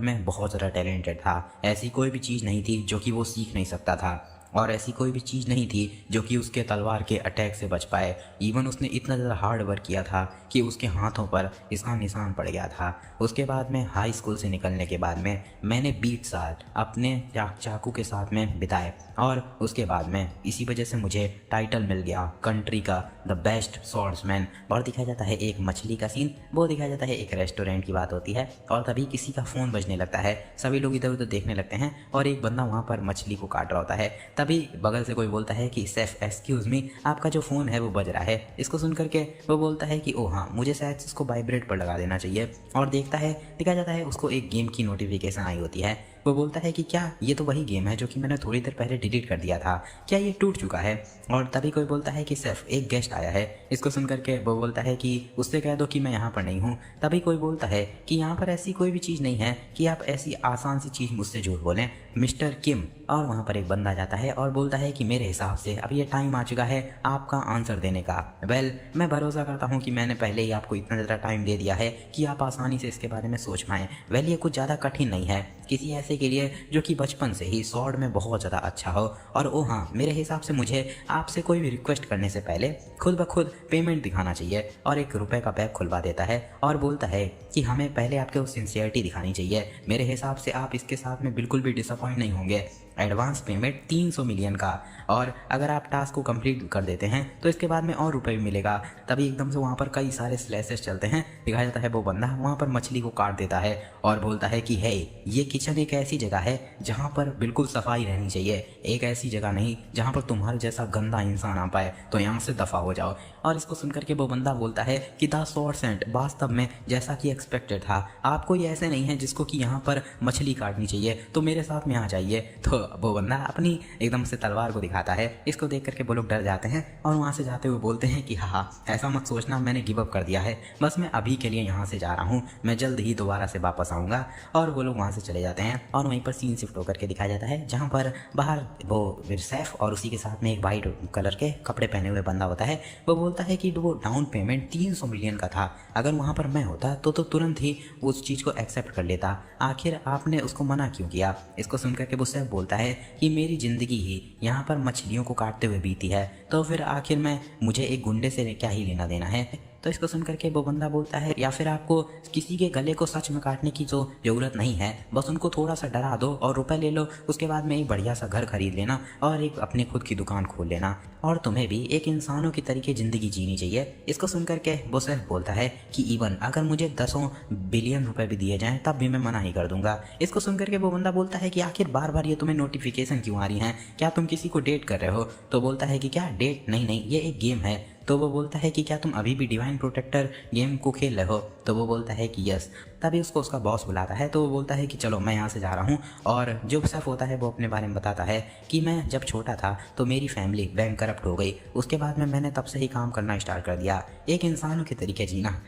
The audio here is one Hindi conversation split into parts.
में बहुत ज़्यादा टैलेंटेड था। ऐसी कोई भी चीज़ नहीं थी जो कि वो सीख नहीं सकता था, और ऐसी कोई भी चीज़ नहीं थी जो कि उसके तलवार के अटैक से बच पाए। इवन उसने इतना ज़्यादा हार्ड वर्क किया था कि उसके हाथों पर इसका निशान पड़ गया था। उसके बाद में हाई स्कूल से निकलने के बाद में मैंने 20 साल अपने चाकू के साथ में बिताए, और उसके बाद में इसी वजह से मुझे टाइटल मिल गया कंट्री का द बेस्ट स्वॉर्ड्समैन। और दिखाया जाता है एक मछली का सीन, वो दिखाया जाता है एक रेस्टोरेंट की बात होती है, और तभी किसी का फ़ोन बजने लगता है। सभी लोग इधर उधर देखने लगते हैं और एक बंदा वहाँ पर मछली को काट रहा होता है। तभी बगल से कोई बोलता है कि सेफ एक्सक्यूज़ मी, आपका जो फ़ोन है वो बज रहा है। इसको सुन करके वो बोलता है कि ओ हाँ, मुझे शायद इसको वाइब्रेट पर लगा देना चाहिए। और देखता है, दिखाया जाता है उसको एक गेम की नोटिफिकेशन आई होती है। वो बोलता है कि क्या ये तो वही गेम है जो कि मैंने थोड़ी देर पहले डिलीट कर दिया था, क्या ये टूट चुका है? और तभी कोई बोलता है कि सिर्फ एक गेस्ट आया है। इसको सुन करके वो बोलता है कि उससे कह दो कि मैं यहाँ पर नहीं हूँ। तभी कोई बोलता है कि यहाँ पर ऐसी कोई भी चीज़ नहीं है कि आप ऐसी आसान सी चीज़ मुझसे झूठ बोलें, मिस्टर किम। और वहाँ पर एक बंदा जाता है और बोलता है कि मेरे हिसाब से अब ये टाइम आ चुका है आपका आंसर देने का। वेल, मैं भरोसा करता हूँ कि मैंने पहले ही आपको इतना ज़्यादा टाइम दे दिया है कि आप आसानी से इसके बारे में सोच पाएँ। वेल, ये कुछ ज़्यादा कठिन नहीं है किसी ऐसे के लिए जो कि बचपन से ही स्वॉर्ड में बहुत ज़्यादा अच्छा हो। और ओ हाँ, मेरे हिसाब से मुझे आपसे कोई भी रिक्वेस्ट करने से पहले खुद ब खुद पेमेंट दिखाना चाहिए। और ₹1 का बैग खुलवा देता है और बोलता है कि हमें पहले आपके वो सिंसियरिटी दिखानी चाहिए। मेरे हिसाब से आप इसके साथ में बिल्कुल भी डिसअपॉइंट नहीं होंगे। एडवांस पेमेंट 300 मिलियन का, और अगर आप टास्क को कंप्लीट कर देते हैं तो इसके बाद में और रुपए भी मिलेगा। तभी एकदम से वहाँ पर कई सारे स्लैशेस चलते हैं। दिखाया जाता है वो बंदा वहाँ पर मछली को काट देता है और बोलता है कि हे, ये किचन एक ऐसी जगह है जहाँ पर बिल्कुल सफाई रहनी चाहिए, एक ऐसी जगह नहीं जहाँ पर तुम्हारे जैसा गंदा इंसान आ पाए, तो यहाँ से दफ़ा हो जाओ। और इसको सुनकर के वो बंदा बोलता है कि द स्वॉर्ड्समैन वास्तव में जैसा कि एक्सपेक्टेड था, आप कोई ऐसे नहीं है जिसको कि यहाँ पर मछली काटनी चाहिए, तो मेरे साथ में आ जाइए। तो वो बंदा अपनी एकदम से तलवार को दिखाता है। इसको देख करके वो लोग डर जाते हैं और वहाँ से जाते हुए बोलते हैं कि हाँ, ऐसा मत सोचना, मैंने गिव अप कर दिया है, बस मैं अभी के लिए यहाँ से जा रहा हूँ, मैं जल्द ही दोबारा से वापस आऊँगा। और वो लोग वहाँ से चले जाते हैं और वहीं पर सीन शिफ्ट होकर के दिखाया जाता है जहाँ पर बाहर वो सैफ और उसी के साथ में एक वाइट कलर के कपड़े पहने हुए बंदा होता है। वो बोलता है कि वो डाउन पेमेंट 300 मिलियन का था, अगर वहाँ पर मैं होता तो तुरंत ही उस चीज़ को एक्सेप्ट कर लेता, आखिर आपने उसको मना क्यों किया? इसको सुनकर के वो सैफ बोलता है कि मेरी ज़िंदगी ही यहाँ पर मछलियों को काटते हुए बीती है, तो फिर आखिर मुझे एक गुंडे से क्या ही लेना देना है। तो इसको सुनकर के वो बंदा बोलता है या फिर आपको किसी के गले को सच में काटने की तो ज़रूरत नहीं है, बस उनको थोड़ा सा डरा दो और रुपए ले लो, उसके बाद में एक बढ़िया सा घर खरीद लेना और एक अपनी खुद की दुकान खोल लेना, और तुम्हें भी एक इंसानों की तरीके ज़िंदगी जीनी चाहिए। इसको सुनकर के वो सिर्फ बोलता है कि इवन अगर मुझे 10 बिलियन रुपए भी दिए जाएँ तब भी मैं मना ही कर दूंगा। इसको सुनकर के वो बंदा बोलता है कि आखिर बार बार ये तुम्हें नोटिफिकेशन क्यों आ रही हैं, क्या तुम किसी को डेट कर रहे हो? तो बोलता है कि क्या डेट? नहीं, ये एक गेम है। तो वो बोलता है कि क्या तुम अभी भी डिवाइन प्रोटेक्टर गेम को खेल रहे हो? तो वो बोलता है कि यस। तभी उसको उसका बॉस बुलाता है, तो वो बोलता है कि चलो मैं यहाँ से जा रहा हूँ। और जो सैफ होता है वो अपने बारे में बताता है कि मैं जब छोटा था तो मेरी फैमिली बैंक करप्ट हो गई, उसके बाद में मैंने तब से ही काम करना स्टार्ट कर दिया, एक इंसानों के तरीके जीना।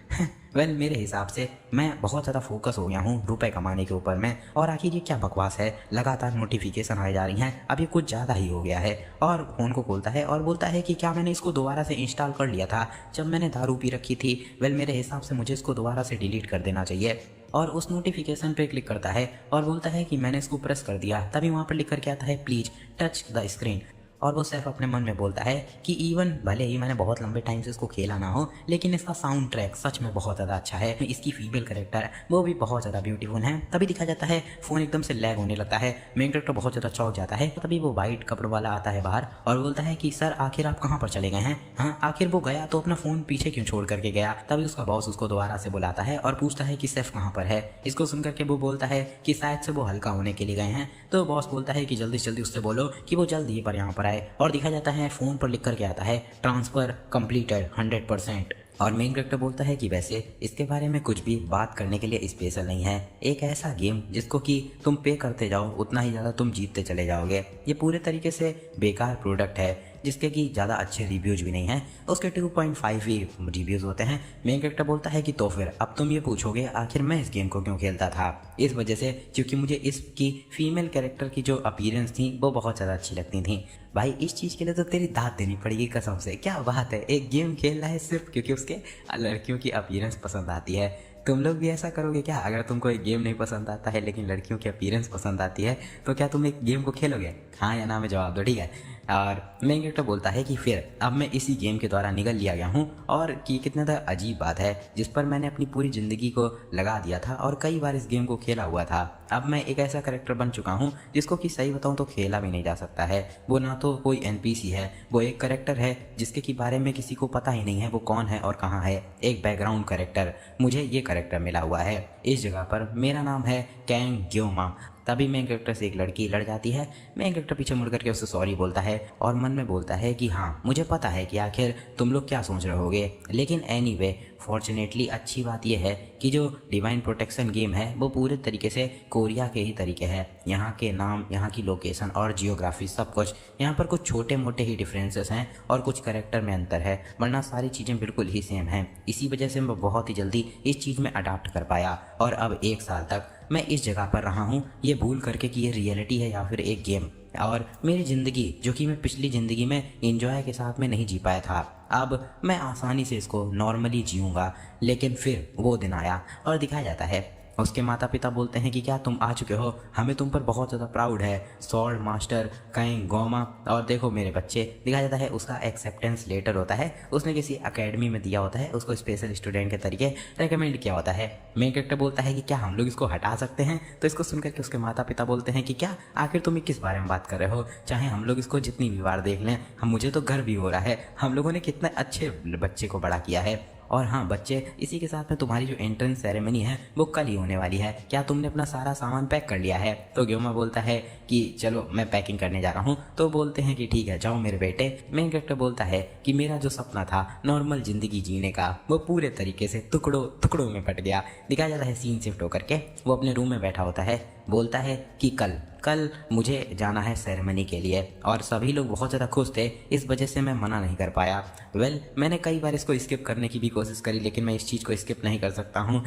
वेल, मेरे हिसाब से मैं बहुत ज़्यादा फोकस हो गया हूँ रुपए कमाने के ऊपर में, और आखिर ये क्या बकवास है, लगातार नोटिफिकेशन आ जा रही हैं, अब ये कुछ ज़्यादा ही हो गया है। और फ़ोन को खोलता है और बोलता है कि क्या मैंने इसको दोबारा से इंस्टॉल कर लिया था जब मैंने दारू पी रखी थी? वेल, मेरे हिसाब से मुझे इसको दोबारा से डिलीट कर देना चाहिए। और उस नोटिफिकेशन पे क्लिक करता है और बोलता है कि मैंने इसको प्रेस कर दिया। तभी वहाँ पर लिख करके आता है प्लीज़ टच द स्क्रीन। और वो सिर्फ अपने मन में बोलता है कि इवन भले ही मैंने बहुत लंबे टाइम से इसको खेला ना हो, लेकिन इसका साउंड ट्रैक सच में बहुत ज़्यादा अच्छा है, इसकी फीमेल कैरेक्टर वो भी बहुत ज़्यादा ब्यूटीफुल है। तभी दिखा जाता है फ़ोन एकदम से लैग होने लगता है, मेन कैरेक्टर बहुत ज़्यादा चौंक जाता है। तभी वो वाइट कपड़ों वाला आता है बाहर और बोलता है कि सर आखिर आप कहाँ पर चले गए हैं? हाँ, आखिर वो गया तो अपना फ़ोन पीछे क्यों छोड़ करके गया? तभी उसका बॉस उसको दोबारा से बुलाता है और पूछता है कि सैफ कहाँ पर है। इसको सुनकर के वो बोलता है कि शायद से वो हल्का होने के लिए गए हैं। तो बॉस बोलता है कि जल्दी से जल्दी उससे बोलो कि वो जल्द ही पर यहाँ पर आए। और दिखा जाता है फ़ोन पर लिख करके आता है ट्रांसफ़र कंप्लीटेड 100%। और मेन कैरेक्टर बोलता है कि वैसे इसके बारे में कुछ भी बात करने के लिए स्पेशल नहीं है, एक ऐसा गेम जिसको कि तुम पे करते जाओ उतना ही ज़्यादा तुम जीतते चले जाओगे, ये पूरे तरीके से बेकार प्रोडक्ट है जिसके कि ज़्यादा अच्छे रिव्यूज़ भी नहीं हैं, उसके 2.5 ही रिव्यूज़ होते हैं। मेन कैरेक्टर बोलता है कि तो फिर अब तुम ये पूछोगे आखिर मैं इस गेम को क्यों खेलता था? इस वजह से क्योंकि मुझे इसकी फीमेल कैरेक्टर की जो अपीयरेंस थी वो बहुत ज़्यादा अच्छी लगती थी। भाई इस चीज़ के लिए तो तेरी दाद देनी पड़ेगी कसम से, क्या बात है, एक गेम खेल रहा है सिर्फ क्योंकि उसके लड़कियों की अपीयरेंस पसंद आती है। तुम लोग भी ऐसा करोगे क्या? अगर तुमको एक गेम नहीं पसंद आता है लेकिन लड़कियों की अपीयरेंस पसंद आती है, तो क्या तुम एक गेम को खेलोगे? हाँ या ना में जवाब दो, ठीक है। और मेन कैरेक्टर बोलता है कि फिर अब मैं इसी गेम के द्वारा निगल लिया गया हूँ, और कि कितना ज़्यादा अजीब बात है जिस पर मैंने अपनी पूरी ज़िंदगी को लगा दिया था और कई बार इस गेम को खेला हुआ था। अब मैं एक ऐसा कैरेक्टर बन चुका हूँ जिसको कि सही बताऊँ तो खेला भी नहीं जा सकता है। वो ना तो कोई एनपीसी है, वो एक कैरेक्टर है जिसके की बारे में किसी को पता ही नहीं है वो कौन है और कहाँ है। एक बैकग्राउंड कैरेक्टर, मुझे ये कैरेक्टर मिला हुआ है। इस जगह पर मेरा नाम है कैंग ग्योमा। तभी मेन कैरेक्टर से एक लड़की लड़ जाती है। मेन कैरेक्टर पीछे मुड़ करके उससे सॉरी बोलता है और मन में बोलता है कि हाँ, मुझे पता है कि आखिर तुम लोग क्या सोच रहे होगे, लेकिन एनीवे फॉर्चुनेटली अच्छी बात यह है कि जो डिवाइन प्रोटेक्शन गेम है वो पूरे तरीके से कोरिया के ही तरीके है। यहाँ के नाम, यहाँ की लोकेशन और जियोग्राफी सब कुछ, यहाँ पर कुछ छोटे मोटे ही डिफरेंसेस हैं और कुछ कैरेक्टर में अंतर है, वरना सारी चीज़ें बिल्कुल ही सेम हैं। इसी वजह से मैं बहुत ही जल्दी इस चीज़ में अडाप्ट कर पाया और अब 1 साल तक मैं इस जगह पर रहा हूँ, ये भूल करके कि ये रियलिटी है या फिर एक गेम। और मेरी ज़िंदगी जो कि मैं पिछली ज़िंदगी में एंजॉय के साथ में नहीं जी पाया था, अब मैं आसानी से इसको नॉर्मली जीऊँगा। लेकिन फिर वो दिन आया और दिखाया जाता है उसके माता पिता बोलते हैं कि क्या तुम आ चुके हो, हमें तुम पर बहुत ज़्यादा प्राउड है, स्वॉर्ड मास्टर कैंग गोमा। और देखो मेरे बच्चे, दिखाया जाता है उसका एक्सेप्टेंस लेटर होता है, उसने किसी एकेडमी में दिया होता है, उसको स्पेशल स्टूडेंट के तरीके रेकमेंड किया होता है। मेन कैरेक्टर बोलता है कि क्या हम लोग इसको हटा सकते हैं? तो इसको सुनकर के उसके माता पिता बोलते हैं कि क्या आखिर तुम किस बारे में बात कर रहे हो, चाहे हम लोग इसको जितनी भी बार देख लें, हम मुझे तो गर्व भी हो रहा है, हम लोगों ने कितने अच्छे बच्चे को बड़ा किया है। और हाँ बच्चे, इसी के साथ में तुम्हारी जो एंट्रेंस सेरेमनी है वो कल ही होने वाली है, क्या तुमने अपना सारा सामान पैक कर लिया है? तो ग्योमा बोलता है कि चलो मैं पैकिंग करने जा रहा हूँ। तो बोलते हैं कि ठीक है जाओ मेरे बेटे। मेन कैरेक्टर बोलता है कि मेरा जो सपना था नॉर्मल ज़िंदगी जीने का, वो पूरे तरीके से टुकड़ों टुकड़ों में फट गया। दिखाया जाता है सीन शिफ्ट होकर के वो अपने रूम में बैठा होता है, बोलता है कि कल मुझे जाना है सेरेमनी के लिए, और सभी लोग बहुत ज़्यादा खुश थे, इस वजह से मैं मना नहीं कर पाया। मैंने कई बार इसको स्किप करने की भी कोशिश करी, लेकिन मैं इस चीज़ को स्किप नहीं कर सकता हूँ।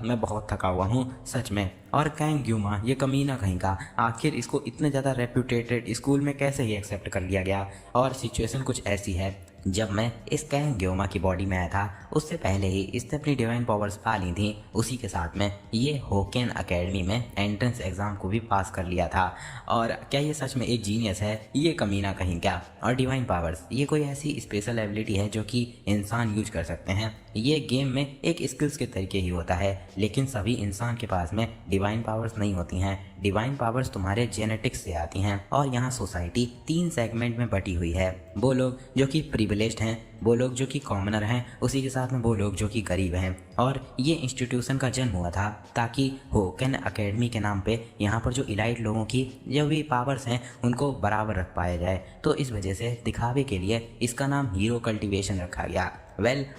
मैं बहुत थका हुआ हूँ सच में। और कैंग ग्योमा ये कमीना कहीं का, आखिर इसको इतने ज़्यादा रेप्यूटेटेड स्कूल में कैसे ही एक्सेप्ट कर लिया गया? और सिचुएशन कुछ ऐसी है, जब मैं इस कैंग ग्योमा की बॉडी में आया था उससे पहले ही इसने अपनी डिवाइन पावर्स पा ली थी। उसी के साथ में ये होकेन एकेडमी में एंट्रेंस एग्ज़ाम को भी पास कर लिया था। और क्या ये सच में एक जीनियस है? ये कमीना कहीं क्या। और डिवाइन पावर्स ये कोई ऐसी स्पेशल एबिलिटी है जो कि इंसान यूज कर सकते हैं। ये गेम में एक स्किल्स के तरीके ही होता है, लेकिन सभी इंसान के पास में डिवाइन पावर्स नहीं होती हैं। डिवाइन पावर्स तुम्हारे जेनेटिक्स से आती हैं। और यहाँ सोसाइटी 3 सेगमेंट में बटी हुई है, वो लोग जो कि प्रिविलेज्ड हैं, वो लोग जो कि कॉमनर हैं, उसी के साथ में वो लोग जो कि गरीब हैं। और ये इंस्टीट्यूशन का जन्म हुआ था ताकि होकेन एकेडमी के नाम पे यहाँ पर जो इलाइट लोगों की जो भी पावर्स हैं उनको बराबर रख पाया जाए। तो इस वजह से दिखावे के लिए इसका नाम हीरो कल्टिवेशन रखा गया।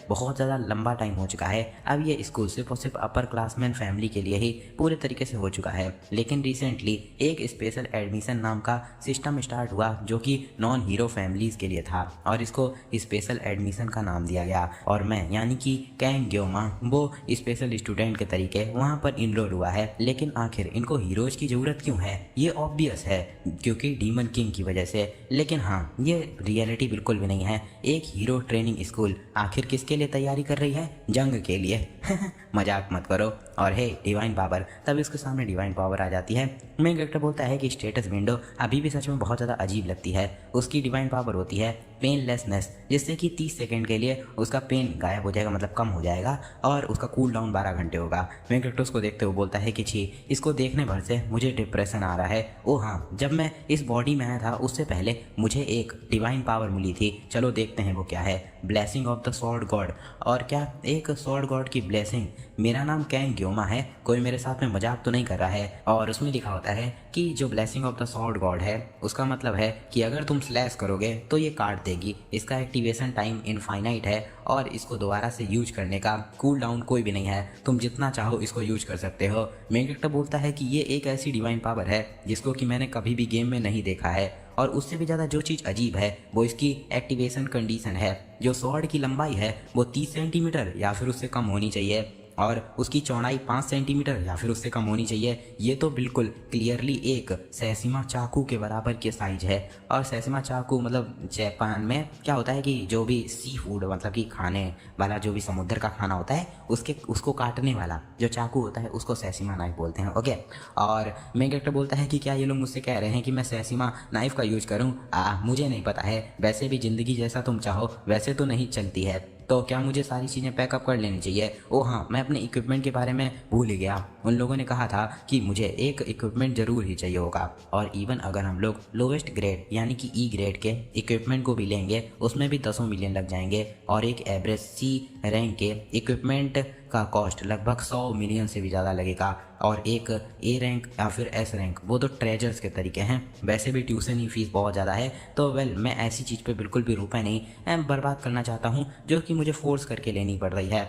बहुत ज़्यादा लंबा टाइम हो चुका है, अब ये स्कूल सिर्फ और सिर्फ अपर क्लासमैन फैमिली के लिए ही पूरे तरीके से हो चुका है। लेकिन रिसेंटली एक स्पेशल एडमिशन नाम का सिस्टम स्टार्ट हुआ जो कि नॉन हीरो फैमिलीज़ के लिए था, और इसको स्पेशल एडमिशन का नाम दिया गया। और मैं यानी कि कैंग ग्योमा वो स्पेशल स्टूडेंट के तरीके वहाँ पर इनरोल हुआ है। लेकिन आखिर इनको हीरोज़ की ज़रूरत क्यों है? ये ऑब्वियस है, क्योंकि डीमन किंग की वजह से। लेकिन हाँ, ये रियलिटी बिल्कुल भी नहीं है। एक हीरो ट्रेनिंग स्कूल आखिर किसके लिए तैयारी कर रही है? जंग के लिए। मजाक मत करो। और हे डिवाइन पावर, तभी उसके सामने डिवाइन पावर आ जाती है। मेन कैरेक्टर बोलता है कि स्टेटस विंडो अभी भी सच में बहुत ज़्यादा अजीब लगती है। उसकी डिवाइन पावर होती है पेनलेसनेस, जिससे कि 30 सेकंड के लिए उसका पेन गायब हो जाएगा, मतलब कम हो जाएगा, और उसका कूल डाउन 12 घंटे होगा। मेन कैरेक्टर उसको देखते हुए बोलता है कि छी, इसको देखने भर से मुझे डिप्रेशन आ रहा है। ओ हाँ, जब मैं इस बॉडी में आया था उससे पहले मुझे एक डिवाइन पावर मिली थी, चलो देखते हैं वो क्या है। Blessing of the sword God. और क्या एक स्वॉर्ड गॉड की ब्लेसिंग? मेरा नाम कैंग ग्योमा है, कोई मेरे साथ में मजाक तो नहीं कर रहा है। और उसमें लिखा होता है कि जो blessing of the sword God है उसका मतलब है कि अगर तुम स्लैश करोगे तो ये काट देगी। इसका एक्टिवेशन टाइम इनफाइनाइट है और इसको दोबारा से यूज करने का कूल डाउन कोई भी नहीं है, तुम जितना चाहो इसको यूज कर सकते हो। मेन कैरेक्टर बोलता है कि ये एक ऐसी डिवाइन पावर है जिसको कि मैंने कभी भी गेम में नहीं देखा है। और उससे भी ज़्यादा जो चीज़ अजीब है वो इसकी एक्टिवेशन कंडीशन है। जो स्वॉर्ड की लंबाई है वो 30 सेंटीमीटर या फिर उससे कम होनी चाहिए। और उसकी चौड़ाई 5 सेंटीमीटर या फिर उससे कम होनी चाहिए। ये तो बिल्कुल क्लियरली एक सेसिमा चाकू के बराबर के साइज है। और सेसिमा चाकू मतलब जापान में क्या होता है कि जो भी सी फूड मतलब कि खाने वाला जो भी समुद्र का खाना होता है उसको काटने वाला जो चाकू होता है उसको सेसिमा नाइफ बोलते हैं। ओके, और मेन कैरेक्टर बोलता है कि क्या ये लोग मुझसे कह रहे हैं कि मैं सेसिमा नाइफ का यूज करूं? मुझे नहीं पता है, वैसे भी ज़िंदगी जैसा तुम चाहो वैसे तो नहीं चलती है, तो क्या मुझे सारी चीज़ें पैकअप कर लेनी चाहिए? ओह हाँ, मैं अपने इक्विपमेंट के बारे में भूल ही गया। उन लोगों ने कहा था कि मुझे एक इक्विपमेंट ज़रूर ही चाहिए होगा, और इवन अगर हम लोग लोवेस्ट ग्रेड यानी कि ई ग्रेड के इक्विपमेंट को भी लेंगे उसमें भी 10 मिलियन लग जाएंगे, और एक एवरेज सी रैंक के इक्विपमेंट का कॉस्ट लगभग 100 मिलियन से भी ज़्यादा लगेगा। और एक ए रैंक या फिर एस रैंक वो तो ट्रेजर्स के तरीके हैं। वैसे भी ट्यूशन ही फीस बहुत ज़्यादा है, तो मैं ऐसी चीज़ पे बिल्कुल भी रुपए नहीं बर्बाद करना चाहता हूँ जो कि मुझे फोर्स करके लेनी पड़ रही है।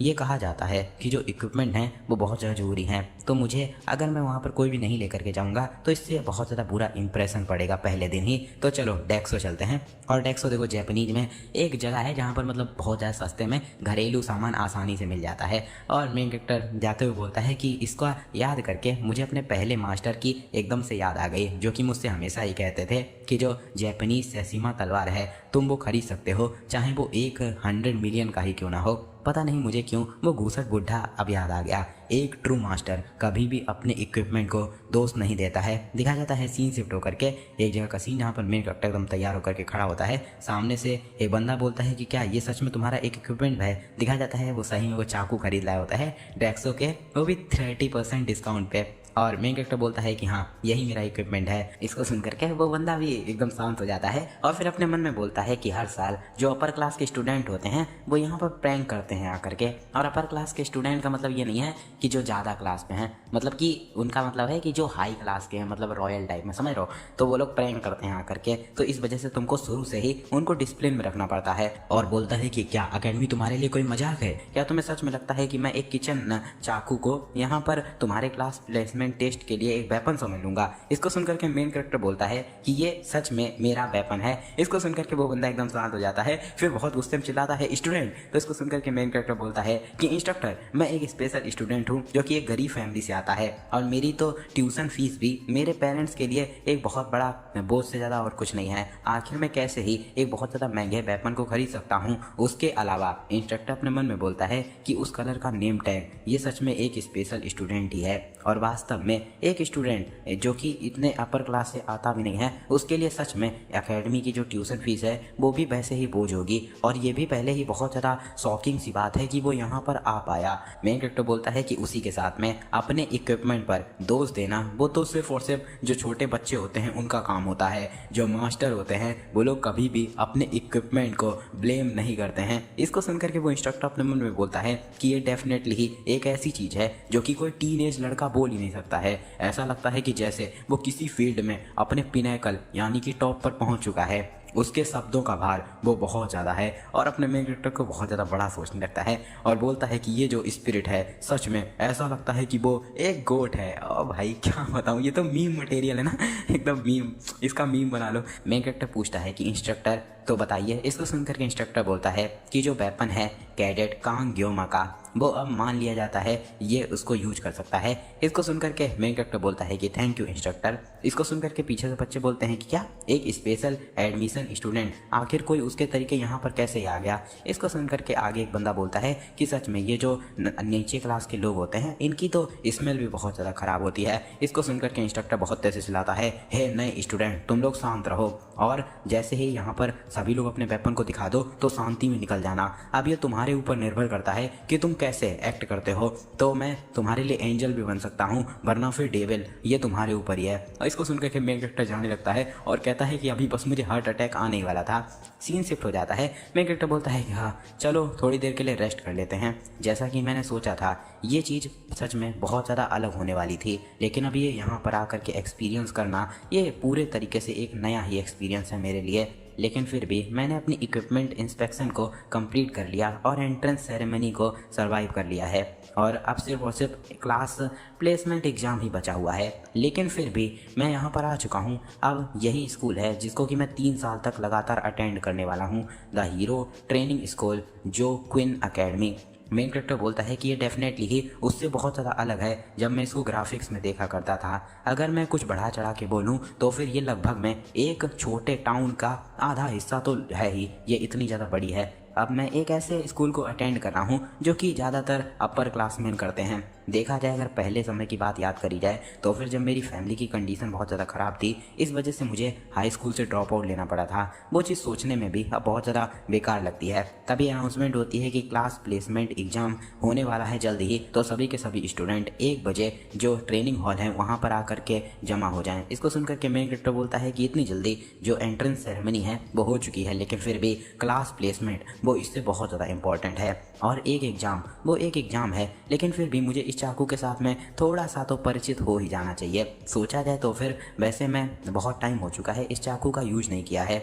ये कहा जाता है कि जो इक्विपमेंट हैं वो बहुत ज़्यादा ज़रूरी हैं, तो मुझे अगर मैं वहाँ पर कोई भी नहीं लेकर के जाऊँगा तो इससे बहुत ज़्यादा बुरा इंप्रेशन पड़ेगा पहले दिन ही। तो चलो डेक्सो चलते हैं। और डेक्सो देखो जापानीज में एक जगह है जहाँ पर मतलब बहुत ज़्यादा सस्ते में घरेलू सामान आसानी से मिल जाता है। और मेन कैरेक्टर जाते हुए बोलता है कि इसको याद करके मुझे अपने पहले मास्टर की एकदम से याद आ गई, जो कि मुझसे हमेशा ही कहते थे कि जो जापानीज सेसिमा तलवार है तुम वो खरीद सकते हो, चाहे वो 100 मिलियन का ही क्यों ना हो। पता नहीं मुझे क्यों वो घूसट बुढ़ा अब याद आ गया। एक ट्रू मास्टर कभी भी अपने इक्विपमेंट को दोस्त नहीं देता है। दिखा जाता है सीन शिफ्ट होकर के एक जगह का सीन जहाँ पर मेन कैरेक्टर एकदम तैयार होकर के खड़ा होता है। सामने से एक बंदा बोलता है कि क्या ये सच में तुम्हारा एक इक्विपमेंट है? दिखा जाता है वो सही में वो चाकू खरीद लाया होता है डेक्सो के, वो भी 30% डिस्काउंट पे। और मेन कैरेक्टर बोलता है कि हाँ यही मेरा इक्विपमेंट है। इसको सुनकर के वो बंदा भी एकदम शांत हो जाता है और फिर अपने मन में बोलता है कि हर साल जो अपर क्लास के स्टूडेंट होते हैं वो यहाँ पर प्रैंक करते हैं आकर के। और अपर क्लास के स्टूडेंट का मतलब ये नहीं है कि जो ज़्यादा क्लास पे हैं, मतलब कि उनका मतलब है कि जो हाई क्लास के हैं, मतलब रॉयल टाइप में, समझ रहे हो? तो वो लोग प्रैंक करते हैं आकर के, तो इस वजह से तुमको शुरू से ही उनको डिसिप्लिन में रखना पड़ता है। और बोलता है कि क्या अकेडमी तुम्हारे लिए कोई मजाक है? क्या तुम्हें सच में लगता है कि मैं एक किचन चाकू को यहाँ पर तुम्हारे क्लास प्लेसमेंट टेस्ट के लिए एक वेपन समझ लूंगा? इसको सुनकर के मेन कैरेक्टर बोलता है कि ये सच में मेरा वेपन है। इसको सुनकर के वो बंदा एकदम शांत हो जाता है, फिर बहुत गुस्से में चिल्लाता है स्टूडेंट। तो इसको सुनकर के मेन कैरेक्टर बोलता है कि इंस्ट्रक्टर मैं एक स्पेशल स्टूडेंट हूँ जो कि एक गरीब फैमिली से आता है, और मेरी तो ट्यूशन फीस भी मेरे पेरेंट्स के लिए एक बहुत बड़ा बोझ से ज़्यादा और कुछ नहीं है। आखिर में कैसे ही एक बहुत ज़्यादा महंगे वेपन को खरीद सकता हूँ? उसके अलावा इंस्ट्रक्टर अपने मन में बोलता है कि उस कलर का नेम टैग ये सच में एक स्पेशल स्टूडेंट ही है, और वास्तव में एक स्टूडेंट जो कि इतने अपर क्लास से आता भी नहीं है उसके लिए सच में एकेडमी की जो ट्यूशन फीस है वो भी वैसे ही बोझ होगी। और ये भी पहले ही बहुत ज़्यादा शॉकिंग सी बात है कि वो यहाँ पर आ पाया। मेन कैरेक्टर बोलता है कि उसी के साथ में अपने इक्विपमेंट पर दोष देना वो तो सिर्फ और सिर्फ जो छोटे बच्चे होते हैं उनका काम होता है। जो मास्टर होते हैं वो लोग कभी भी अपने इक्विपमेंट को ब्लेम नहीं करते हैं। इसको सुनकर के वो इंस्ट्रक्टर अपने मन में बोलता है कि ये डेफिनेटली ही एक ऐसी चीज़ है जो कि कोई टीनेज लड़का बोल ही नहीं सकता है। ऐसा लगता है कि जैसे वो किसी फील्ड में अपने पिनैकल यानी कि टॉप पर पहुंच चुका है। उसके शब्दों का भार वो बहुत ज़्यादा है, और अपने मेन कैरेक्टर को बहुत ज़्यादा बड़ा सोचने लगता है और बोलता है कि ये जो स्पिरिट है सच में ऐसा लगता है कि वो एक गोट है। और भाई क्या बताऊँ, ये तो मीम मटेरियल है ना, एकदम मीम, इसका मीम बना लो। मेन कैरेक्टर पूछता है कि इंस्ट्रक्टर तो बताइए। इसको सुनकर के इंस्ट्रक्टर बोलता है कि जो वेपन है कैडेट कांग ग्योमा का वो अब मान लिया जाता है ये उसको यूज कर सकता है। इसको सुनकर के मेन कैरेक्टर बोलता है कि थैंक यू इंस्ट्रक्टर। इसको सुनकर के पीछे से बच्चे बोलते हैं कि क्या एक स्पेशल एडमिशन स्टूडेंट, आखिर कोई उसके तरीके यहाँ पर कैसे आ गया? इसको सुनकर के आगे एक बंदा बोलता है कि सच में ये जो नीचे क्लास के लोग होते हैं इनकी तो स्मेल भी बहुत ज़्यादा खराब होती है। इसको सुनकर के इंस्ट्रक्टर बहुत तेज से चिल्लाता है, हे नए स्टूडेंट तुम लोग शांत रहो, और जैसे ही यहाँ पर सभी लोग अपने वेपन को दिखा दो तो शांति में निकल जाना। अब ये तुम्हारे ऊपर निर्भर करता है कि तुम कैसे एक्ट करते हो। तो मैं तुम्हारे लिए एंजल भी बन सकता हूँ वरना फिर डेविल, ये तुम्हारे ऊपर ही है। और इसको सुनकर के मेन कैरेक्टर जाने लगता है और कहता है कि अभी बस मुझे हार्ट अटैक आने ही वाला था। सीन शिफ्ट हो जाता है। मेन कैरेक्टर बोलता है कि हाँ चलो थोड़ी देर के लिए रेस्ट कर लेते हैं। जैसा कि मैंने सोचा था ये चीज़ सच में बहुत ज़्यादा अलग होने वाली थी, लेकिन अब ये यहाँ पर आकर के एक्सपीरियंस करना ये पूरे तरीके से एक नया ही एक्सपीरियंस है मेरे लिए। लेकिन फिर भी मैंने अपनी इक्विपमेंट इंस्पेक्शन को कंप्लीट कर लिया और एंट्रेंस सेरेमनी को सरवाइव कर लिया है, और अब सिर्फ और सिर्फ क्लास प्लेसमेंट एग्ज़ाम ही बचा हुआ है। लेकिन फिर भी मैं यहाँ पर आ चुका हूँ। अब यही स्कूल है जिसको कि मैं 3 साल तक लगातार अटेंड करने वाला हूँ, द हीरो ट्रेनिंग स्कूल जो क्वीन एकेडमी। मेन कैरेक्टर बोलता है कि ये डेफिनेटली ही उससे बहुत ज़्यादा अलग है जब मैं इसको ग्राफिक्स में देखा करता था। अगर मैं कुछ बढ़ा चढ़ा के बोलूँ तो फिर ये लगभग में एक छोटे टाउन का आधा हिस्सा तो है ही, ये इतनी ज़्यादा बड़ी है। अब मैं एक ऐसे स्कूल को अटेंड कर रहा हूँ जो कि ज़्यादातर अपर क्लासमेन करते हैं। देखा जाए अगर पहले समय की बात याद करी जाए तो फिर जब मेरी फैमिली की कंडीशन बहुत ज़्यादा ख़राब थी, इस वजह से मुझे हाई स्कूल से ड्रॉप आउट लेना पड़ा था। वो चीज़ सोचने में भी अब बहुत ज़्यादा बेकार लगती है। तभी अनाउंसमेंट होती है कि क्लास प्लेसमेंट एग्ज़ाम होने वाला है जल्दी ही, तो सभी के सभी स्टूडेंट 1 बजे जो ट्रेनिंग हॉल है वहाँ पर आकर के जमा हो जाएं। इसको सुनकर के मेन कैरेक्टर बोलता है कि इतनी जल्दी जो एंट्रेंस सेरेमनी है वो हो चुकी है, लेकिन फिर भी क्लास प्लेसमेंट वो इससे बहुत ज़्यादा इंपॉर्टेंट है। और एक एग्ज़ाम वो एक एग्ज़ाम है, लेकिन फिर भी मुझे इस चाकू के साथ में थोड़ा सा तो परिचित हो ही जाना चाहिए। सोचा जाए तो फिर वैसे मैं बहुत टाइम हो चुका है इस चाकू का यूज नहीं किया है।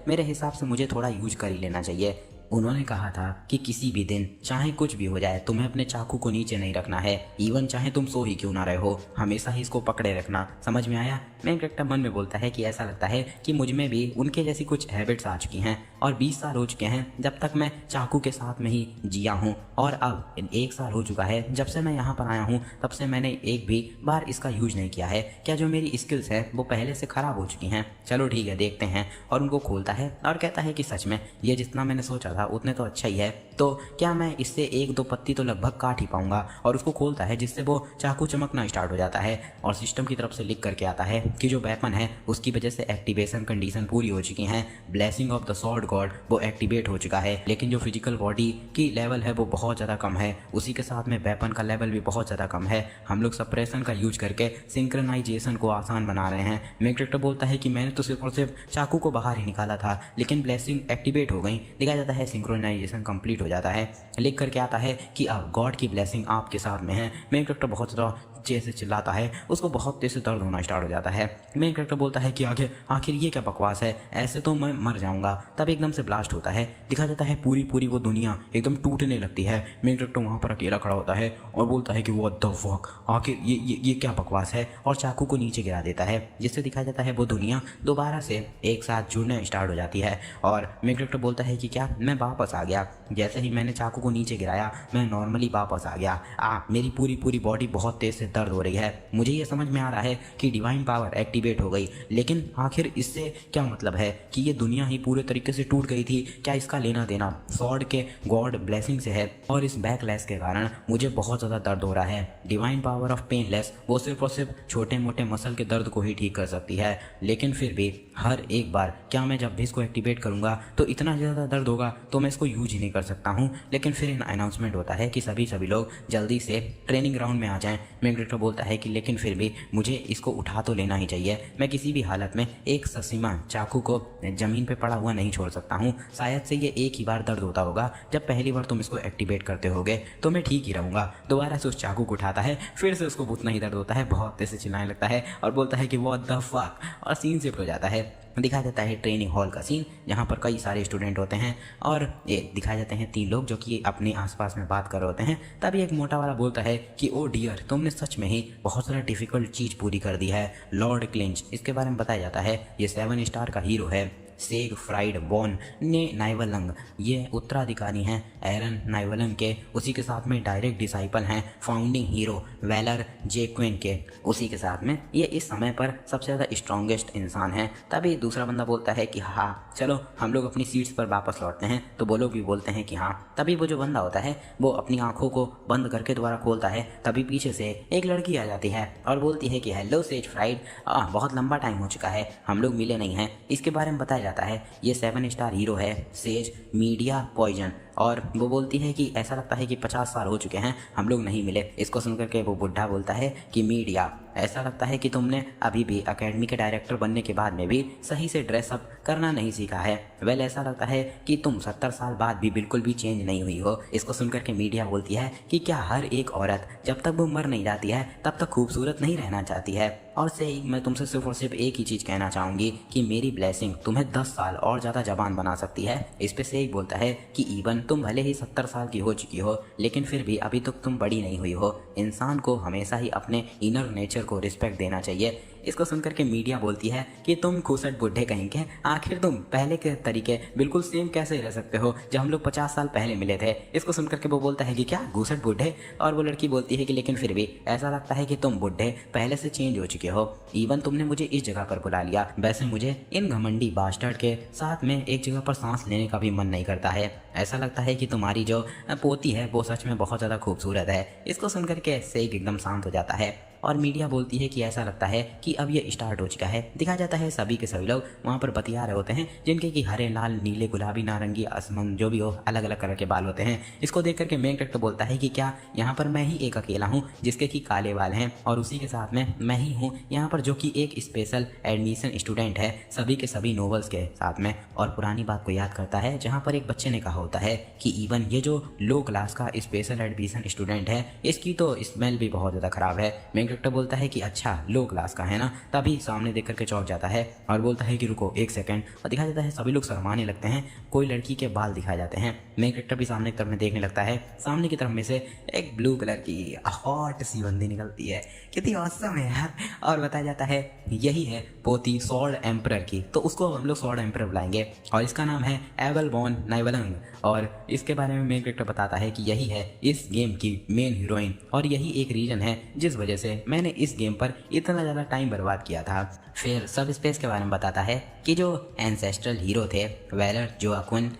मेरे हिसाब से मुझे थोड़ा यूज कर ही लेना चाहिए। उन्होंने कहा था कि किसी भी दिन चाहे कुछ भी हो जाए तुम्हें अपने चाकू को नीचे नहीं रखना है, इवन चाहे तुम सो ही क्यों ना रहे हो, हमेशा ही इसको पकड़े रखना। समझ में आया? मेन कैरेक्टर मन में बोलता है कि ऐसा लगता है कि मुझ में भी उनके जैसी कुछ हैबिट्स आ चुकी हैं और 20 साल हो चुके हैं जब तक मैं चाकू के साथ में ही जिया हूँ, और अब 1 साल हो चुका है जब से मैं यहाँ पर आया हूँ, तब से मैंने एक भी बार इसका यूज नहीं किया है। क्या जो मेरी स्किल्स है वो पहले से ख़राब हो चुकी हैं? चलो ठीक है, देखते हैं। और उनको खोलता है और कहता है कि सच में ये जितना मैंने सोचा था उतने तो अच्छा ही है, तो क्या मैं इससे 1-2 पत्ती तो लगभग काट ही पाऊंगा। और उसको खोलता है जिससे वो चाकू चमकना स्टार्ट हो जाता है और सिस्टम की तरफ से लिख करके आता है कि जो वेपन है उसकी वजह से एक्टिवेशन कंडीशन पूरी हो चुकी है। Blessing of the sword God वो एक्टिवेट हो चुका है, लेकिन जो फिजिकल बॉडी की लेवल है वो बहुत ज़्यादा कम है, उसी के साथ में वेपन का लेवल भी बहुत ज़्यादा कम है। हम लोग सप्रेशन का यूज करके सिंक्रोनाइजेशन को आसान बना रहे हैं। मेन कैरेक्टर बोलता है कि मैंने तो सिर्फ और सिर्फ चाकू को बाहर ही निकाला था, लेकिन ब्लेसिंग एक्टिवेट हो गई। दिखाया जाता है सिंक्रोनाइजेशन कंप्लीट हो जाता है। लिख करके आता है कि अब गॉड की ब्लेसिंग आपके साथ में है। मेन कैरेक्टर बहुत ज़्यादा तेज से चिल्लाता है, उसको बहुत तेज से दर्द होना स्टार्ट हो जाता है। मेन कैरेक्टर बोलता है कि आखिर ये क्या बकवास है, ऐसे तो मैं मर जाऊंगा। तब एकदम से ब्लास्ट होता है। दिखा जाता है पूरी वो दुनिया एकदम टूटने लगती है। मेन कैरेक्टर वहाँ पर अकेला खड़ा होता है और बोलता है कि व्हाट द फक, आखिर ये क्या बकवास है, और चाकू को नीचे गिरा देता है, जिससे दिखाया जाता है वो दुनिया दोबारा से एक साथ जुड़ने स्टार्ट हो जाती है। और मेन कैरेक्टर बोलता है कि क्या मैं वापस आ गया, जैसे ही मैंने चाकू को नीचे गिराया मैं नॉर्मली वापस आ गया। मेरी पूरी बॉडी बहुत तेज से दर्द हो रही है। मुझे ये समझ में आ रहा है कि डिवाइन पावर एक्टिवेट हो गई, लेकिन आखिर इससे क्या मतलब है कि ये दुनिया ही पूरे तरीके से टूट गई थी? क्या इसका लेना देना सॉर्ड के गॉड ब्लेसिंग से है? और इस बैकलैश के कारण मुझे बहुत ज़्यादा दर्द हो रहा है। डिवाइन पावर ऑफ पेनलेस वो सिर्फ और सिर्फ छोटे मोटे मसल के दर्द को ही ठीक कर सकती है, लेकिन फिर भी हर एक बार क्या मैं जब भी इसको एक्टिवेट करूँगा तो इतना ज़्यादा दर्द होगा तो मैं इसको यूज ही नहीं कर सकता हूँ। लेकिन फिर अनाउंसमेंट होता है कि सभी लोग जल्दी से ट्रेनिंग ग्राउंड में आ जाएं। मेन कैरेक्टर बोलता है कि लेकिन फिर भी मुझे इसको उठा तो लेना ही चाहिए। मैं किसी भी हालत में एक ससीमा चाकू को ज़मीन पे पड़ा हुआ नहीं छोड़ सकता हूँ। शायद से ये एक ही बार दर्द होता होगा, जब पहली बार तुम इसको एक्टिवेट करते होगे तो मैं ठीक ही रहूँगा। दोबारा से उस चाकू को उठाता है, फिर से उसको उतना ही दर्द होता है, बहुत तेज से चिल्लाने लगता है और बोलता है कि व्हाट द फक, और सीन शिफ्ट हो जाता है। दिखाया जाता है ट्रेनिंग हॉल का सीन, जहाँ पर कई सारे स्टूडेंट होते हैं और ये दिखाए जाते हैं 3 लोग जो कि अपने आसपास में बात कर रहे होते हैं। तभी एक मोटा वाला बोलता है कि ओ डियर, तुमने सच में ही बहुत सारा डिफिकल्ट चीज़ पूरी कर दी है। लॉर्ड क्लिंच, इसके बारे में बताया जाता है, ये 7 स्टार का हीरो है। सेग फ्राइड बॉन ने नाइवलंग, ये उत्तराधिकारी हैं एरन नाइवलंग के, उसी के साथ में डायरेक्ट डिसाइपल हैं फाउंडिंग हीरो वेलर जेक्वेन के, उसी के साथ में ये इस समय पर सबसे ज़्यादा स्ट्रॉन्गेस्ट इंसान हैं। तभी दूसरा बंदा बोलता है कि हाँ चलो हम लोग अपनी सीट्स पर वापस लौटते हैं, तो वो लोग भी बोलते हैं कि हाँ। तभी वो जो बंदा होता है वो अपनी आंखों को बंद करके दोबारा खोलता है, तभी पीछे से एक लड़की आ जाती है और बोलती है कि हेलो सेज फ्राइड, बहुत लंबा टाइम हो चुका है, हम लोग मिले नहीं हैं। इसके बारे में बताया जाता है ये 7 स्टार हीरो है सेज मीडिया पॉइजन, और वो बोलती है कि ऐसा लगता है कि 50 साल हो चुके हैं हम लोग नहीं मिले। इसको सुनकर के वो बुढ़ा बोलता है कि मीडिया, ऐसा लगता है कि तुमने अभी भी एकेडमी के डायरेक्टर बनने के बाद में भी सही से ड्रेसअप करना नहीं सीखा है। वेल, ऐसा लगता है कि तुम 70 साल बाद भी बिल्कुल भी चेंज नहीं हुई हो। इसको सुनकर के मीडिया बोलती है कि क्या हर एक औरत जब तक वो मर नहीं जाती है तब तक खूबसूरत नहीं रहना चाहती है? और से ही मैं तुमसे सिर्फ और सिर्फ एक ही चीज़ कहना चाहूँगी कि मेरी ब्लेसिंग तुम्हें 10 साल और ज़्यादा जवान बना सकती है। इस पे से एक बोलता है कि इवन तुम भले ही 70 साल की हो चुकी हो, लेकिन फिर भी अभी तक तुम बड़ी नहीं हुई हो। इंसान को हमेशा ही अपने इनर नेचर को रिस्पेक्ट देना चाहिए। इसको सुनकर के मीडिया बोलती है कि तुम खूसट बुढ़े कहेंगे, आखिर तुम पहले के तरीके बिल्कुल सेम कैसे रह सकते हो जब हम लोग 50 साल पहले मिले थे। इसको सुनकर के वो बोलता है कि क्या घूसट बुढ़े, और वो लड़की बोलती है कि लेकिन फिर भी ऐसा लगता है कि तुम बुढ़े पहले से चेंज हो चुके हो। इवन तुमने मुझे इस जगह पर बुला लिया, वैसे मुझे इन घमंडी बास्टर्ड के साथ में एक जगह पर सांस लेने का भी मन नहीं करता है। ऐसा लगता है कि तुम्हारी जो पोती है वो सच में बहुत ज़्यादा खूबसूरत है। इसको सुनकर के सेग एकदम शांत हो जाता है और मीडिया बोलती है कि ऐसा लगता है कि अब ये स्टार्ट हो चुका है। दिखाया जाता है सभी के सभी लोग वहाँ पर बतिया रहे होते हैं, जिनके कि हरे, लाल, नीले, गुलाबी, नारंगी, आसमान जो भी हो अलग अलग कलर के बाल होते हैं। इसको देख करके मेन कैरेक्टर बोलता है कि क्या यहाँ पर मैं ही एक अकेला हूँ जिसके कि काले बाल हैं, और उसी के साथ में मैं ही हूँ यहाँ पर जो कि एक स्पेशल एडमिशन स्टूडेंट है सभी के सभी नॉवेल्स के साथ में। और पुरानी बात को याद करता है जहाँ पर एक बच्चे ने कहा होता है कि इवन ये जो लो क्लास का स्पेशल एडमिशन स्टूडेंट है इसकी तो स्मेल भी बहुत ज़्यादा खराब है। मेन कैरेक्टर बोलता है कि अच्छा लो क्लास का है ना, तभी सामने देख करके चौंक जाता है और बोलता है कि रुको एक सेकंड, और दिखाया जाता है सभी लोग शर्माने लगते हैं। कोई लड़की के बाल दिखाए जाते हैं। मेन कैरेक्टर भी सामने की तरफ में देखने लगता है। सामने की तरफ में से एक ब्लू कलर की हॉट सी बंदी निकलती है, कितनी औसम है यार। और बताया जाता है यही है पोती स्वॉर्ड एम्परर की, तो उसको हम लोग स्वॉर्ड एम्परर बुलाएंगे और इसका नाम है एवल वॉन नाइवलंग। और इसके बारे में मेन कैरेक्टर बताता है कि यही है इस गेम की मेन हीरोइन और यही एक रीजन है जिस वजह से मैंने इस गेम पर इतना ज़्यादा टाइम बर्बाद किया था। फिर सब स्पेस के बारे में बताता है कि जो एंसेस्ट्रल हीरो थे वेलर जोआकुन,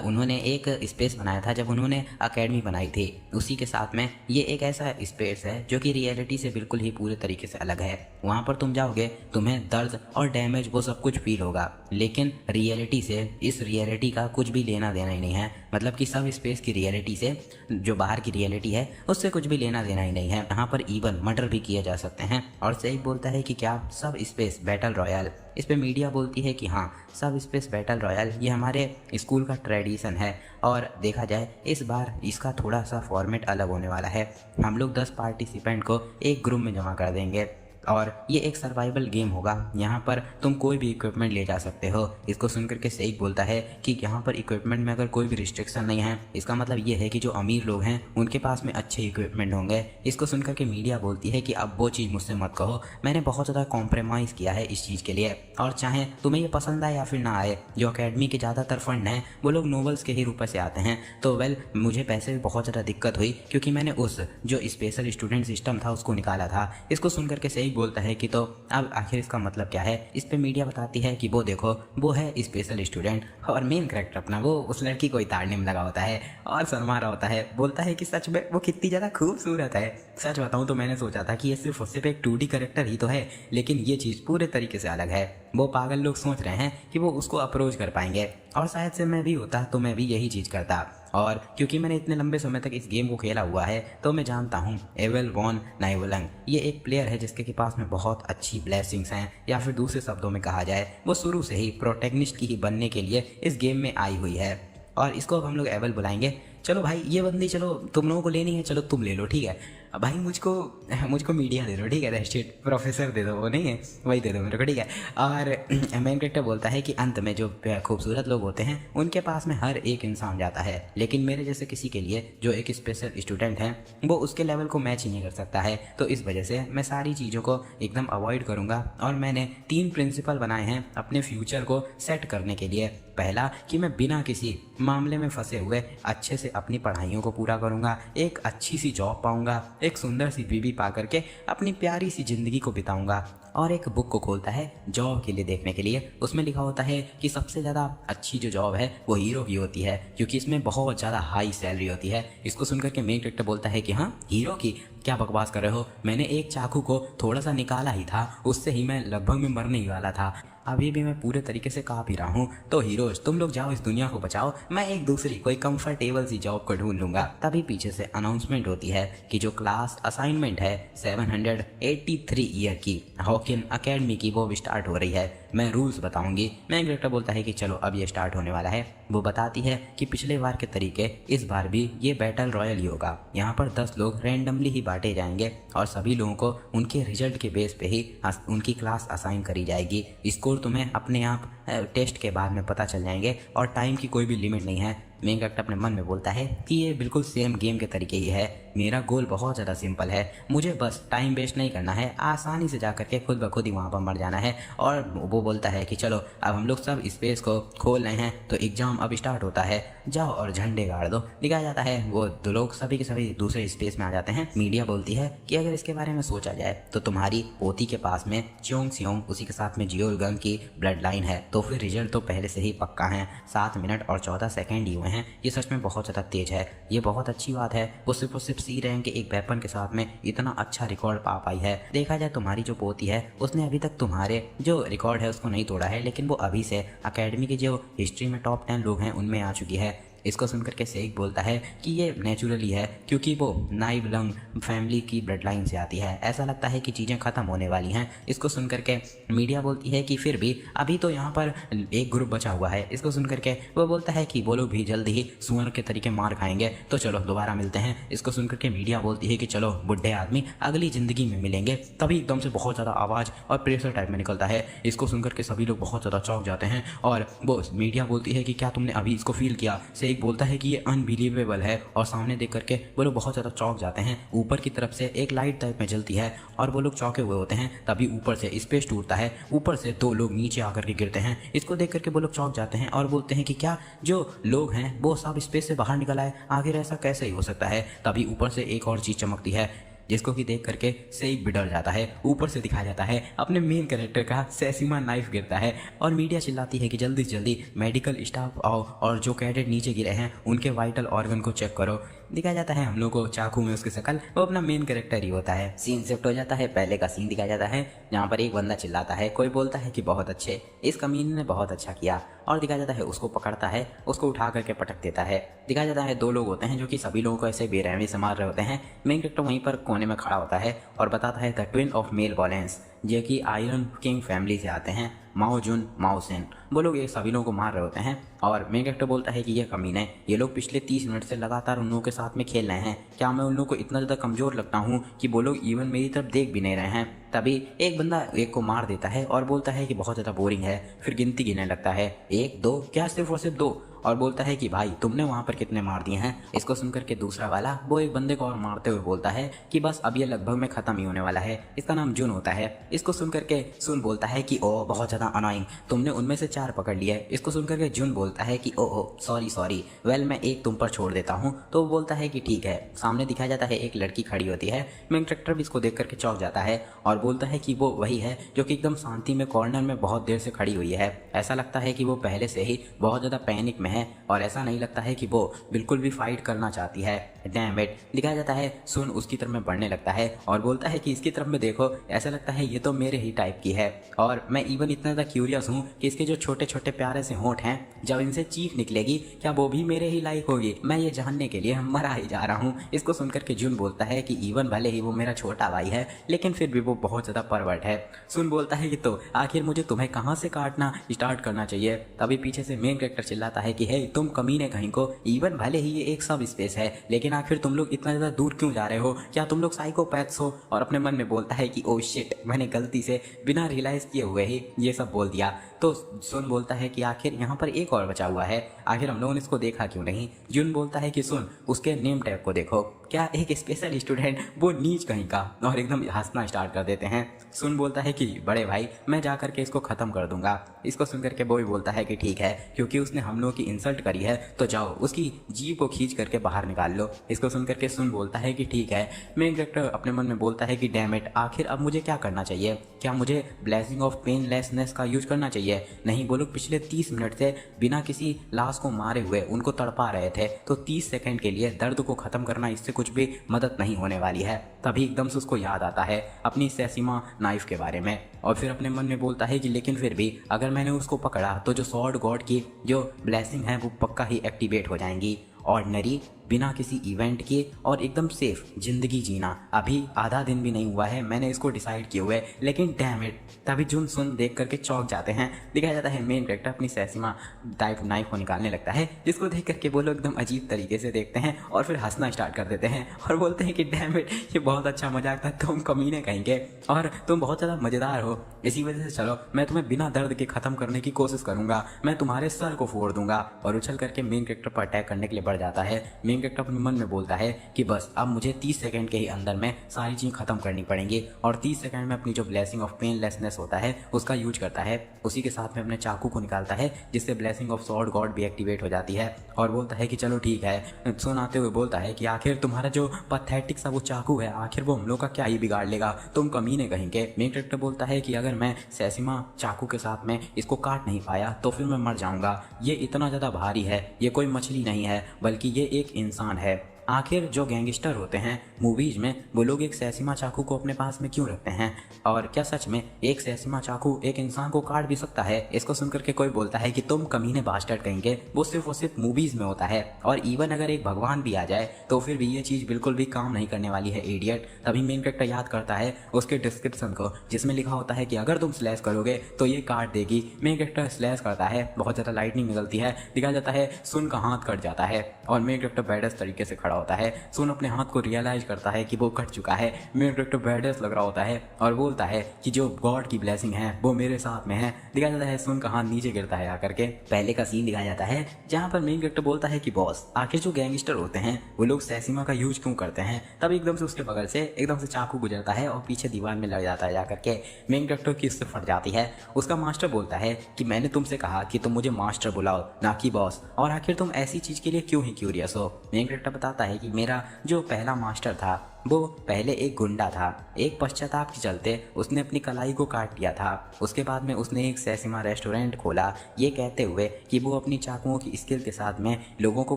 उन्होंने एक स्पेस बनाया था जब उन्होंने एकेडमी बनाई थी। उसी के साथ में ये एक ऐसा स्पेस है जो कि रियलिटी से बिल्कुल ही पूरे तरीके से अलग है। वहाँ पर तुम जाओगे तुम्हें दर्द और डैमेज वो सब कुछ फील होगा, लेकिन रियलिटी से इस रियलिटी का कुछ भी लेना देना ही नहीं है। मतलब कि सब स्पेस की रियलिटी से जो बाहर की रियलिटी है उससे कुछ भी लेना देना ही नहीं है। यहाँ पर इवन मर्डर भी किए जा सकते हैं। और सही बोलता है कि क्या सब स्पेस बैटल रॉयल, इस पे मीडिया बोलती है कि हाँ सब स्पेस बैटल रॉयल ये हमारे स्कूल का ट्रेडिशन है। और देखा जाए इस बार इसका थोड़ा सा फॉर्मेट अलग होने वाला है। हम लोग 10 पार्टिसिपेंट को एक ग्रुप में जमा कर देंगे और ये एक सर्वाइवल गेम होगा। यहाँ पर तुम कोई भी इक्विपमेंट ले जा सकते हो। इसको सुनकर के सेक बोलता है कि यहाँ पर इक्विपमेंट में अगर कोई भी रिस्ट्रिक्शन नहीं है, इसका मतलब ये है कि जो अमीर लोग हैं उनके पास में अच्छे इक्विपमेंट होंगे। इसको सुनकर के मीडिया बोलती है कि अब वो चीज़ मुझसे मत कहो, मैंने बहुत ज़्यादा कॉम्प्रोमाइज़ किया है इस चीज़ के लिए। और चाहे तुम्हें ये पसंद आए या फिर ना आए, जो अकेडमी के ज़्यादातर फंड हैं वो लोग नॉवेल्स के ही रूप से आते हैं। तो वेल मुझे पैसे में बहुत ज़्यादा दिक्कत हुई क्योंकि मैंने उस जो स्पेशल स्टूडेंट सिस्टम था उसको निकाला था। इसको सुनकर के सही बोलता है कि तो अब आखिर इसका मतलब क्या है। इस पे मीडिया बताती है कि वो देखो वो है स्पेशल स्टूडेंट, और मेन कैरेक्टर अपना वो उस लड़की को ताड़ने में लगा होता है और शर्मा रहा होता है। बोलता है कि सच में वो कितनी ज़्यादा खूबसूरत है। सच बताऊँ तो मैंने सोचा था कि ये सिर्फ एक 2D कैरेक्टर ही तो है, लेकिन ये चीज़ पूरे तरीके से अलग है। वो पागल लोग सोच रहे हैं कि वो उसको अप्रोच कर पाएंगे, और शायद से मैं भी होता तो मैं भी यही चीज़ करता। और क्योंकि मैंने इतने लंबे समय तक इस गेम को खेला हुआ है तो मैं जानता हूँ एवल वॉन नाइवलंग ये एक प्लेयर है जिसके के पास में बहुत अच्छी ब्लेसिंग्स हैं, या फिर दूसरे शब्दों में कहा जाए वो शुरू से ही प्रोटैगनिस्ट की ही बनने के लिए इस गेम में आई हुई है। और इसको अब हम लोग एवल बुलाएंगे। चलो भाई ये बंदी चलो तुम लोगों को लेनी है, चलो तुम ले लो, ठीक है भाई। मुझको मीडिया दे दो, ठीक है, रेस्टेड प्रोफेसर दे दो, वो नहीं है वही दे दो मेरे को, ठीक है। और मेन कैरेक्टर बोलता है कि अंत में जो खूबसूरत लोग होते हैं उनके पास में हर एक इंसान जाता है, लेकिन मेरे जैसे किसी के लिए जो एक स्पेशल स्टूडेंट है वो उसके लेवल को मैच ही नहीं कर सकता है। तो इस वजह से मैं सारी चीज़ों को एकदम अवॉइड करूँगा। और मैंने 3 प्रिंसिपल बनाए हैं अपने फ्यूचर को सेट करने के लिए। पहला कि मैं बिना किसी मामले में फंसे हुए अच्छे से अपनी पढ़ाइयों को पूरा करूँगा, एक अच्छी सी जॉब पाऊँगा, एक सुंदर सी बीवी पा करके अपनी प्यारी सी ज़िंदगी को बिताऊँगा। और एक बुक को खोलता है जॉब के लिए देखने के लिए। उसमें लिखा होता है कि सबसे ज़्यादा अच्छी जो जॉब है वो हीरो की होती है, क्योंकि इसमें बहुत ज़्यादा हाई सैलरी होती है। इसको सुनकर के मेन कैरेक्टर बोलता है कि हाँ हीरो की, क्या बकवास कर रहे हो, मैंने एक चाकू को थोड़ा सा निकाला ही था, उससे ही मैं लगभग में मरने ही वाला था, अभी भी मैं पूरे तरीके से काँप ही रहा हूँ। तो हीरोज तुम लोग जाओ इस दुनिया को बचाओ, मैं एक दूसरी कोई कंफर्टेबल सी जॉब को ढूंढ लूँगा। तभी पीछे से अनाउंसमेंट होती है कि जो क्लास असाइनमेंट है 783 ईयर की हॉकिन अकेडमी की वो स्टार्ट हो रही है। मैं रूल्स बताऊंगी। मेन कैरेक्टर बोलता है कि चलो अब ये स्टार्ट होने वाला है। वो बताती है कि पिछले बार के तरीके इस बार भी ये बैटल रॉयल ही होगा। यहाँ पर 10 लोग रैंडमली ही बांटे जाएंगे और सभी लोगों को उनके रिजल्ट के बेस पे ही उनकी क्लास असाइन करी जाएगी। स्कोर तुम्हें अपने आप टेस्ट के बाद में पता चल जाएंगे और टाइम की कोई भी लिमिट नहीं है। मेन कैरेक्टर अपने मन में बोलता है कि ये बिल्कुल सेम गेम के तरीके ही है। मेरा गोल बहुत ज़्यादा सिंपल है, मुझे बस टाइम वेस्ट नहीं करना है, आसानी से जा करके खुद ब खुद ही वहाँ पर मर जाना है। और वो बोलता है कि चलो अब हम लोग सब स्पेस को खोल रहे हैं तो एग्ज़ाम अब स्टार्ट होता है, जाओ और झंडे गाड़ दो। दिखाया जाता है वो दो लोग सभी के सभी दूसरे स्पेस में आ जाते हैं। मीडिया बोलती है कि अगर इसके बारे में सोचा जाए तो तुम्हारी पोती के पास में च्योंग सियोंग उसी के साथ में जियोल गंग की ब्लड लाइन है, तो फिर रिजल्ट तो पहले से ही पक्का है। 7 मिनट और 14 सेकेंड ही हुए हैं, ये सच में बहुत ज़्यादा तेज है, ये बहुत अच्छी बात है। वो सिर्फ सी रैंक के एक वेपन के साथ में इतना अच्छा रिकॉर्ड पा पाई है। देखा जाए तुम्हारी जो पोती है उसने अभी तक तुम्हारे जो रिकॉर्ड है उसको नहीं तोड़ा है, लेकिन वो अभी से अकेडमी के जो हिस्ट्री में टॉप 10 लोग हैं उनमें आ चुकी है। इसको सुनकर के सेक बोलता है कि ये नेचुरली है क्योंकि वो नाइब लंग फैमिली की ब्लड लाइन से आती है। ऐसा लगता है कि चीज़ें ख़त्म होने वाली हैं। इसको सुनकर के मीडिया बोलती है कि फिर भी अभी तो यहाँ पर एक ग्रुप बचा हुआ है। इसको सुनकर के वो बोलता है कि वो लोग भी जल्द ही सुअर के तरीके मार खाएंगे, तो चलो दोबारा मिलते हैं। इसको सुनकर के मीडिया बोलती है कि चलो बुढ़े आदमी अगली ज़िंदगी में मिलेंगे। तभी एकदम से बहुत ज़्यादा आवाज़ और प्रेशर टाइप में निकलता है। इसको सुनकर के सभी लोग बहुत ज़्यादा चौंक जाते हैं और वो मीडिया बोलती है कि क्या तुमने अभी इसको फील किया। सेक बोलता है कि ये अनबिलीवेबल है और सामने देख करके वो लोग बहुत ज़्यादा चौंक जाते हैं। ऊपर की तरफ से एक लाइट टाइप में जलती है और वो लोग चौंके हुए होते हैं। तभी ऊपर से स्पेस टूटता है, ऊपर से 2 लोग नीचे आकर के गिरते हैं। इसको देख करके वो लोग चौंक जाते हैं और बोलते हैं कि क्या जो लोग हैं वो सब स्पेस से बाहर निकल आए, आखिर ऐसा कैसे ही हो सकता है। तभी ऊपर से एक और चीज़ चमकती है जिसको कि देख करके सेक भी डर जाता है। ऊपर से दिखाया जाता है अपने मेन कैरेक्टर का सेसिमा नाइफ गिरता है और मीडिया चिल्लाती है कि जल्दी से जल्दी मेडिकल स्टाफ आओ और जो कैडेट नीचे गिरे हैं उनके वाइटल ऑर्गन को चेक करो। दिखाया जाता है हम लोग को चाकू में उसकी शक्ल, वो अपना मेन कैरेक्टर ही होता है। सीन शिफ्ट हो जाता है, पहले का सीन दिखाया जाता है जहाँ पर एक बंदा चिल्लाता है, कोई बोलता है कि बहुत अच्छे, इस कमीने ने बहुत अच्छा किया। और दिखाया जाता है उसको पकड़ता है, उसको उठा करके पटक देता है। दिखाया जाता है 2 लोग होते हैं जो कि सभी लोगों को ऐसे बेरहमी से मार रहे होते हैं। मेन कैरेक्टर वहीं पर कोने में खड़ा होता है और बताता है the twin of male violence, जो कि आयरन किंग फैमिली से आते हैं, माओ जुन माओ सेन। वो लोग ये सभी लोगों को मार रहे होते हैं और मेन कैरेक्टर बोलता है कि ये कमीने, ये लोग पिछले 30 मिनट से लगातार उन लोगों के साथ में खेल रहे हैं। क्या मैं उन लोगों को इतना ज़्यादा कमज़ोर लगता हूँ कि वो लोग इवन मेरी तरफ देख भी नहीं रहे हैं। तभी एक बंदा एक को मार देता है और बोलता है कि बहुत ज़्यादा बोरिंग है। फिर गिनती गिनने लगता है, 1 2, क्या सिर्फ और सिर्फ 2, और बोलता है कि भाई तुमने वहाँ पर कितने मार दिए हैं। इसको सुनकर के दूसरा वाला वो एक बंदे को और मारते हुए बोलता है कि बस अब ये लगभग में ख़त्म ही होने वाला है। इसका नाम जुन होता है। इसको सुनकर के सुन बोलता है कि ओ बहुत ज़्यादा अनोइंग, तुमने उनमें से 4 पकड़ लिया है। इसको सुनकर के जुन बोलता है कि ओ सॉरी वेल मैं एक तुम पर छोड़ देता हूँ। तो वो बोलता है कि ठीक है। सामने दिखाया जाता है एक लड़की खड़ी होती है। मेन कैरेक्टर भी इसको देख करके चौंक जाता है और बोलता है कि वो वही है जो कि एकदम शांति में कॉर्नर में बहुत देर से खड़ी हुई है। ऐसा लगता है कि वो पहले से ही बहुत ज़्यादा पैनिक में है और ऐसा नहीं लगता है कि वो बिल्कुल भी फाइट करना चाहती है। Damn it. दिखाया जाता है सुन उसकी तरफ में बढ़ने लगता है और बोलता है कि इसकी तरफ में देखो, ऐसा लगता है ये तो मेरे ही टाइप की है और मैं इवन इतना ज़्यादा क्यूरियस हूँ कि इसके जो छोटे छोटे प्यारे से होंठ हैं, जब इनसे चीख निकलेगी क्या वो भी मेरे ही लायक होगी। मैं ये जानने के लिए मरा ही जा रहा हूँ। इसको सुनकर के जुन बोलता है कि इवन भले ही वो मेरा छोटा भाई है लेकिन फिर भी वो बहुत ज़्यादा परवर्ट है। सुन बोलता है कि तो आखिर मुझे तुम्हें कहाँ से काटना स्टार्ट करना चाहिए। तभी पीछे से मेन कैरेक्टर चिल्लाता है कि हे तुम कमीने कहीं को, इवन भले ही ये एक सब स्पेस है लेकिन आखिर तुम लोग इतना ज़्यादा दूर क्यों जा रहे हो, क्या तुम लोग साइकोपैथ्स हो। और अपने मन में बोलता है कि ओ शिट, मैंने गलती से बिना रियलाइज़ किए हुए ही ये सब बोल दिया। तो सुन बोलता है कि आखिर यहाँ पर एक और बचा हुआ है, आखिर हम लोगों ने इसको देखा क्यों नहीं। जुन बोलता है कि सुन उसके नेम टैग को देखो, क्या एक स्पेशल स्टूडेंट, वो नीच कहीं का, और एकदम हंसना स्टार्ट कर देते हैं। सुन बोलता है कि बड़े भाई मैं जा करके इसको ख़त्म कर दूंगा। इसको सुन करके वो भी बोलता है कि ठीक है, क्योंकि उसने हम लोगों की इंसल्ट करी है तो जाओ उसकी जीभ को खींच करके बाहर निकाल लो। इसको सुन करके सुन बोलता है कि ठीक है। मेन कैरेक्टर अपने मन में बोलता है कि डैम इट, आखिर अब मुझे क्या करना चाहिए, क्या मुझे ब्लेसिंग ऑफ पेनलेसनेस का यूज करना चाहिए। नहीं, वो लोग पिछले 30 मिनट से बिना किसी लाश को मारे हुए उनको तड़पा रहे थे, तो 30 सेकंड के लिए दर्द को ख़त्म करना इससे कुछ भी मदद नहीं होने वाली है। तभी एकदम से उसको याद आता है अपनी सेसिमा नाइफ के बारे में और फिर अपने मन में बोलता है कि लेकिन फिर भी अगर मैंने उसको पकड़ा तो जो सॉर्ड गॉड की जो ब्लेसिंग है वो पक्का ही एक्टिवेट हो जाएंगी। ऑर्डिनरी, बिना किसी इवेंट के और एकदम सेफ ज़िंदगी जीना। अभी आधा दिन भी नहीं हुआ है मैंने इसको डिसाइड किए हुए, लेकिन डैम इट। तभी जुन सुन देख करके चौंक जाते हैं। दिखाया जाता है मेन कैरेक्टर अपनी सैसिमा टाइप नाइफ को निकालने लगता है, जिसको देख करके वो लोग एकदम अजीब तरीके से देखते हैं और फिर हंसना स्टार्ट कर देते हैं और बोलते हैं कि डैम इट, ये बहुत अच्छा मजाक था, तुम कमीने कहेंगे और तुम बहुत ज़्यादा मज़ेदार हो, इसी वजह से चलो मैं तुम्हें बिना दर्द के ख़त्म करने की कोशिश करूंगा, मैं तुम्हारे सर को फोड़ दूंगा। और उछल करके मेन कैरेक्टर पर अटैक करने के लिए बढ़ जाता है। मेन कैरेक्टर अपने मन में बोलता है कि बस अब मुझे 30 सेकंड के ही अंदर में सारी चीज़ खत्म करनी पड़ेंगी और 30 सेकंड में अपनी जो ब्लेसिंग ऑफ पेनलेसनेस होता है उसका यूज करता है। उसी के साथ में अपने चाकू को निकालता है, जिससे ब्लेसिंग ऑफ सॉर्ड गॉड भी एक्टिवेट हो जाती है और बोलता है कि चलो ठीक है। सुन आते हुए बोलता है कि आखिर तुम्हारा जो पैथेटिक सा वो चाकू है, आखिर वो हम लोग का क्या ही बिगाड़ लेगा, तुम कमीने कहेंगे। मेन कैरेक्टर बोलता है कि अगर मैं सैसिमा चाकू के साथ में इसको काट नहीं पाया तो फिर मैं मर जाऊंगा, ये इतना ज़्यादा भारी है, ये कोई मछली नहीं है बल्कि ये एक इंसान है। आखिर जो गैंगस्टर होते हैं मूवीज में वो लोग एक सैसिमा चाकू को अपने पास में क्यों रखते हैं, और क्या सच में एक सैसिमा चाकू एक इंसान को काट भी सकता है? इसको सुनकर के कोई बोलता है कि तुम कमीने बास्टर्ड कहेंगे, वो सिर्फ मूवीज में होता है और इवन अगर एक भगवान भी आ जाए तो फिर भी ये चीज़ बिल्कुल भी काम नहीं करने वाली है इडियट। तभी मेन कैरेक्टर याद करता है उसके डिस्क्रिप्शन को, जिसमें लिखा होता है कि अगर तुम स्लैश करोगे तो ये काट देगी। मेन कैरेक्टर स्लैश करता है, बहुत ज़्यादा लाइटनिंग निकलती है, दिखाया जाता है सुन का हाथ कट जाता है और मेन कैरेक्टर बैडस तरीके से खड़ा होता है। सुन अपने हाथ को रियलाइज करता है कि वो कट चुका है। मेन कैरेक्टर बैडस लग रहा होता है और बोलता है कि जो गॉड की ब्लेसिंग है वो मेरे साथ में है। दिखाया जाता है सुन का हाथ नीचे गिरता है आकर के। पहले का सीन दिखाया जाता है जहाँ पर मेन कैरेक्टर बोलता है कि बॉस आखिर जो गैंगस्टर होते हैं वो लोग सैसिमा का यूज क्यों करते हैं। तब एकदम से उसके बगल से एकदम से चाकू गुजरता है और पीछे दीवार में लग जाता है जाकर के। मेन कैरेक्टर की उससे फट जाती है। उसका मास्टर बोलता है कि मैंने तुमसे कहा कि तुम मुझे मास्टर बुलाओ ना कि बॉस, और आखिर तुम ऐसी चीज के लिए क्यों ही क्यूरियस हो। मेन कैरेक्टर बताता है कि मेरा जो पहला मास्टर था वो पहले एक गुंडा था, एक पश्चाताप के चलते उसने अपनी कलाई को काट दिया था। उसके बाद में उसने एक सैसिमा रेस्टोरेंट खोला, ये कहते हुए कि वो अपनी चाकुओं की स्किल के साथ में लोगों को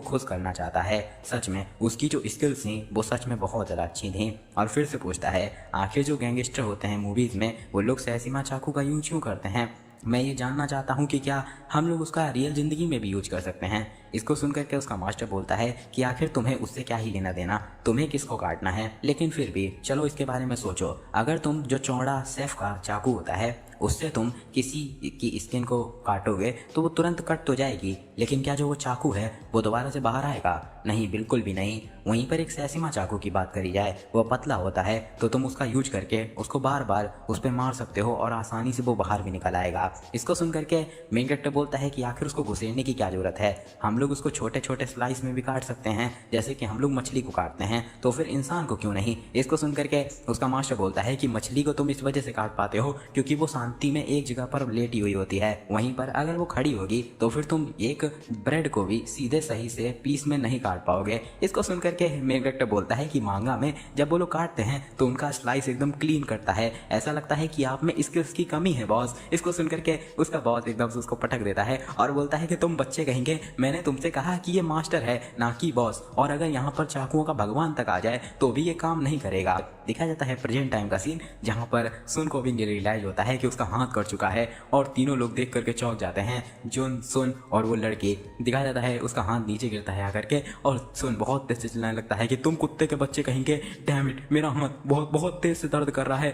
खुश करना चाहता है। सच में उसकी जो स्किल्स थी वो सच में बहुत ज़्यादा अच्छी थी। और फिर से पूछता है आखिर जो गैंगस्टर होते हैं मूवीज़ में वो लोग सैसिमा चाकू का यूज क्यों करते हैं। मैं ये जानना चाहता हूँ कि क्या हम लोग उसका रियल ज़िंदगी में भी यूज कर सकते हैं। इसको सुनकर के उसका मास्टर बोलता है कि आखिर तुम्हें उससे क्या ही लेना देना, तुम्हें किसको काटना है, लेकिन फिर भी चलो इसके बारे में सोचो। अगर तुम जो चौड़ा सेफ का चाकू होता है उससे तुम किसी की स्किन को काटोगे तो वो तुरंत कट तो जाएगी, लेकिन क्या जो वो चाकू है वो दोबारा से बाहर आएगा? नहीं, बिल्कुल भी नहीं। वहीं पर एक सैसिमा चाकू की बात करी जाए, वो पतला होता है तो तुम उसका यूज करके उसको बार बार उस पर मार सकते हो और आसानी से वो बाहर भी निकल आएगा। इसको सुन करके मेन कैरेक्टर बोलता है कि आखिर उसको घुसेड़ने की क्या जरूरत है, हम लोग उसको छोटे छोटे स्लाइस में भी काट सकते हैं, जैसे कि हम लोग मछली को काटते हैं, तो फिर इंसान को क्यों नहीं। इसको सुन करके उसका मास्टर बोलता है कि मछली को तुम इस वजह से काट पाते हो क्योंकि वो शांति में एक जगह पर लेटी हुई होती है, वहीं पर अगर वो खड़ी होगी तो फिर तुम एक ब्रेड को भी सीधे सही से पीस में नहीं काट पाओगे। इसको सुन करके मेन कैरेक्टर बोलता है कि मांगा में जब वो लोग काटते हैं तो उनका स्लाइस एकदम क्लीन करता है, ऐसा लगता है कि आप में स्किल्स की कमी है बॉस। इसको सुन करके उसका बॉस एकदम से उसको पटक देता है और बोलता है कि तुम बच्चे कहेंगे, मैंने तुमसे कहा कि ये मास्टर है ना कि बॉस, और अगर यहाँ पर चाकुओं का भगवान तक आ जाए तो भी ये काम नहीं करेगा। दिखाया जाता है प्रेजेंट टाइम का सीन जहाँ पर सुन को भी रियलाइज होता है कि उसका हाथ कट चुका है और तीनों लोग देख करके चौंक जाते हैं, जुन, सुन और वो लड़की। दिखाया जाता है उसका हाथ नीचे गिरता है आकर के और सुन बहुत तेज से चिल्लाने लगता है कि तुम कुत्ते के बच्चे कहेंगे, डैम इट, मेरा हाथ बहुत बहुत तेज से दर्द कर रहा है,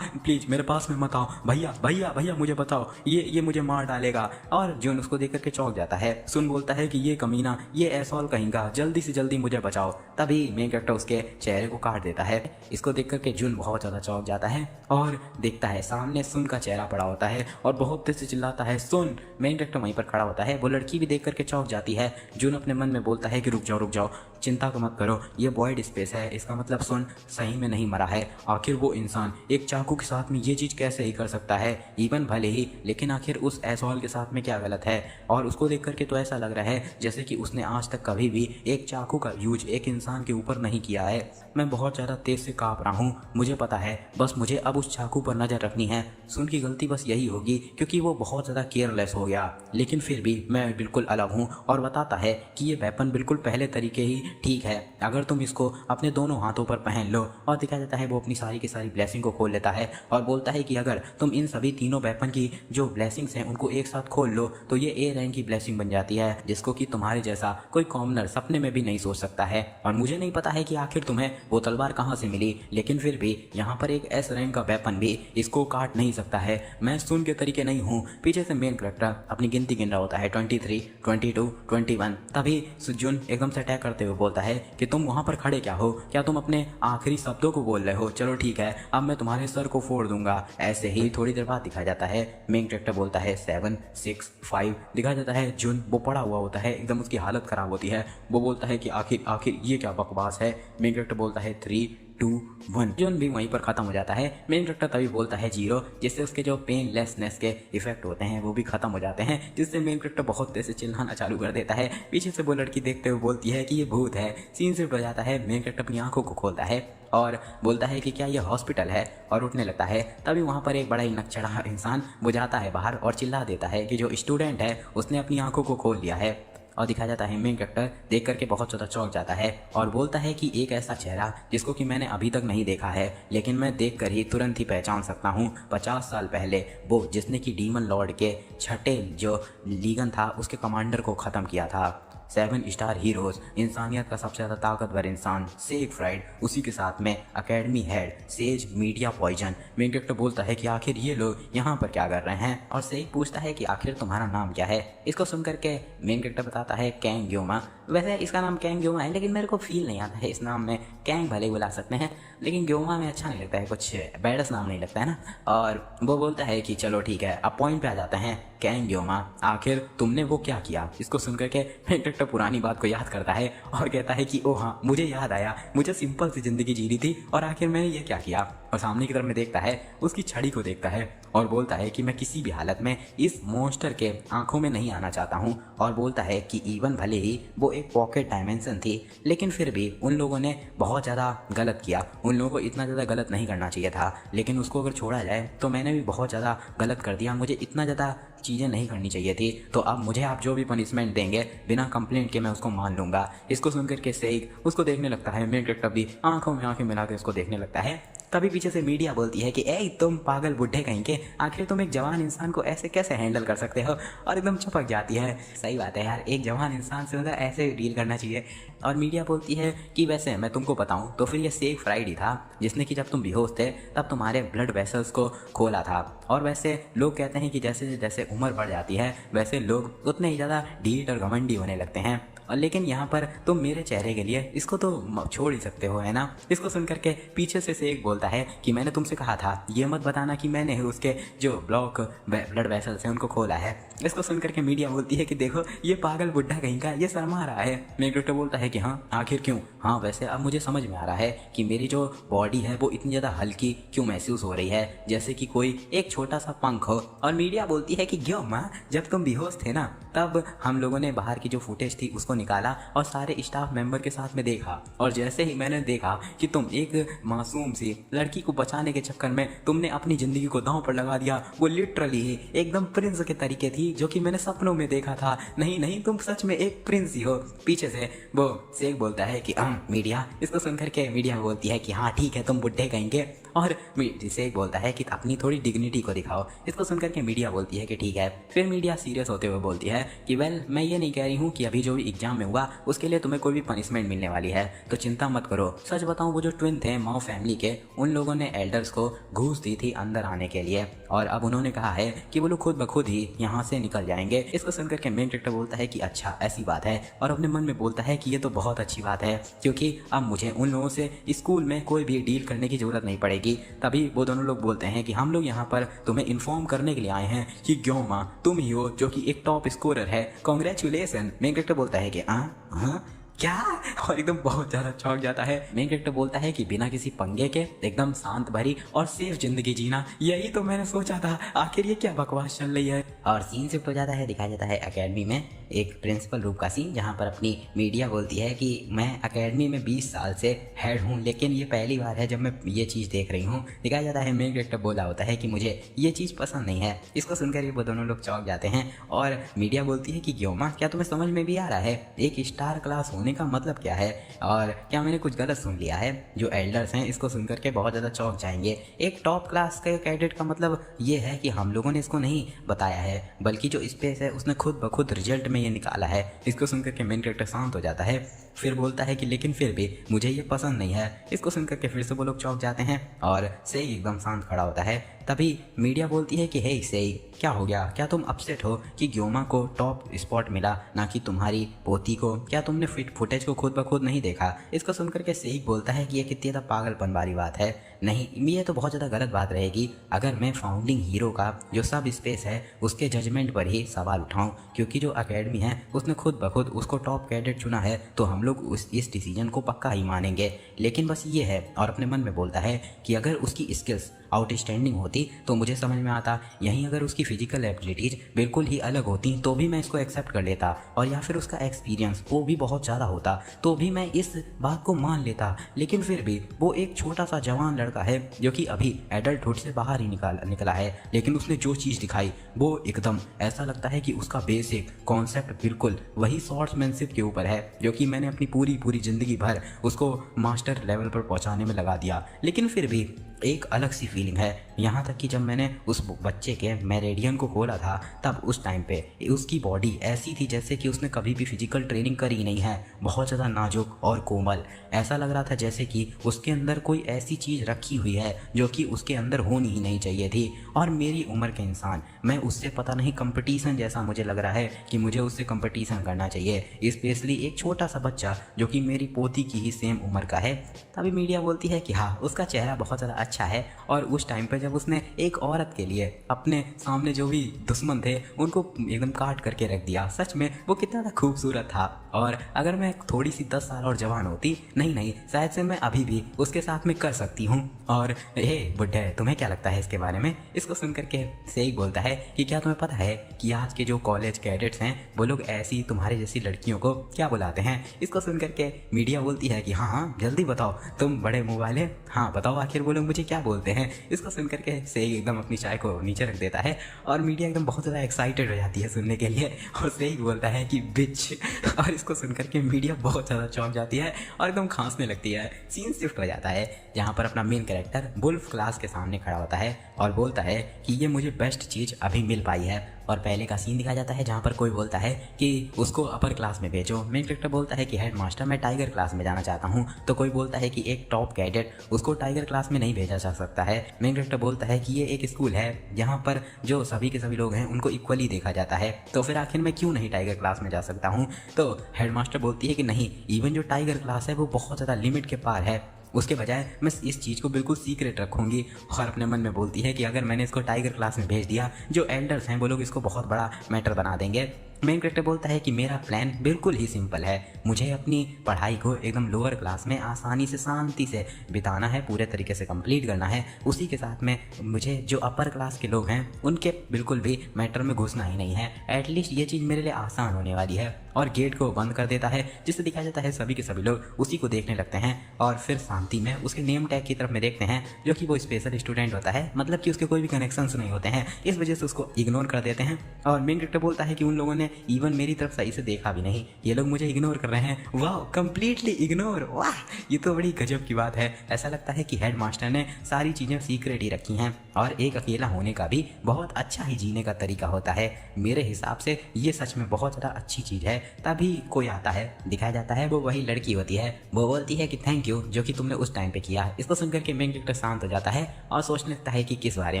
प्लीज मेरे पास में मत आओ, भैया भैया भैया मुझे बताओ, ये मुझे मार डालेगा। और जुन उसको देख करके चौंक जाता है। सुन बोलता है कि ये कमीना, ये ऐसॉल कहेगा, जल्दी से जल्दी मुझे बचाओ। तभी मेन कैरेक्टर उसके चेहरे को काट देता है। इसको देख करके जुन बहुत ज़्यादा चौंक जाता है और देखता है सामने सुन का चेहरा पड़ा होता है और बहुत तेज से चिल्लाता है, सुन। मेन कैरेक्टर वहीं पर खड़ा होता है। वो लड़की भी देख करके चौंक जाती है। जुन अपने मन में बोलता है कि रुक जाओ, चिंता को मत करो, ये वॉइड स्पेस है, इसका मतलब सुन सही में नहीं मरा है। आखिर वो इंसान एक चाकू के साथ में ये चीज़ कैसे ही कर सकता है, इवन भले ही, लेकिन आखिर उस एसॉल के साथ में क्या गलत है। और उसको देख करके तो ऐसा लग रहा है जैसे कि उसने आज तक कभी भी एक चाकू का यूज एक इंसान के ऊपर नहीं किया है। मैं बहुत ज़्यादा तेज से काँप रहा हूँ, मुझे पता है, बस मुझे अब उस चाकू पर नज़र रखनी है। सुन की गलती बस यही होगी क्योंकि वो बहुत ज़्यादा केयरलेस हो गया, लेकिन फिर भी मैं बिल्कुल अलग हूँ। और बताता है कि ये वेपन बिल्कुल पहले तरीके ही ठीक है अगर तुम इसको अपने दोनों हाथों पर पहन लो। और दिखाया जाता है वो अपनी सारी की सारी ब्लेसिंग को खोल लेता है और बोलता है कि अगर तुम इन सभी तीनों वेपन की जो ब्लेसिंग्स हैं उनको एक साथ खोल लो तो ये ए रैंक की ब्लेसिंग बन जाती है, जिसको कि तुम्हारे जैसा कोई कॉमनर सपने में भी नहीं सोच सकता है। और मुझे नहीं पता है कि आखिर तुम्हें वो तलवार कहाँ से मिली, लेकिन फिर भी यहाँ पर एक एस रैंक का वेपन भी इसको काट नहीं सकता है। मैं सुन के तरीके नहीं हूँ। पीछे से मेन कैरेक्टर अपनी गिनती गिन रहा होता है 23, 22, 21। तभी सुजुन एकदम से अटैक करते हुए बोलता है कि तुम वहाँ पर खड़े क्या हो, क्या तुम अपने आखिरी शब्दों को बोल रहे हो? चलो ठीक है अब मैं तुम्हारे सर को फोड़ दूंगा। ऐसे ही थोड़ी देर बाद दिखाया जाता है मेन कैरेक्टर बोलता है 7, 6, 5। दिखाया जाता है जुन वो पड़ा हुआ होता है, एकदम उसकी हालत खराब होती है। वो बोलता है कि आखिर आखिर ये क्या बकवास है। मेन कैरेक्टर बोलता है 3, 2, 1। जुन भी वहीं पर खत्म हो जाता है। मेन कैरेक्टर तभी बोलता है 0, जिससे उसके जो पेनलेसनेस के इफेक्ट होते हैं वो भी खत्म हो जाते हैं, जिससे मेन कैरेक्टर बहुत तेज से चिल्लाना चालू कर देता है। पीछे से वो लड़की देखते हुए बोलती है कि ये भूत है। सीन शिफ्ट हो जाता है। मेन कैरेक्टर अपनी आंखों को खोलता है और बोलता है कि क्या ये हॉस्पिटल है, और उठने लगता है। तभी वहाँ पर एक बड़ा ही नकचढ़ा इंसान वो जाता है बाहर और चिल्ला देता है कि जो स्टूडेंट है उसने अपनी आंखों को खोल लिया है। और दिखाया जाता है मेन कैरेक्टर देख करके बहुत ज़्यादा चौंक जाता है और बोलता है कि एक ऐसा चेहरा जिसको कि मैंने अभी तक नहीं देखा है, लेकिन मैं देख कर ही तुरंत ही पहचान सकता हूँ। 50 साल पहले वो जिसने कि डीमन लॉर्ड के छठे जो लीगन था उसके कमांडर को ख़त्म किया था। 7 स्टार हीरोज, इंसानियत का सबसे ज़्यादा ताकतवर इंसान सेगफ्राइड, उसी के साथ में academy head says media poison. Main character बोलता है कि आखिर ये लोग यहाँ पर क्या कर रहे हैं, और सेग पूछता है कि आखिर तुम्हारा नाम क्या है। इसको सुनकर के मेन कैरेक्टर बताता है कैंग ग्योमा। वैसे इसका नाम कैंग ग्योमा है, लेकिन मेरे को फील नहीं आता है इस नाम में। कैंग भले ही बुला सकते हैं, लेकिन ग्योमा में अच्छा नहीं लगता है, कुछ बैडस नाम नहीं लगता है ना। और वो बोलता है कि चलो ठीक है अब पॉइंट पे आ जाते हैं। कैंग ग्योमा आखिर तुमने वो क्या किया? इसको सुनकर के मेन कैरेक्टर पुरानी बात को याद करता है और कहता है कि ओ हाँ मुझे याद आया, मुझे सिंपल सी जिंदगी जीनी थी और आखिर मैंने ये क्या किया। और सामने की तरफ में देखता है, उसकी छड़ी को देखता है और बोलता है कि मैं किसी भी हालत में इस मॉन्स्टर के आंखों में नहीं आना चाहता हूँ। और बोलता है कि इवन भले ही वो एक पॉकेट डायमेंशन थी, लेकिन फिर भी उन लोगों ने बहुत ज़्यादा गलत किया। उन लोगों को इतना ज़्यादा गलत नहीं करना चाहिए था, लेकिन उसको अगर छोड़ा जाए तो मैंने भी बहुत ज़्यादा गलत कर दिया। मुझे इतना ज़्यादा चीज़ें नहीं करनी चाहिए थी, तो अब मुझे आप जो भी पनिशमेंट देंगे बिना कंप्लेंट के मैं उसको मान लूँगा। इसको सुनकर के सेग उसको देखने लगता है। मेन कैरेक्टर भी आंखों में आंखें मिला के उसको देखने लगता है। तभी पीछे से मीडिया बोलती है कि ए तुम पागल बुढ़े कहीं के, आखिर तुम एक जवान इंसान को ऐसे कैसे हैंडल कर सकते हो। और एकदम चपक जाती है। सही बात है यार, एक जवान इंसान से मतलब ऐसे डील करना चाहिए। और मीडिया बोलती है कि वैसे मैं तुमको बताऊं तो फिर ये सेगफ्राइड ही था जिसने कि जब तुम बेहोश थे तब तुम्हारे ब्लड वेसल्स को खोला था। और वैसे लोग कहते हैं कि जैसे जैसे उम्र बढ़ जाती है वैसे लोग उतने ही ज़्यादा ढीठ और घमंडी होने लगते हैं। और लेकिन यहाँ पर तुम मेरे चेहरे के लिए इसको तो छोड़ ही सकते हो, है ना। इसको सुनकर के पीछे से एक बोलता है कि मैंने तुमसे कहा था ये मत बताना कि मैंने उसके जो ब्लड वेसल्स हैं उनको खोला है। इसको सुनकर के मीडिया बोलती है कि देखो ये पागल बुढ़ा कहीं का ये शर्मा रहा है। मेन कैरेक्टर बोलता है कि हाँ आखिर क्यों? हाँ वैसे अब मुझे समझ में आ रहा है कि मेरी जो बॉडी है वो इतनी ज़्यादा हल्की क्यों महसूस हो रही है, जैसे कि कोई एक छोटा सा पंख हो। और मीडिया बोलती है कि ग्योमा जब तुम बेहोश थे ना तब हम लोगों ने बाहर की जो फुटेज थी उसको निकाला और सारे स्टाफ मेंबर के साथ में देखा, और जैसे ही मैंने देखा कि तुम एक मासूम सी लड़की को बचाने के चक्कर में तुमने अपनी जिंदगी को दांव पर लगा दिया। वो लिटरली एकदम प्रिंस के तरीके थी जो कि मैंने सपनों में देखा था। नहीं नहीं तुम सच में एक प्रिंस ही हो। पीछे से वो सेग बोलता है कि मीडिया। इसको सुनकर के मीडिया बोलती है कि हाँ ठीक है तुम बुढ़े कहेंगे। और सेग बोलता है कि अपनी थोड़ी डिग्निटी को दिखाओ। इसको सुनकर के मीडिया बोलती है कि ठीक है। फिर मीडिया सीरियस होते हुए बोलती है कि वेल मैं ये नहीं कह रही हूँ कि अभी जो भी एग्जाम में हुआ उसके लिए तुम्हें कोई भी पनिशमेंट मिलने वाली है, तो चिंता मत करो। सच बताऊं वो जो ट्विन थे माओ फैमिली के, उन लोगों ने एल्डर्स को घूस दी थी अंदर आने के लिए, और अब उन्होंने कहा है कि वो लोग खुद ब खुद ही यहाँ से निकल जाएंगे। इसको सुनकर के मेन कैरेक्टर बोलता है कि अच्छा ऐसी बात है, और अपने मन में बोलता है कि ये तो बहुत अच्छी बात है क्योंकि अब मुझे उन लोगों से स्कूल में कोई भी डील करने की जरूरत नहीं पड़ेगी। तभी वो दोनों लोग बोलते हैं कि हम लोग यहाँ पर तुम्हें इन्फॉर्म करने के लिए आए हैं कि ग्योमा तुम ही हो जो कि एक टॉप स्कोरर है, कॉन्ग्रेचुलेसन। मेन कैरेक्टर बोलता है कि हाँ क्या, और एकदम बहुत ज़्यादा चौंक जाता है। मेन कैरेक्टर बोलता है कि बिना किसी पंगे के एकदम शांत भरी और सेफ जिंदगी जीना, यही तो मैंने सोचा था। आखिर ये क्या बकवास चल रही है। और सीन शिफ्ट हो जाता है। दिखाया जाता है एकेडमी में एक प्रिंसिपल रूप का सीन, जहाँ पर अपनी मीडिया बोलती है कि मैं एकेडमी में 20 साल से हेड हूँ, लेकिन ये पहली बार है जब मैं ये चीज़ देख रही हूँ। दिखाया जाता है मेन कैरेक्टर बोला होता है कि मुझे ये चीज़ पसंद नहीं है। इसको सुनकर वो दोनों लोग चौंक जाते हैं और मीडिया बोलती है कि ग्योमा क्या तुम्हें समझ में भी आ रहा है, एक स्टार क्लास होने कहने का मतलब क्या है और क्या मैंने कुछ गलत सुन लिया है? जो एल्डर्स हैं इसको सुनकर के बहुत ज़्यादा चौंक जाएंगे। एक टॉप क्लास के कैडेट का मतलब ये है कि हम लोगों ने इसको नहीं बताया है, बल्कि जो स्पेस है उसने खुद ब खुद रिजल्ट में ये निकाला है। इसको सुनकर के मेन कैरेक्टर शांत हो जाता है, फिर बोलता है कि लेकिन फिर भी मुझे ये पसंद नहीं है। इसको सुनकर के फिर से वो लोग चौंक जाते हैं और सेई एकदम शांत खड़ा होता है। तभी मीडिया बोलती है कि हे सेई, क्या हो गया? क्या तुम अपसेट हो कि ग्योमा को टॉप स्पॉट मिला, ना कि तुम्हारी पोती को? क्या तुमने फुटेज को खुद ब खुद नहीं देखा? इसको सुनकर के सेई बोलता है कि ये कितनी ज़्यादा पागलपन वाली बात है। नहीं, ये तो बहुत ज़्यादा गलत बात रहेगी अगर मैं फाउंडिंग हीरो का जो सब स्पेस है उसके जजमेंट पर ही सवाल उठाऊं, क्योंकि जो अकेडमी है उसने खुद ब खुद उसको टॉप कैडेट चुना है, तो हम लोग इस डिसीजन को पक्का ही मानेंगे। लेकिन बस ये है, और अपने मन में बोलता है कि अगर उसकी स्किल्स आउटस्टैंडिंग होती तो मुझे समझ में आता, यहीं अगर उसकी फिजिकल एबिलिटीज बिल्कुल ही अलग होती तो भी मैं इसको एक्सेप्ट कर लेता, और या फिर उसका एक्सपीरियंस वो भी बहुत ज़्यादा होता तो भी मैं इस बात को मान लेता। लेकिन फिर भी वो एक छोटा सा जवान लड़का है जो कि अभी एडल्टहुड से बाहर ही निकला है, लेकिन उसने जो चीज़ दिखाई वो एकदम ऐसा लगता है कि उसका बेसिक कॉन्सेप्ट बिल्कुल वही स्वॉर्ड्समैनशिप के ऊपर है जो कि मैंने अपनी पूरी ज़िंदगी भर उसको मास्टर लेवल पर पहुंचाने में लगा दिया। लेकिन फिर भी एक अलग सी फीलिंग है, यहाँ तक कि जब मैंने उस बच्चे के मेरेडियन को खोला था तब उस टाइम पे उसकी बॉडी ऐसी थी जैसे कि उसने कभी भी फिजिकल ट्रेनिंग करी नहीं है, बहुत ज़्यादा नाजुक और कोमल। ऐसा लग रहा था जैसे कि उसके अंदर कोई ऐसी चीज़ रखी हुई है जो कि उसके अंदर होनी ही नहीं चाहिए थी। और मेरी उम्र के इंसान, मैं उससे पता नहीं कंपटीशन जैसा मुझे लग रहा है कि मुझे उससे कंपटीशन करना चाहिए, स्पेशली एक छोटा सा बच्चा जो कि मेरी पोती की ही सेम उम्र का है। तभी मीडिया बोलती है कि हाँ, उसका चेहरा बहुत ज़्यादा अच्छा है, और उस टाइम पे जब उसने एक औरत के लिए अपने सामने जो भी दुश्मन थे उनको एकदम काट करके रख दिया, सच में वो कितना ज़्यादा खूबसूरत था। और अगर मैं थोड़ी सी 10 साल और जवान होती, नहीं शायद से मैं अभी भी उसके साथ में कर सकती हूँ। और हे बुड्ढे, तुम्हें क्या लगता है इसके बारे में? इसको सुन करके सेई बोलता है कि क्या तुम्हें पता है कि आज के जो कॉलेज कैडेट्स हैं वो लोग ऐसी तुम्हारे जैसी लड़कियों को क्या बुलाते हैं? इसको सुन करके मीडिया बोलती है कि हाँ जल्दी बताओ, तुम बड़े मोबाइल है, हाँ बताओ आखिर वो लोग मुझे क्या बोलते हैं। इसको सुन करके सेई एकदम अपनी चाय को नीचे रख देता है और मीडिया एकदम बहुत ज़्यादा एक्साइटेड हो जाती है सुनने के लिए, और सेई बोलता है कि बिच। और इसको सुन करके मीडिया बहुत ज़्यादा चौंक जाती है और एकदम खांसने लगती है। सीन शिफ्ट हो जाता है जहाँ पर अपना मेन कैरेक्टर वुल्फ क्लास के सामने खड़ा होता है और बोलता है कि ये मुझे बेस्ट चीज़ अभी मिल पाई है। और पहले का सीन दिखाया जाता है जहाँ पर कोई बोलता है कि उसको अपर क्लास में भेजो। मेन कैरेक्टर बोलता है कि हेड मास्टर मैं टाइगर क्लास में जाना चाहता हूँ, तो कोई बोलता है कि एक टॉप कैडेट उसको टाइगर क्लास में नहीं भेजा जा सकता है। मेन कैरेक्टर बोलता है कि ये एक स्कूल है जहाँ पर जो सभी के सभी लोग हैं उनको इक्वली देखा जाता है, तो फिर आखिर मैं क्यों नहीं टाइगर क्लास में जा सकता हूँ? तो हेड मास्टर बोलती है कि नहीं, इवन जो टाइगर क्लास है वो बहुत ज़्यादा लिमिट के पार है, उसके बजाय मैं इस चीज़ को बिल्कुल सीक्रेट रखूंगी। और अपने मन में बोलती है कि अगर मैंने इसको टाइगर क्लास में भेज दिया, जो एल्डर्स हैं वो लोग इसको बहुत बड़ा मैटर बना देंगे। मेन कैरेक्टर बोलता है कि मेरा प्लान बिल्कुल ही सिंपल है, मुझे अपनी पढ़ाई को एकदम लोअर क्लास में आसानी से शांति से बिताना है, पूरे तरीके से कंप्लीट करना है। उसी के साथ में मुझे जो अपर क्लास के लोग हैं उनके बिल्कुल भी मैटर में घुसना ही नहीं है। एटलीस्ट ये चीज़ मेरे लिए आसान होने वाली है। और गेट को बंद कर देता है, जिससे दिखाया जाता है सभी के सभी लोग उसी को देखने लगते हैं और फिर शांति में उसके नेम टैग की तरफ में देखते हैं, जो कि वो स्पेशल स्टूडेंट होता है, मतलब कि उसके कोई भी कनेक्शंस नहीं होते हैं, इस वजह से उसको इग्नोर कर देते हैं। और मेन कैरेक्टर बोलता है कि उन लोगों ने इवन मेरी तरफ सही से देखा भी नहीं, ये लोग मुझे इग्नोर कर रहे हैं। वाह, कंप्लीटली इग्नोर, वाह, ये तो बड़ी गजब की बात है। ऐसा लगता है कि हेड मास्टर ने सारी चीज़ें सीक्रेट ही रखी हैं और एक अकेला होने का भी बहुत अच्छा ही जीने का तरीका होता है। मेरे हिसाब से ये सच में बहुत ज़्यादा अच्छी चीज़ है। तभी कोई आता है, दिखाया जाता है वो वही लड़की होती है, वो बोलती है कि थैंक यू जो कि तुमने उस टाइम पे किया। इसको सुनकर के मेन कैरेक्टर शांत हो जाता है और सोचने लगता है कि किस बारे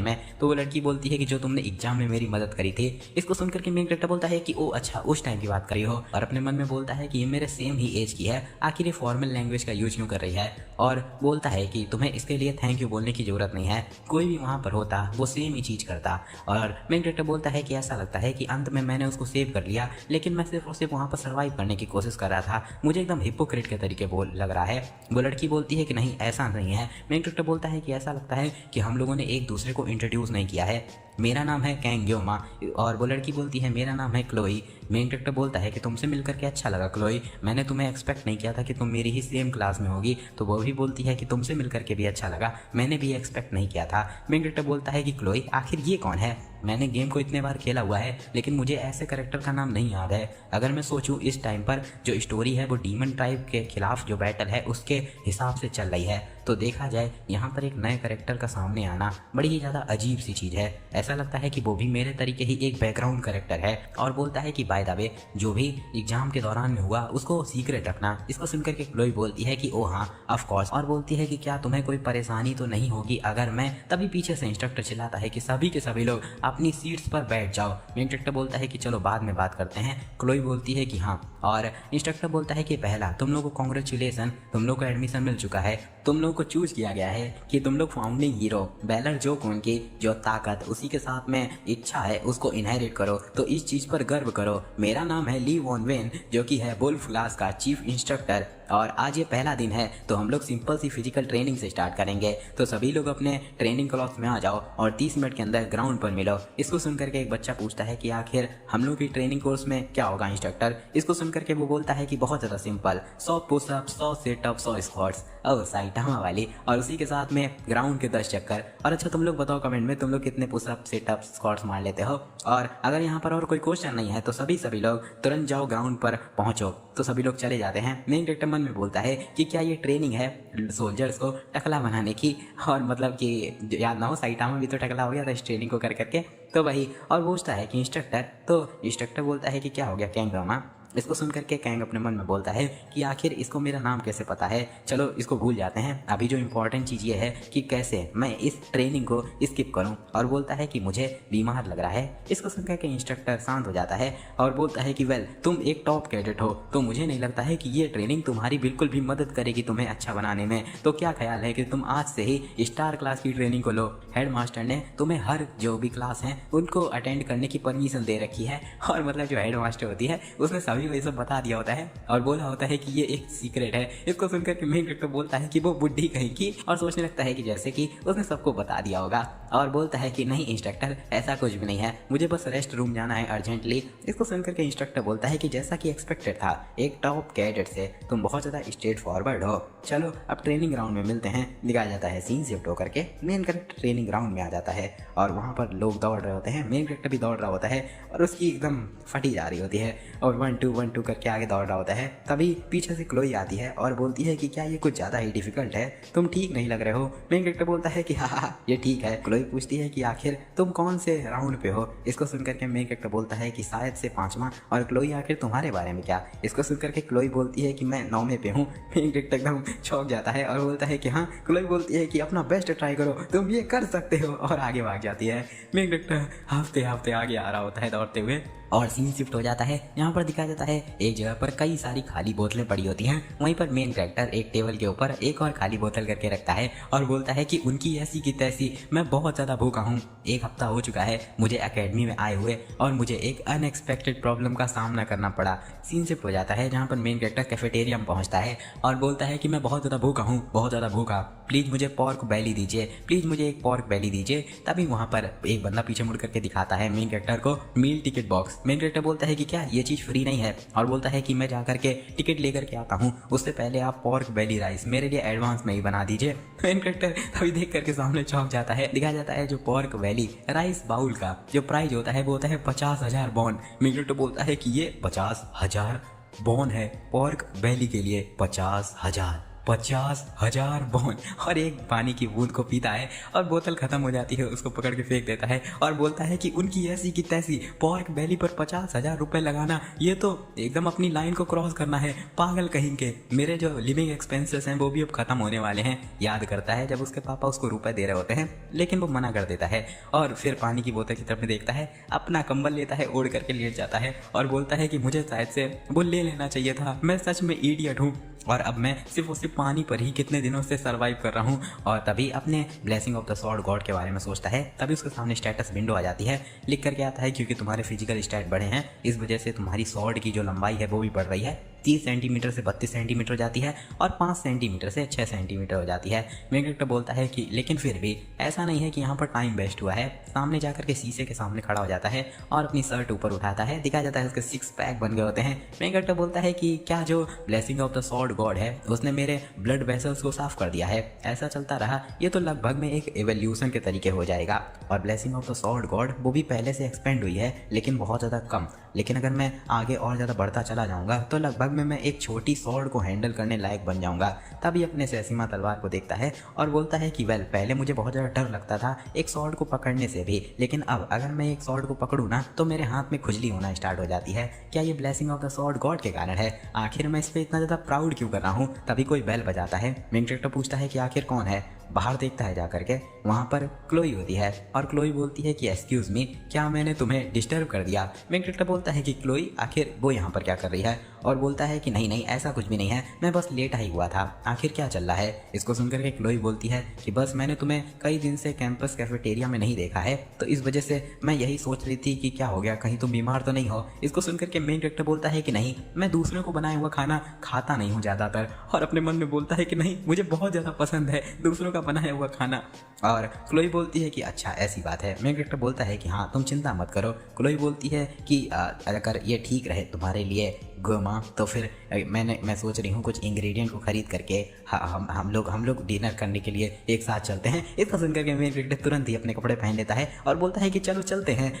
में। तो वो लड़की बोलती है कि जो तुमने एग्जाम में मेरी मदद करी थी। इसको सुनकर के मेन कैरेक्टर बोलता है कि ओ अच्छा, उस टाइम की बात करी हो, और अपने मन में बोलता है कि ये मेरे सेम ही एज की है, आखिर ये फॉर्मल लैंग्वेज का यूज क्यों कर रही है। और बोलता है कि तुम्हें इसके लिए थैंक यू बोलने की जरूरत नहीं है, कोई भी वहाँ पर होता वो सेम ही चीज़ करता। और मेन कैरेक्टर बोलता है कि ऐसा लगता है कि अंत में मैंने उसको सेव कर लिया, लेकिन मैं सिर्फ उसे वहाँ पर सर्वाइव करने की कोशिश कर रहा था, मुझे एकदम हिपोक्रेट के तरीके बोल लग रहा है। वो लड़की बोलती है कि नहीं ऐसा नहीं है। मेन कैरेक्टर बोलता है कि ऐसा लगता है कि हम लोगों ने एक दूसरे को इंट्रोड्यूस नहीं किया है, मेरा नाम है कैंग योमा। और वो लड़की बोलती है मेरा नाम है क्लोई। मेन कैरेक्टर बोलता है कि तुमसे मिलकर के अच्छा लगा क्लोई, मैंने तुम्हें एक्सपेक्ट नहीं किया था कि तुम मेरी ही सेम क्लास में होगी। तो वो भी बोलती है कि तुमसे मिलकर के भी अच्छा लगा, मैंने भी एक्सपेक्ट नहीं किया था। मेन कैरेक्टर बोलता है कि क्लोई आखिर ये कौन है, मैंने गेम को इतने बार खेला हुआ है लेकिन मुझे ऐसे कैरेक्टर का नाम नहीं याद है। अगर मैं सोचूं इस टाइम पर जो स्टोरी है वो डीमन ट्राइब के खिलाफ जो बैटल है उसके हिसाब से चल रही है, तो देखा जाए यहाँ पर एक नए कैरेक्टर का सामने आना बड़ी ही ज़्यादा अजीब सी चीज़ है। ऐसा लगता है कि वो भी मेरे तरीके ही एक बैकग्राउंड कैरेक्टर है। और बोलता है कि बाय द वे जो भी एग्जाम के दौरान में हुआ उसको सीक्रेट रखना। इसको सुनकर के क्लोई बोलती है कि ओ हाँ ऑफ कोर्स। और बोलती है कि क्या तुम्हें कोई परेशानी तो नहीं होगी अगर मैं, तभी पीछे से इंस्ट्रक्टर चिल्लाता है कि सभी के सभी लोग अपनी सीट्स पर बैठ जाओ। इंस्ट्रक्टर बोलता है कि चलो बाद में बात करते हैं। क्लोई बोलती है कि हाँ। और इंस्ट्रक्टर बोलता है कि पहला तुम लोगों को कॉन्ग्रेचुलेसन, तुम लोग को एडमिशन मिल चुका है, तुम लोग को चूज किया गया है कि तुम लोग फाउंडिंग हीरो बेलर जो कौन की जो ताकत उसी के साथ में इच्छा है उसको इनहेरिट करो, तो इस चीज पर गर्व करो। मेरा नाम है ली वॉन वेन जो कि है वुल्फ क्लास का चीफ इंस्ट्रक्टर, और आज ये पहला दिन है तो हम लोग सिंपल सी फिजिकल ट्रेनिंग से स्टार्ट करेंगे। तो सभी लोग अपने ट्रेनिंग क्लॉथ में आ जाओ और 30 मिनट के अंदर ग्राउंड पर मिलो। इसको सुनकर के एक बच्चा पूछता है कि आखिर हम लोग की ट्रेनिंग कोर्स में क्या होगा इंस्ट्रक्टर। इसको सुनकर के वो बोलता है कि बहुत ज़्यादा सिंपल, 100 पुशअप, 100 सेटअप, 100 स्क्वाट्स और साइटामा वाली, और उसी के साथ में ग्राउंड के 10 चक्कर। और अच्छा तुम लोग बताओ कमेंट में तुम लोग कितने पुशअप, सेटअप, स्क्वाट्स मार लेते हो। और अगर यहाँ पर और कोई क्वेश्चन नहीं है तो सभी लोग तुरंत जाओ ग्राउंड पर पहुंचो। तो सभी लोग चले जाते हैं। मेन कैरेक्टर मन में बोलता है कि क्या ये ट्रेनिंग है सोल्जर्स को टकला बनाने की, और मतलब कि याद ना हो साइटामा भी तो टकला हो गया था इस ट्रेनिंग को कर करके, तो वही। और पूछता है कि इंस्ट्रक्टर, तो इंस्ट्रक्टर बोलता है कि क्या हो गया कैंग रोमा। इसको सुनकर के कैंग अपने मन में बोलता है कि आखिर इसको मेरा नाम कैसे पता है, चलो इसको भूल जाते हैं। अभी जो इम्पोर्टेंट चीज़ ये है कि कैसे मैं इस ट्रेनिंग को स्किप करूं। और बोलता है कि मुझे बीमार लग रहा है। इसको सुनकर के इंस्ट्रक्टर शांत हो जाता है और बोलता है कि वेल तुम एक टॉप कैडेट हो तो मुझे नहीं लगता है कि ये ट्रेनिंग तुम्हारी बिल्कुल भी मदद करेगी तुम्हें अच्छा बनाने में। तो क्या ख्याल है कि तुम आज से ही स्टार क्लास की ट्रेनिंग को लो। हेड मास्टर ने तुम्हें हर जो भी क्लास हैं उनको अटेंड करने की परमिशन दे रखी है। और मतलब जो हेड मास्टर होती है उसने सभी को ये सब बता दिया होता है और बोला होता है कि ये एक सीक्रेट है। इसको सुनकर के मेन कैरेक्टर बोलता है कि वो बुड्ढी कहीं की, और सोचने लगता है कि जैसे कि उसने सबको बता दिया होगा। और बोलता है कि नहीं इंस्ट्रक्टर ऐसा कुछ भी नहीं है, मुझे बस रेस्ट रूम जाना है अर्जेंटली। इसको सुनकर के इंस्ट्रक्टर बोलता है कि जैसा कि एक्सपेक्टेड था एक टॉप कैडेट से तुम बहुत ज़्यादा स्ट्रेट फॉरवर्ड हो, चलो अब ट्रेनिंग ग्राउंड में मिलते हैं। दिखाया जाता है सीन शिफ्ट होकर के मेन कैरेक्टर ट्रेनिंग ग्राउंड में आ जाता है और वहाँ पर लोग दौड़ रहे होते हैं। मेन कैरेक्टर भी दौड़ रहा होता है और उसकी एकदम फटी जा रही होती है और 1-2 करके आगे दौड़ रहा होता है। तभी पीछे से क्लोई आती है और बोलती है कि क्या ये कुछ ज़्यादा ही डिफिकल्ट है, तुम ठीक नहीं लग रहे हो। मेन कैरेक्टर बोलता है कि हाँ ये ठीक है। क्लोई पूछती है कि आखिर तुम कौन से राउंड पे हो। इसको सुनकर के मेन कैरेक्टर बोलता है कि शायद से 5वां। और क्लोई आखिर तुम्हारे बारे में क्या। इसको सुनकर के क्लोई बोलती है कि मैं 9वें पे हूँ। मेन कैरेक्टर एकदम चौंक जाता है और बोलता है कि हाँ। क्लोई बोलती है कि अपना बेस्ट ट्राई करो, तुम ये कर सकते हो, और आगे भाग जाती है। मेन कैरेक्टर हफ्ते आगे आ रहा होता है दौड़ते हुए और सीन शिफ्ट हो जाता है। यहाँ पर दिखाया जाता है एक जगह पर कई सारी खाली बोतलें पड़ी होती हैं। वहीं पर मेन कैरेक्टर एक टेबल के ऊपर एक और खाली बोतल करके रखता है और बोलता है कि उनकी ऐसी की तैसी मैं बहुत ज़्यादा भूखा हूँ। 1 हफ्ता हो चुका है मुझे एकेडमी में आए हुए और मुझे एक अनएक्सपेक्टेड प्रॉब्लम का सामना करना पड़ा। सीन शिफ्ट हो जाता है जहाँ पर मेन कैरेक्टर कैफेटेरिया में पहुँचता है और बोलता है कि मैं बहुत ज़्यादा भूखा हूँ, बहुत ज़्यादा भूखा, प्लीज़ मुझे पॉर्क बैली दीजिए, प्लीज़ मुझे एक पॉर्क बैली दीजिए। तभी वहाँ पर एक बंदा पीछे मुड़ करके दिखाता है मेन कैरेक्टर को मील टिकट बॉक्स। मेन कैरेक्टर बोलता है कि क्या ये चीज़ फ्री नहीं है, और बोलता है कि मैं जा करके टिकट लेकर के आता हूँ, उससे पहले आप पॉर्क बेली राइस मेरे लिए एडवांस में ही बना दीजिए। मेन कैरेक्टर तभी देख करके सामने चौंक जाता है। दिखाया जाता है जो पॉर्क बेली राइस बाउल का जो प्राइस होता है वो होता है 50,000 बॉन। मेन कैरेक्टर बोलता है कि ये 50,000 बॉन है पॉर्क बेली के लिए, 50,000 बॉन। और एक पानी की बूंद को पीता है और बोतल खत्म हो जाती है, उसको पकड़ के फेंक देता है और बोलता है कि उनकी ऐसी की तैसी पॉर्क बेली पर 50,000 रुपये लगाना, ये तो एकदम अपनी लाइन को क्रॉस करना है, पागल कहीं के। मेरे जो लिविंग एक्सपेंसेस हैं वो भी अब खत्म होने वाले हैं। याद करता है जब उसके पापा उसको रुपए दे रहे होते हैं, लेकिन वो मना कर देता है और फिर पानी की बोतल की तरफ देखता है, अपना कंबल लेता है, ओढ़ करके लेट जाता है और बोलता है कि मुझे शायद से वो ले लेना चाहिए था, मैं सच में इडियट हूँ और अब मैं सिर्फ और सिर्फ पानी पर ही कितने दिनों से सरवाइव कर रहा हूँ। और तभी अपने blessing of the sword God के बारे में सोचता है। तभी उसके सामने स्टेटस विंडो आ जाती है, लिख करके आता है क्योंकि तुम्हारे फिजिकल स्टैट बढ़े हैं, इस वजह से तुम्हारी सॉर्ड की जो लंबाई है वो भी बढ़ रही है। 30 सेंटीमीटर से 32 सेंटीमीटर हो जाती है और 5 सेंटीमीटर से 6 सेंटीमीटर हो जाती है। मेन कैरेक्टर बोलता है कि लेकिन फिर भी ऐसा नहीं है कि यहाँ पर टाइम वेस्ट हुआ है। सामने जाकर के शीशे के सामने खड़ा हो जाता है और अपनी शर्ट ऊपर उठाता है, दिखाया जाता है उसके 6 पैक बन गए होते हैं। मेन कैरेक्टर बोलता है कि क्या जो blessing of the sword God है उसने मेरे ब्लड वेसल्स को साफ कर दिया है। ऐसा चलता रहा ये तो लगभग में एक एवोल्यूशन के तरीके हो जाएगा। और blessing of the sword God वो भी पहले से एक्सपेंड हुई है लेकिन बहुत ज़्यादा कम। लेकिन अगर मैं आगे और ज़्यादा बढ़ता चला जाऊंगा तो लगभग में मैं एक छोटी सॉर्ड को हैंडल करने लायक बन जाऊंगा। तभी अपने सेसिमा तलवार को देखता है और बोलता है कि वेल पहले मुझे बहुत ज़्यादा डर लगता था एक सॉर्ड को पकड़ने से भी, लेकिन अब अगर मैं एक सॉर्ड को पकड़ूँ ना तो मेरे हाथ में खुजली होना स्टार्ट हो जाती है। क्या ये blessing of the sword God के कारण है? आखिर मैं इस पर इतना ज़्यादा प्राउड क्यों कर रहा हूँ? तभी कोई बेल बजाता है। मेन कैरेक्टर पूछता है कि आखिर कौन है। बाहर देखता है जाकर के, वहाँ पर क्लोई होती है और क्लोई बोलती है कि एक्सक्यूज़ मी, क्या मैंने तुम्हें डिस्टर्ब कर दिया? मेन कैरेक्टर बोलता है कि क्लोई आखिर वो यहाँ पर क्या कर रही है? और बोलता है कि नहीं नहीं ऐसा कुछ भी नहीं है, मैं बस लेट ही हुआ था। आखिर क्या चल रहा है? इसको सुनकर के क्लोई बोलती है कि बस मैंने तुम्हें कई दिन से कैंपस कैफेटेरिया में नहीं देखा है तो इस वजह से मैं यही सोच रही थी कि क्या हो गया, कहीं तुम बीमार तो नहीं हो। इसको सुनकर के मेन कैरेक्टर बोलता है कि नहीं, मैं दूसरों को बनाया हुआ खाना खाता नहीं हूँ ज़्यादातर। और अपने मन में बोलता है कि नहीं, मुझे बहुत ज़्यादा पसंद है दूसरों का बनाया हुआ खाना। और क्लोई बोलती है कि अच्छा ऐसी बात है। मेन कैरेक्टर बोलता है कि हाँ तुम चिंता मत करो। क्लोई बोलती है कि अगर ये ठीक रहे तुम्हारे लिए गोमा तो फिर मैं सोच रही हूँ कुछ इंग्रेडिएंट को खरीद करके हम लोग डिनर करने के लिए एक साथ चलते हैं। इसको सुन करके मेन कैरेक्टर तुरंत ही अपने कपड़े पहन लेता है और बोलता है कि चलो चलते हैं,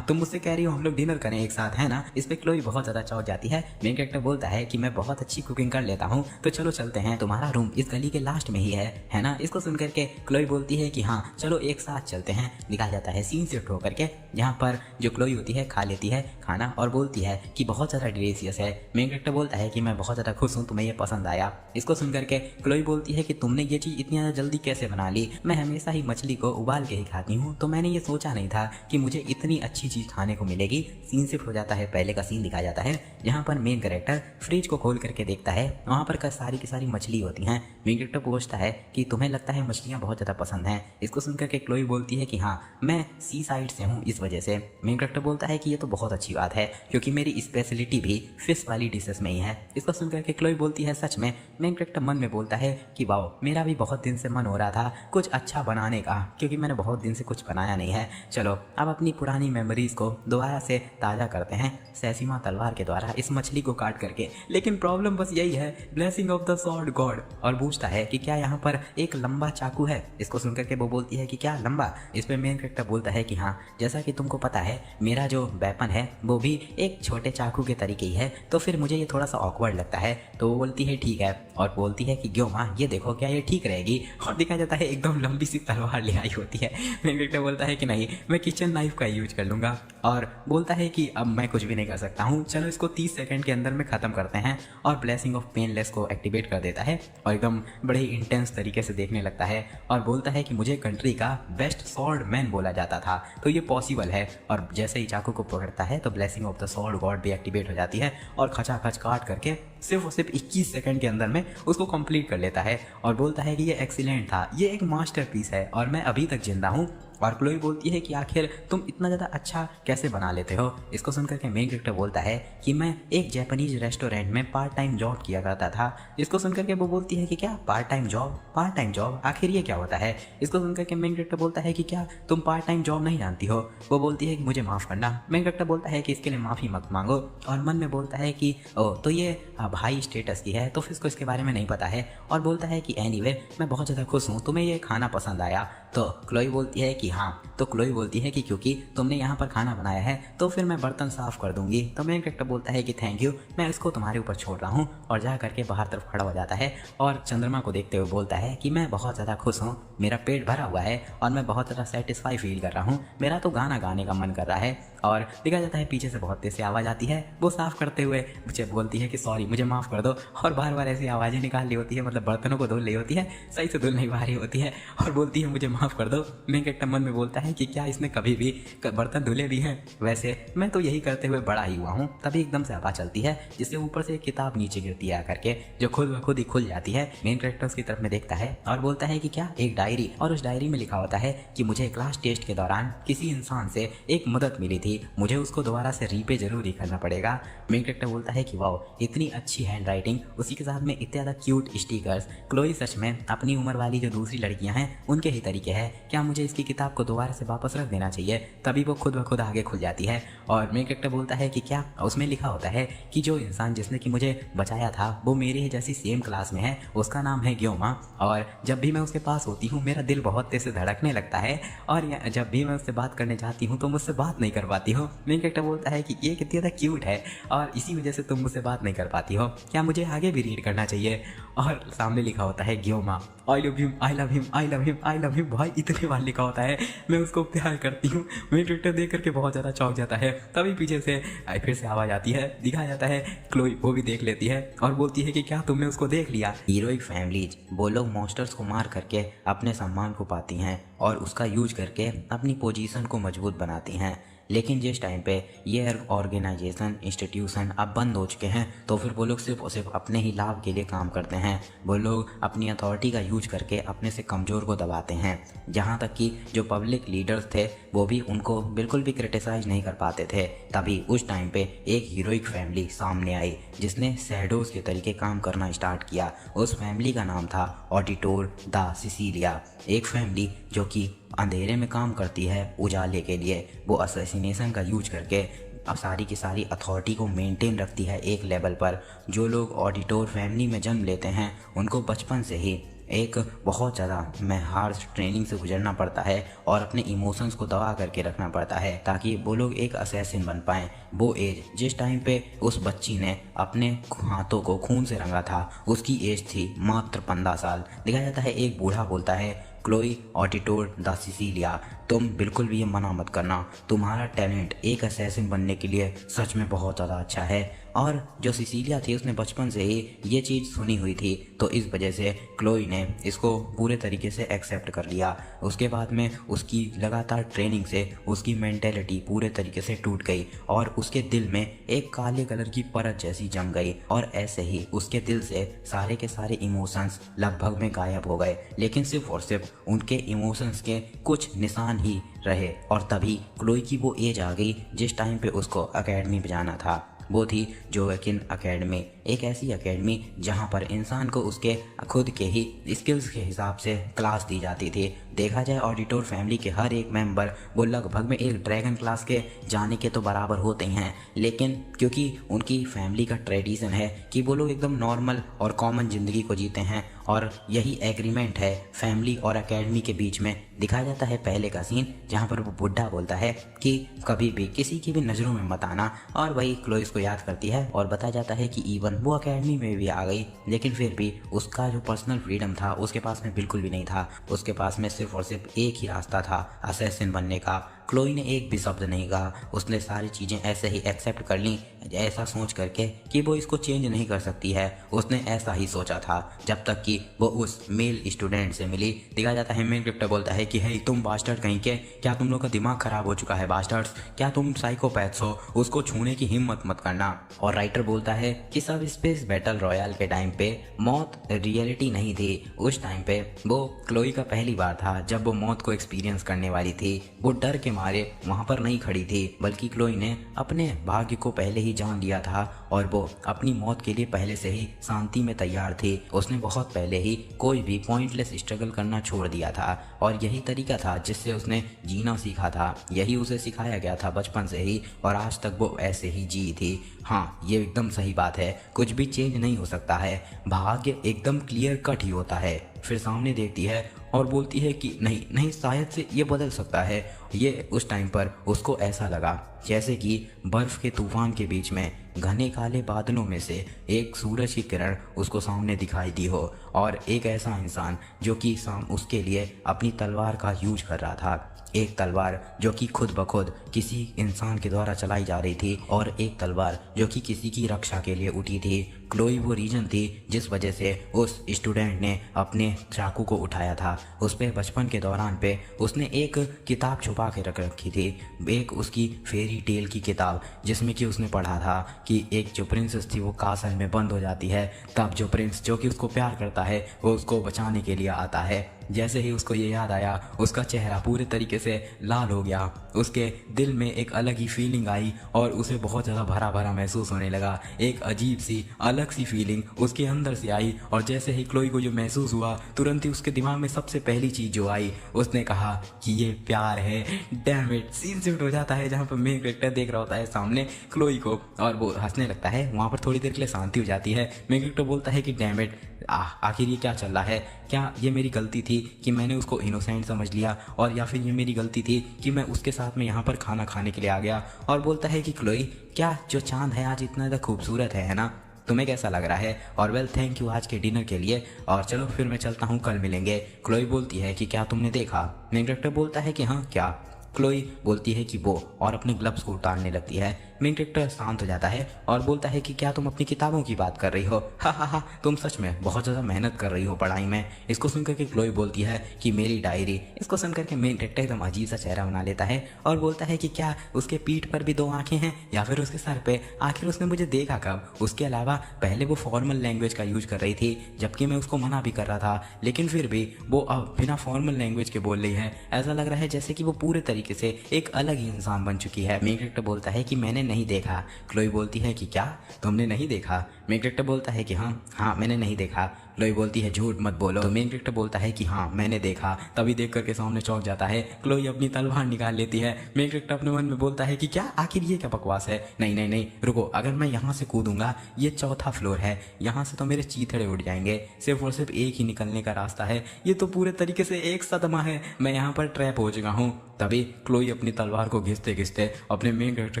तुम मुझसे कह रही हो हम लोग डिनर करें एक साथ, है ना? इस पर क्लोई बहुत ज़्यादा चौंक जाती है। मेन कैरेक्टर बोलता है कि मैं बहुत अच्छी कुकिंग कर लेता हूँ तो चलो चलते हैं, तुम्हारा रूम इस गली के लास्ट में ही है ना? इसको सुन करके क्लोई बोलती है कि हाँ चलो एक साथ चलते हैं। दिखाया जाता है सीन शिफ्ट होकर के, यहाँ पर जो क्लोई होती है खा लेती है खाना और बोलती है कि बहुत ज़्यादा डिलीशियस है। मेन कैरेक्टर बोलता है कि मैं बहुत ज़्यादा खुश हूँ तुम्हें ये पसंद आया। इसको सुन करके क्लोई बोलती है कि तुमने ये चीज़ इतनी ज़्यादा जल्दी कैसे बना ली? मैं हमेशा ही मछली को उबाल के ही खाती हूँ तो मैंने ये सोचा नहीं था कि मुझे इतनी अच्छी चीज़ खाने को मिलेगी। सीन शिफ्ट हो जाता है, पहले का सीन दिखाया जाता है जहाँ पर मेन कैरेक्टर फ्रिज को खोल करके देखता है, वहाँ पर सारी की सारी मछली होती हैं। मेन कैरेक्टर पूछता है कि तुम्हें लगता है मछलियाँ बहुत ज़्यादा पसंद हैं? इसको सुन करके क्लोई बोलती है कि हाँ मैं सी साइड से हूँ इस वजह से। मेन कैरेक्टर बोलता है कि ये तो बहुत अच्छी बात है क्योंकि मेरी स्पेशलिटी भी फिश वाली डिशेस में ही है। इसको सुनकर के क्लोई बोलती है सच में? मेन कैरेक्टर मन में बोलता है कि वाओ मेरा भी बहुत दिन से मन हो रहा था कुछ अच्छा बनाने का क्योंकि मैंने बहुत दिन से कुछ बनाया नहीं है। चलो अब अपनी पुरानी मेमोरीज को दोबारा से ताज़ा करते हैं सेसिमा तलवार के द्वारा इस मछली को काट करके। लेकिन प्रॉब्लम बस यही है, blessing of the sword God. और पूछता है कि क्या यहाँ पर एक लंबा चाकू है? इसको सुनकर के वो बोलती है कि क्या लंबा? इस पर मेन कैरेक्टर बोलता है कि हाँ जैसा कि तुमको पता है मेरा जो वेपन है वो भी एक छोटे चाकू के तरीके ही है तो फिर मुझे ये थोड़ा सा ऑकवर्ड लगता है। तो वो बोलती है ठीक है और बोलती है कि क्यों माँ ये देखो क्या ये ठीक रहेगी? और दिखाया जाता है एकदम लंबी सी तलवार ले आई होती है। मेन कैरेक्टर बोलता है कि नहीं मैं किचन नाइफ का यूज कर लूँगा और बोलता है कि अब मैं कुछ भी नहीं कर सकता हूँ, चलो इसको 30 सेकंड के अंदर में ख़त्म करते हैं। और ब्लेसिंग ऑफ पेनलेस को एक्टिवेट कर देता है और एकदम बड़े ही इंटेंस तरीके से देखने लगता है और बोलता है कि मुझे कंट्री का बेस्ट सॉर्ड मैन बोला जाता था तो ये पॉसिबल है। और जैसे ही चाकू को पकड़ता है तो blessing of the sword God भी एक्टिवेट हो जाती है और खचाखच काट करके सिर्फ 21 सेकंड के अंदर में उसको कंप्लीट कर लेता है और बोलता है कि ये एक्सीलेंट था, ये एक मास्टरपीस है और मैं अभी तक जिंदा हूँ। और क्लोई बोलती है कि आखिर तुम इतना ज़्यादा अच्छा कैसे बना लेते हो? इसको सुनकर के मेन कैरेक्टर बोलता है कि मैं एक जापानीज रेस्टोरेंट में पार्ट टाइम जॉब किया करता था। इसको सुनकर के वो बोलती है कि क्या पार्ट टाइम जॉब आखिर ये क्या होता है? इसको सुनकर के मेन कैरेक्टर बोलता है कि क्या तुम पार्ट टाइम जॉब नहीं जानती हो? वो बोलती है कि मुझे माफ़ करना। मेन कैरेक्टर बोलता है कि इसके लिए माफ़ी मत मांगो और मन में बोलता है कि ओ तो ये भाई स्टेटस की है तो फिर इसको इसके बारे में नहीं पता है। और बोलता है कि एनीवे मैं बहुत ज़्यादा खुश हूँ तुम्हें ये खाना पसंद आया। तो क्लोई बोलती है कि हाँ, तो क्लोई बोलती है कि क्योंकि तुमने यहाँ पर खाना बनाया है तो फिर मैं बर्तन साफ कर दूंगी। तो मेन कैरेक्टर बोलता है कि थैंक यू, मैं इसको तुम्हारे ऊपर छोड़ रहा हूँ और जा करके बाहर तरफ खड़ा हो जाता है और चंद्रमा को देखते हुए बोलता है कि मैं बहुत ज़्यादा खुश हूँ, मेरा पेट भरा हुआ है और मैं बहुत ज़्यादा सेटिस्फाई फील कर रहा हूँ, मेरा तो गाना गाने का मन कर रहा है। और देखा जाता है पीछे से बहुत तेज से आवाज़ आती है, वो साफ़ करते हुए मुझे बोलती है कि सॉरी मुझे माफ़ कर दो और बार बार ऐसी आवाज़ें निकाल ली होती है, मतलब बर्तनों को धुल रही होती है, सही से धुल नहीं पा रही होती है और बोलती है मुझे माफ़ कर दो। मेन कैरेक्टर मन में बोलता है कि क्या इसने कभी भी बर्तन धुले भी हैं? वैसे मैं तो यही करते हुए बड़ा ही हुआ हूँ। तभी एकदम से हवा चलती है जिससे ऊपर से एक किताब नीचे गिरती है आकर के, जो खुद ब खुद ही खुल जाती है। मेन कैरेक्टर उसकी तरफ में देखता है और बोलता है कि क्या? एक डायरी, और उस डायरी में लिखा होता है कि मुझे क्लास टेस्ट के दौरान किसी इंसान से एक मदद मिली थी, मुझे उसको दोबारा से रीपे जरूर ही करना पड़ेगा। मेन कैरेक्टर बोलता है कि वाओ, इतनी अच्छी हैंड राइटिंग, उसी के साथ में इतने ज़्यादा क्यूट स्टिकर्स। क्लोई सच में अपनी उम्र वाली जो दूसरी लड़कियां हैं उनके ही तरीके है। क्या मुझे इसकी किताब को दोबारा से वापस रख देना चाहिए? तभी वो खुद ब खुद आगे खुल जाती है। और मेन कैरेक्टर बोलता है कि क्या? उसमें लिखा होता है कि जो इंसान जिसने कि मुझे बचाया था वो मेरी ही जैसी सेम क्लास में है, उसका नाम है ग्योमा, और जब भी मैं उसके पास होती हूँ मेरा दिल बहुत तेज से धड़कने लगता है, और जब भी मैं उससे बात करने जाती हूँ तो मुझसे बात नहीं कर पाती हो। मेन कैरेक्टर बोलता है कि ये कितनी ज़्यादा क्यूट है और इसी वजह से तुम मुझसे बात नहीं कर पाती हो, क्या मुझे आगे भी रीड करना चाहिए? और सामने लिखा होता है ग्योमा, I love him, I love him, I love him, I love him. भाई इतने बार लिखा होता है, मैं उसको प्यार करती हूँ। मेन कैरेक्टर देख करके बहुत ज़्यादा चौंक जाता है। तभी पीछे से फिर से आवाज़ आती है, दिखाया जाता है क्लोई वो भी देख लेती है और बोलती है कि क्या तुमने उसको देख लिया? हीरोइक फैमिलीज, वो लोग मॉन्स्टर्स को मार करके अपने सम्मान को पाती हैं और उसका यूज करके अपनी पोजीशन को मजबूत बनाती हैं। लेकिन जिस टाइम पे ये ऑर्गेनाइजेशन, इंस्टीट्यूशन अब बंद हो चुके हैं, तो फिर वो लोग सिर्फ और सिर्फ अपने ही लाभ के लिए काम करते हैं। वो लोग अपनी अथॉरिटी का यूज करके अपने से कमज़ोर को दबाते हैं। जहाँ तक कि जो पब्लिक लीडर्स थे वो भी उनको बिल्कुल भी क्रिटिसाइज नहीं कर पाते थे। तभी उस टाइम पे एक हीरोइक फैमिली सामने आई जिसने शैडोज के तरीके काम करना स्टार्ट किया। उस फैमिली का नाम था ऑडिटोर द सिसिलिया। एक फैमिली जो कि अंधेरे में काम करती है उजाले के लिए। वो असैसिनेशन का यूज करके अब सारी की सारी अथॉरिटी को मेंटेन रखती है एक लेवल पर। जो लोग ऑडिटोर फैमिली में जन्म लेते हैं उनको बचपन से ही एक बहुत ज़्यादा हार्श ट्रेनिंग से गुजरना पड़ता है और अपने इमोशंस को दबा करके रखना पड़ता है ताकि वो लोग एक असैसिन बन पाएँ। वो एज जिस टाइम पे उस बच्ची ने अपने हाथों को खून से रंगा था, उसकी एज थी मात्र 15 साल। दिखाया जाता है एक बूढ़ा बोलता है, क्लोई ऑडिटोर द सिसिलिया, तुम बिल्कुल भी ये मना मत करना, तुम्हारा टैलेंट एक असैसिन बनने के लिए सच में बहुत ज़्यादा अच्छा है। और जो सिसिलिया थी उसने बचपन से ही ये चीज़ सुनी हुई थी, तो इस वजह से क्लोई ने इसको पूरे तरीके से एक्सेप्ट कर लिया। उसके बाद में उसकी लगातार ट्रेनिंग से उसकी मेंटेलिटी पूरे तरीके से टूट गई और उसके दिल में एक काले कलर की परत जैसी जम गई, और ऐसे ही उसके दिल से सारे के सारे इमोशंस लगभग में गायब हो गए। लेकिन सिर्फ और सिर्फ उनके इमोशंस के कुछ निशान ही रहे। और तभी क्लोई की वो एज आ गई जिस टाइम पे उसको एकेडमी में जाना था। वो थी जोएकिन एकेडमी, एक ऐसी एकेडमी जहाँ पर इंसान को उसके खुद के ही स्किल्स के हिसाब से क्लास दी जाती थी। देखा जाए ऑडिटोर फैमिली के हर एक मेंबर वो लगभग में एक ड्रैगन क्लास के जाने के तो बराबर होते ही हैं, लेकिन क्योंकि उनकी फैमिली का ट्रेडिशन है कि वो लोग एकदम नॉर्मल और कॉमन ज़िंदगी को जीते हैं, और यही एग्रीमेंट है फैमिली और एकेडमी के बीच में। दिखाया जाता है पहले का सीन जहाँ पर वो बुढ़ा बोलता है कि कभी भी किसी की भी नज़रों में मत आना, और वही क्लोइस को याद करती है और बताया जाता है कि इवन वो एकेडमी में भी आ गई, लेकिन फिर भी उसका जो पर्सनल फ्रीडम था उसके पास में बिल्कुल भी नहीं था। उसके पास में सिर्फ और सिर्फ एक ही रास्ता था, असैसिन बनने का। क्लोई ने एक भी शब्द नहीं कहा, उसने सारी चीज़ें ऐसे ही एक्सेप्ट कर ली, ऐसा सोच करके कि वो इसको चेंज नहीं कर सकती है। उसने ऐसा ही सोचा था जब तक कि वो उस मेल स्टूडेंट से मिली। दिखाया जाता है मेन कैरेक्टर बोलता है कि हे तुम बास्टर्ड कहीं के, क्या तुम लोग का दिमाग खराब हो चुका है बास्टर्ड्स, क्या तुम साइकोपैथ्स हो, उसको छूने की हिम्मत मत करना। और राइटर बोलता है कि सब स्पेस बैटल रॉयल के टाइम पे मौत रियलिटी नहीं थी। उस टाइम पे वो क्लोई का पहली बार था जब वो मौत को एक्सपीरियंस करने वाली थी। वो डर के मारे वहाँ पर नहीं खड़ी थी, बल्कि क्लोई ने अपने भाग्य को पहले ही जान लिया था और वो अपनी मौत के लिए पहले से ही शांति में तैयार थी। उसने बहुत पहले ही कोई भी पॉइंटलेस स्ट्रगल करना छोड़ दिया था और यही तरीका था जिससे उसने जीना सीखा था। यही उसे सिखाया गया था बचपन से ही और आज तक वो ऐसे ही जी थी। हाँ, ये एकदम सही बात है, कुछ भी चेंज नहीं हो सकता है, भाग्य एकदम क्लियर कट ही होता है। फिर सामने देखती है और बोलती है कि नहीं नहीं, शायद से ये बदल सकता है। ये उस टाइम पर उसको ऐसा लगा जैसे कि बर्फ के तूफान के बीच में घने काले बादलों में से एक सूरज की किरण उसको सामने दिखाई दी हो, और एक ऐसा इंसान जो कि उसके लिए अपनी तलवार का यूज कर रहा था। एक तलवार जो कि खुद ब खुद किसी इंसान के द्वारा चलाई जा रही थी, और एक तलवार जो कि किसी की रक्षा के लिए उठी थी। क्लोई वो रीजन थी जिस वजह से उस स्टूडेंट ने अपने चाकू को उठाया था। उस पे बचपन के दौरान पे उसने एक किताब छुपा के रख रखी थी, एक उसकी फेरी टेल की किताब, जिसमें कि उसने पढ़ा था कि एक जो प्रिंसेस थी वो कासल में बंद हो जाती है, तब जो प्रिंस जो कि उसको प्यार करता है वो उसको बचाने के लिए आता है। जैसे ही उसको ये याद आया उसका चेहरा पूरे तरीके से लाल हो गया, उसके दिल में एक अलग ही फीलिंग आई और उसे बहुत ज़्यादा भरा भरा महसूस होने लगा। एक अजीब सी अलग सी फीलिंग उसके अंदर से आई, और जैसे ही क्लोई को जो महसूस हुआ तुरंत ही उसके दिमाग में सबसे पहली चीज़ जो आई उसने कहा कि ये प्यार है। डैम इट, सीन शिफ्ट हो जाता है जहाँ पर मेन कैरेक्टर देख रहा होता है सामने क्लोई को और वो हंसने लगता है। वहाँ पर थोड़ी देर के लिए शांति हो जाती है। मेन कैरेक्टर बोलता है कि डैम इट, आखिर ये क्या चल रहा है? क्या ये मेरी गलती थी कि मैंने उसको इनोसेंट समझ लिया, और या फिर ये मेरी गलती थी कि मैं उसके साथ में यहाँ पर खाना खाने के लिए आ गया? और बोलता है कि क्लोई, क्या जो चांद है आज इतना ज़्यादा खूबसूरत है ना? तुम्हें कैसा लग रहा है? और वेल थैंक यू आज के डिनर के लिए, और चलो फिर मैं चलता हूँ, कल मिलेंगे। क्लोई बोलती है कि क्या तुमने देखा? मेन कैरेक्टर बोलता है कि हाँ क्या? क्लोई बोलती है कि वो, और अपने ग्लव्स को उतारने लगती है। मेन कैरेक्टर शांत हो जाता है और बोलता है कि क्या तुम अपनी किताबों की बात कर रही हो? हा हा हा, तुम सच में बहुत ज़्यादा मेहनत कर रही हो पढ़ाई में। इसको सुनकर के क्लोई बोलती है कि मेरी डायरी। इसको सुनकर के मेन कैरेक्टर एकदम अजीब सा चेहरा बना लेता है और बोलता है कि क्या उसके पीठ पर भी दो आंखें हैं या फिर उसके सर पे? आखिर उसने मुझे देखा कब? उसके अलावा पहले वो फॉर्मल लैंग्वेज का यूज कर रही थी जबकि मैं उसको मना भी कर रहा था, लेकिन फिर भी वो अब बिना फॉर्मल लैंग्वेज के बोल रही है। ऐसा लग रहा है जैसे कि वो पूरे तरीके से एक अलग ही इंसान बन चुकी है। मेन कैरेक्टर बोलता है कि मैंने नहीं देखा। क्लोई बोलती है कि क्या तुमने नहीं देखा? मेन कैरेक्टर बोलता है कि हाँ मैंने नहीं देखा। क्लोई बोलती है झूठ मत बोलो। तो मेन कैरेक्टर बोलता है कि हाँ मैंने देखा। तभी देख करके सामने चौंक जाता है। क्लोई अपनी तलवार निकाल लेती है। मेन कैरेक्टर अपने मन में बोलता है कि क्या आखिर ये क्या बकवास है? नहीं नहीं नहीं रुको, अगर मैं यहाँ से कूदूंगा, ये चौथा फ्लोर है, यहाँ से तो मेरे चीथड़े उड़ जाएंगे। सिर्फ और सिर्फ एक ही निकलने का रास्ता है, ये तो पूरे तरीके से एक सदमा है, मैं यहाँ पर ट्रैप हो चुका हूँ। तभी क्लोई अपनी तलवार को घिसते घिसते अपने मेन कैरेक्टर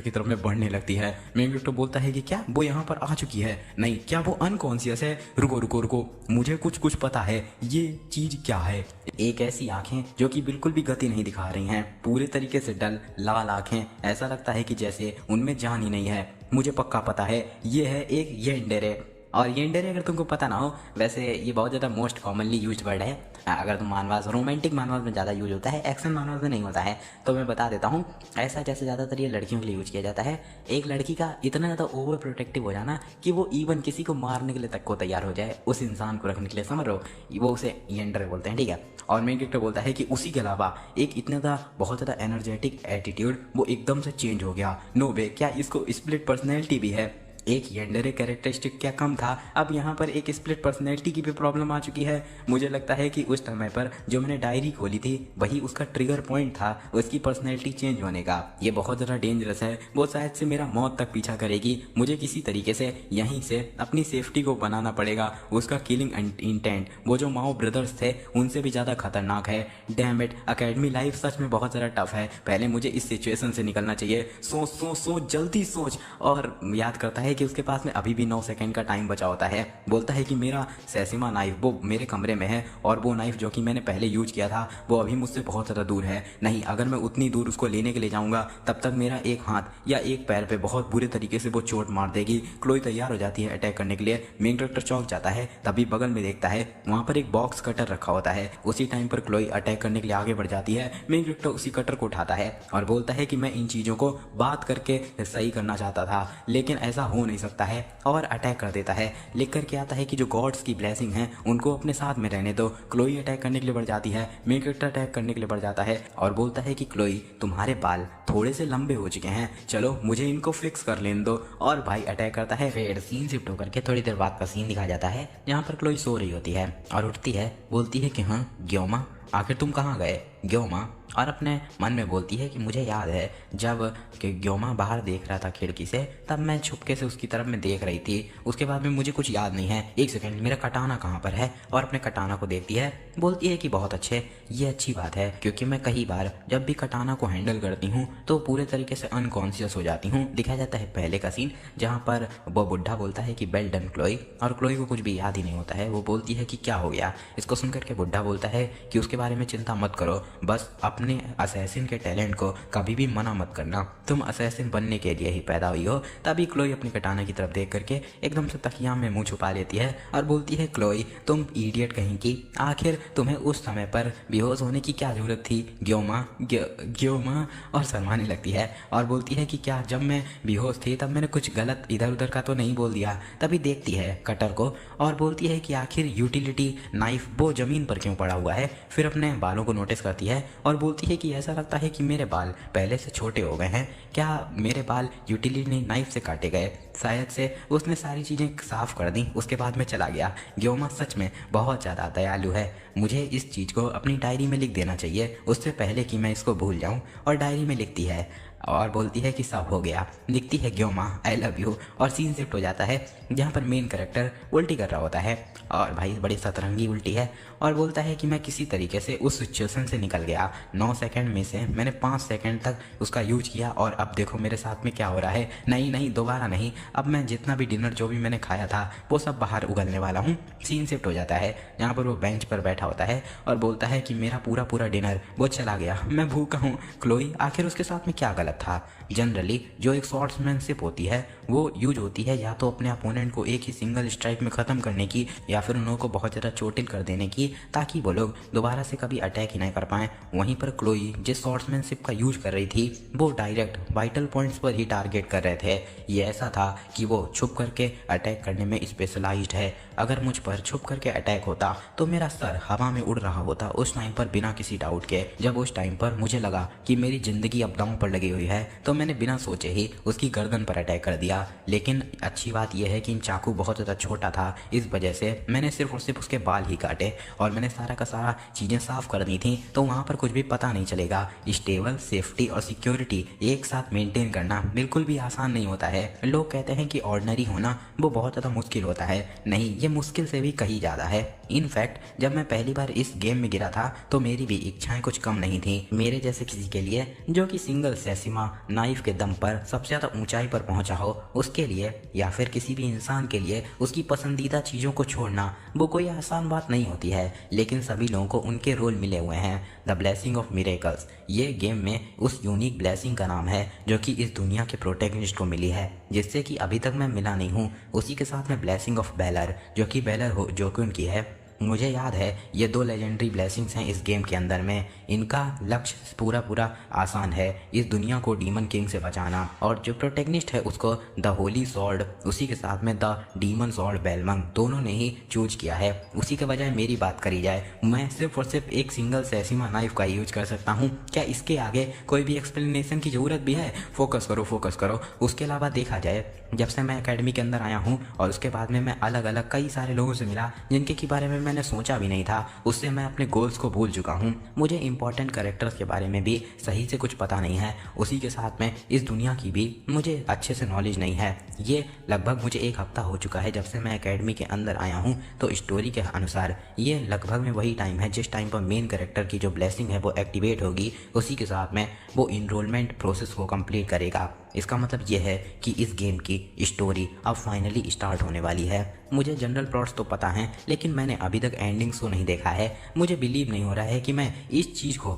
की तरफ में बढ़ने लगती है। मेन कैरेक्टर बोलता है कि क्या वो यहाँ पर आ चुकी है? नहीं, क्या वो अनकॉन्शियस है? रुको रुको रुको, मुझे कुछ पता है। ये चीज क्या है? एक ऐसी आंखें जो कि बिल्कुल भी गति नहीं दिखा रही हैं, पूरे तरीके से डल लाल आंखें, ऐसा लगता है कि जैसे उनमें जान ही नहीं है। मुझे पक्का पता है, ये है एक येंडेरे। और येंडेरे अगर तुमको पता ना हो, वैसे ये बहुत ज़्यादा मोस्ट कॉमनली यूज्ड वर्ड है। अगर तुम मानवास, रोमांटिक मानवास में ज़्यादा यूज होता है, एक्शन मानवास में नहीं होता है। तो मैं बता देता हूँ, ऐसा जैसे ज़्यादातर ये लड़कियों के लिए यूज किया जाता है। एक लड़की का इतना ज़्यादा ओवर प्रोटेक्टिव हो जाना कि वो इवन किसी को मारने के लिए तक को तैयार हो जाए, उस इंसान को रखने के लिए, समझ रहे हो? वो उसे येंडेरे बोलते हैं, ठीक है। और मेन कैरेक्टर बोलता है कि उसी के अलावा एक इतना ज़्यादा बहुत ज़्यादा एनर्जेटिक एटीट्यूड वो एकदम से चेंज हो गया। नो वे, क्या इसको स्प्लिट पर्सनैलिटी भी है? एक येंडेरे कैरेक्टरिस्टिक क्या कम था, अब यहाँ पर एक स्प्लिट पर्सनैलिटी की भी प्रॉब्लम आ चुकी है। मुझे लगता है कि उस समय पर जो मैंने डायरी खोली थी वही उसका ट्रिगर पॉइंट था उसकी पर्सनैलिटी चेंज होने का। ये बहुत ज़्यादा डेंजरस है, वो शायद से मेरा मौत तक पीछा करेगी। मुझे किसी तरीके से यहीं से अपनी सेफ्टी को बनाना पड़ेगा। उसका किलिंग इंटेंट वो जो माओ ब्रदर्स थे उनसे भी ज़्यादा खतरनाक है। डैम इट, अकेडमी लाइफ सच में बहुत ज़्यादा टफ है। पहले मुझे इस सिचुएशन से निकलना चाहिए। सोच सोच सोच, जल्दी सोच। और याद करता है कि उसके पास में अभी भी 9 सेकंड का टाइम बचा होता है। बोलता है कि मेरा सेसिमा नाइफ वो मेरे कमरे में है, और वो नाइफ जो कि मैंने पहले यूज किया था वो अभी मुझसे बहुत ज़्यादा दूर है। नहीं, अगर मैं उतनी दूर उसको लेने के लिए जाऊंगा तब तक मेरा एक हाथ या एक पैर पे बहुत बुरे तरीके से वो चोट मार देगी। क्लोई तैयार हो जाती है अटैक करने के लिए। मेन कैरेक्टर चौंक जाता है, तभी बगल में देखता है वहाँ पर एक बॉक्स कटर रखा होता है। उसी टाइम पर क्लोई अटैक करने के लिए आगे बढ़ जाती है। मेन कैरेक्टर उसी कटर को उठाता है और बोलता है कि मैं इन चीज़ों को बात करके सही करना चाहता था, लेकिन ऐसा हो नहीं सकता है, और अटैक कर देता है। लिख कर के आता है कि जो गॉड्स की ब्लेसिंग है उनको अपने साथ में रहने दो। क्लोई अटैक करने के लिए बढ़ जाती है। मेन कैरेक्टर अटैक करने के लिए बढ़ जाता है और बोलता है कि क्लोई, तुम्हारे बाल थोड़े से लंबे हो चुके हैं, चलो मुझे इनको फिक्स कर लेने दो। और भाई अटैक करता है। फिर सीन शिफ्ट होकर के थोड़ी देर बाद का सीन दिखाया जाता है जहाँ पर क्लोई सो रही होती है और उठती है, बोलती है कि हाँ ग्योमा, आखिर तुम कहाँ गए ग्योमा? और अपने मन में बोलती है कि मुझे याद है जब कि ग्योमा बाहर देख रहा था खिड़की से, तब मैं छुपके से उसकी तरफ में देख रही थी। उसके बाद में मुझे कुछ याद नहीं है, एक सेकंड मेरा कटाना कहाँ पर है? और अपने कटाना को देखती है, बोलती है कि बहुत अच्छे, ये अच्छी बात है क्योंकि मैं कई बार जब भी कटाना को हैंडल करती हूँ तो पूरे तरीके से अनकॉन्शियस हो जाती हूँ। दिखाया जाता है पहले का सीन जहाँ पर वो बुढ़ा बोलता है कि वेल डन क्लोई, और क्लोई को कुछ भी याद ही नहीं होता है। वो बोलती है कि क्या हो गया? इसको सुनकर के बुढ़ा बोलता है कि उसके बारे में चिंता मत करो, बस अपने असैसिन के टैलेंट को कभी भी मना मत करना, तुम असैसिन बनने के लिए ही पैदा हुई हो। तभी क्लोई अपनी कटाना की तरफ देख करके एकदम से तकिया में मुंह छुपा लेती है और बोलती है क्लोई तुम इडियट कहीं की, आखिर तुम्हें उस समय पर बेहोश होने की क्या जरूरत थी ग्योमा? ग्योमा और शर्माने लगती है और बोलती है कि क्या जब मैं बेहोश थी तब मैंने कुछ गलत इधर उधर का तो नहीं बोल दिया? तभी देखती है कटर को और बोलती है कि आखिर यूटिलिटी नाइफ वो जमीन पर क्यों पड़ा हुआ है। फिर अपने बालों को नोटिस करती है और बोलती है कि ऐसा लगता है कि मेरे बाल पहले से छोटे हो गए हैं, क्या मेरे बाल यूटिलिटी नाइफ से काटे गए? शायद से उसने सारी चीज़ें साफ कर दी, उसके बाद में चला गया। ग्योमा सच में बहुत ज़्यादा दयालु है, मुझे इस चीज़ को अपनी डायरी में लिख देना चाहिए उससे पहले कि मैं इसको भूल जाऊं। और डायरी में लिखती है और बोलती है कि सब हो गया। लिखती है ग्योमा आई लव यू, और सीन शिफ्ट हो जाता है जहाँ पर मेन कैरेक्टर उल्टी कर रहा होता है और भाई बड़ी सतरंगी उल्टी है और बोलता है कि मैं किसी तरीके से उस सिचुएशन से निकल गया। 9 सेकंड में से मैंने 5 सेकंड तक उसका यूज किया और अब देखो मेरे साथ में क्या हो रहा है। नहीं नहीं दोबारा नहीं, अब मैं जितना भी डिनर जो भी मैंने खाया था वो सब बाहर उगलने वाला हूँ। सीन शिफ्ट हो जाता है जहाँ पर वो बेंच पर बैठा होता है और बोलता है कि मेरा पूरा डिनर वो चला गया, मैं भूखा हूँ। क्लोई आखिर उसके साथ में क्या गलत था? जनरली जो एक स्वॉर्ड्समैनशिप होती है वो यूज होती है या तो अपने अपोनेंट को एक ही सिंगल स्ट्राइक में ख़त्म करने की या फिर उन लोगों को बहुत ज़्यादा चोटिल कर देने की ताकि वो लोग दोबारा से कभी अटैक ही नहीं कर पाएँ। वहीं पर क्लोई जिस स्वॉर्ड्समैनशिप का यूज कर रही थी वो डायरेक्ट वाइटल पॉइंट्स पर ही टारगेट कर रहे थे। ये ऐसा था कि वो छुप करके अटैक करने में स्पेशलाइज्ड है। अगर मुझ पर छुप करके अटैक होता तो मेरा सर हवा में उड़ रहा होता उस टाइम पर बिना किसी डाउट के। जब उस टाइम पर मुझे लगा कि मेरी ज़िंदगी अब दम पर लगी हुई है तो मैंने बिना सोचे ही उसकी गर्दन पर अटैक कर दिया। लेकिन अच्छी बात यह है कि इन चाकू बहुत ज़्यादा छोटा था, इस वजह से मैंने सिर्फ और सिर्फ उसके बाल ही काटे और मैंने सारा का सारा चीज़ें साफ कर दी थी तो वहाँ पर कुछ भी पता नहीं चलेगा। स्टेबल सेफ्टी और सिक्योरिटी एक साथ मेंटेन करना बिल्कुल भी आसान नहीं होता है। लोग कहते हैं कि ऑर्डिनरी होना वो बहुत ज़्यादा मुश्किल होता है, नहीं ये मुश्किल से भी कहीं ज़्यादा है। इनफैक्ट जब मैं पहली बार इस गेम में गिरा था तो मेरी भी इच्छाएं कुछ कम नहीं थी। मेरे जैसे किसी के लिए जो कि सिंगल सेसिमा नाइफ के दम पर सबसे ज़्यादा ऊंचाई पर पहुंचा हो उसके लिए या फिर किसी भी इंसान के लिए उसकी पसंदीदा चीज़ों को छोड़ना वो कोई आसान बात नहीं होती है। लेकिन सभी लोगों को उनके रोल मिले हुए हैं। द ब्लेसिंग ऑफ मिरेकल्स ये गेम में उस यूनिक ब्लेसिंग का नाम है जो कि इस दुनिया के प्रोटैगनिस्ट को मिली है जिससे कि अभी तक मैं मिला नहीं हूँ। उसी के साथ में ब्लेसिंग ऑफ बेलर जो कि बेलर हो जो कि उनकी है। मुझे याद है ये 2 लेजेंडरी ब्लेसिंग्स हैं इस गेम के अंदर में। इनका लक्ष्य पूरा आसान है, इस दुनिया को डीमन किंग से बचाना। और जो प्रोटेगनिस्ट है उसको द होली सॉर्ड उसी के साथ में द डीमन सॉर्ड बेलमंग दोनों ने ही चूज किया है। उसी के बजाय मेरी बात करी जाए मैं सिर्फ और सिर्फ एक सिंगल सेसिमा नाइफ का यूज कर सकता हूँ। क्या इसके आगे कोई भी एक्सप्लेनेशन की ज़रूरत भी है? फोकस करो। उसके अलावा देखा जाए जब से मैं एकेडमी के अंदर आया हूँ और उसके बाद में मैं अलग अलग कई सारे लोगों से मिला जिनके के बारे में मैंने सोचा भी नहीं था, उससे मैं अपने गोल्स को भूल चुका हूँ। मुझे इंपॉर्टेंट कैरेक्टर्स के बारे में भी सही से कुछ पता नहीं है। उसी के साथ में इस दुनिया की भी मुझे अच्छे से नॉलेज नहीं है। ये लगभग मुझे 1 हफ्ता हो चुका है जब से मैं एकेडमी के अंदर आया हूँ। तो स्टोरी के अनुसार ये लगभग में वही टाइम है जिस टाइम पर मेन कैरेक्टर की जो ब्लेसिंग है वो एक्टिवेट होगी, उसी के साथ में वो इनरोलमेंट प्रोसेस को कंप्लीट करेगा। इसका मतलब ये है कि इस गेम की स्टोरी अब फाइनली स्टार्ट होने वाली है। मुझे जनरल प्लॉट्स तो पता हैं लेकिन मैंने अभी तक एंडिंग्स को नहीं देखा है। मुझे बिलीव नहीं हो रहा है कि मैं इस चीज़ को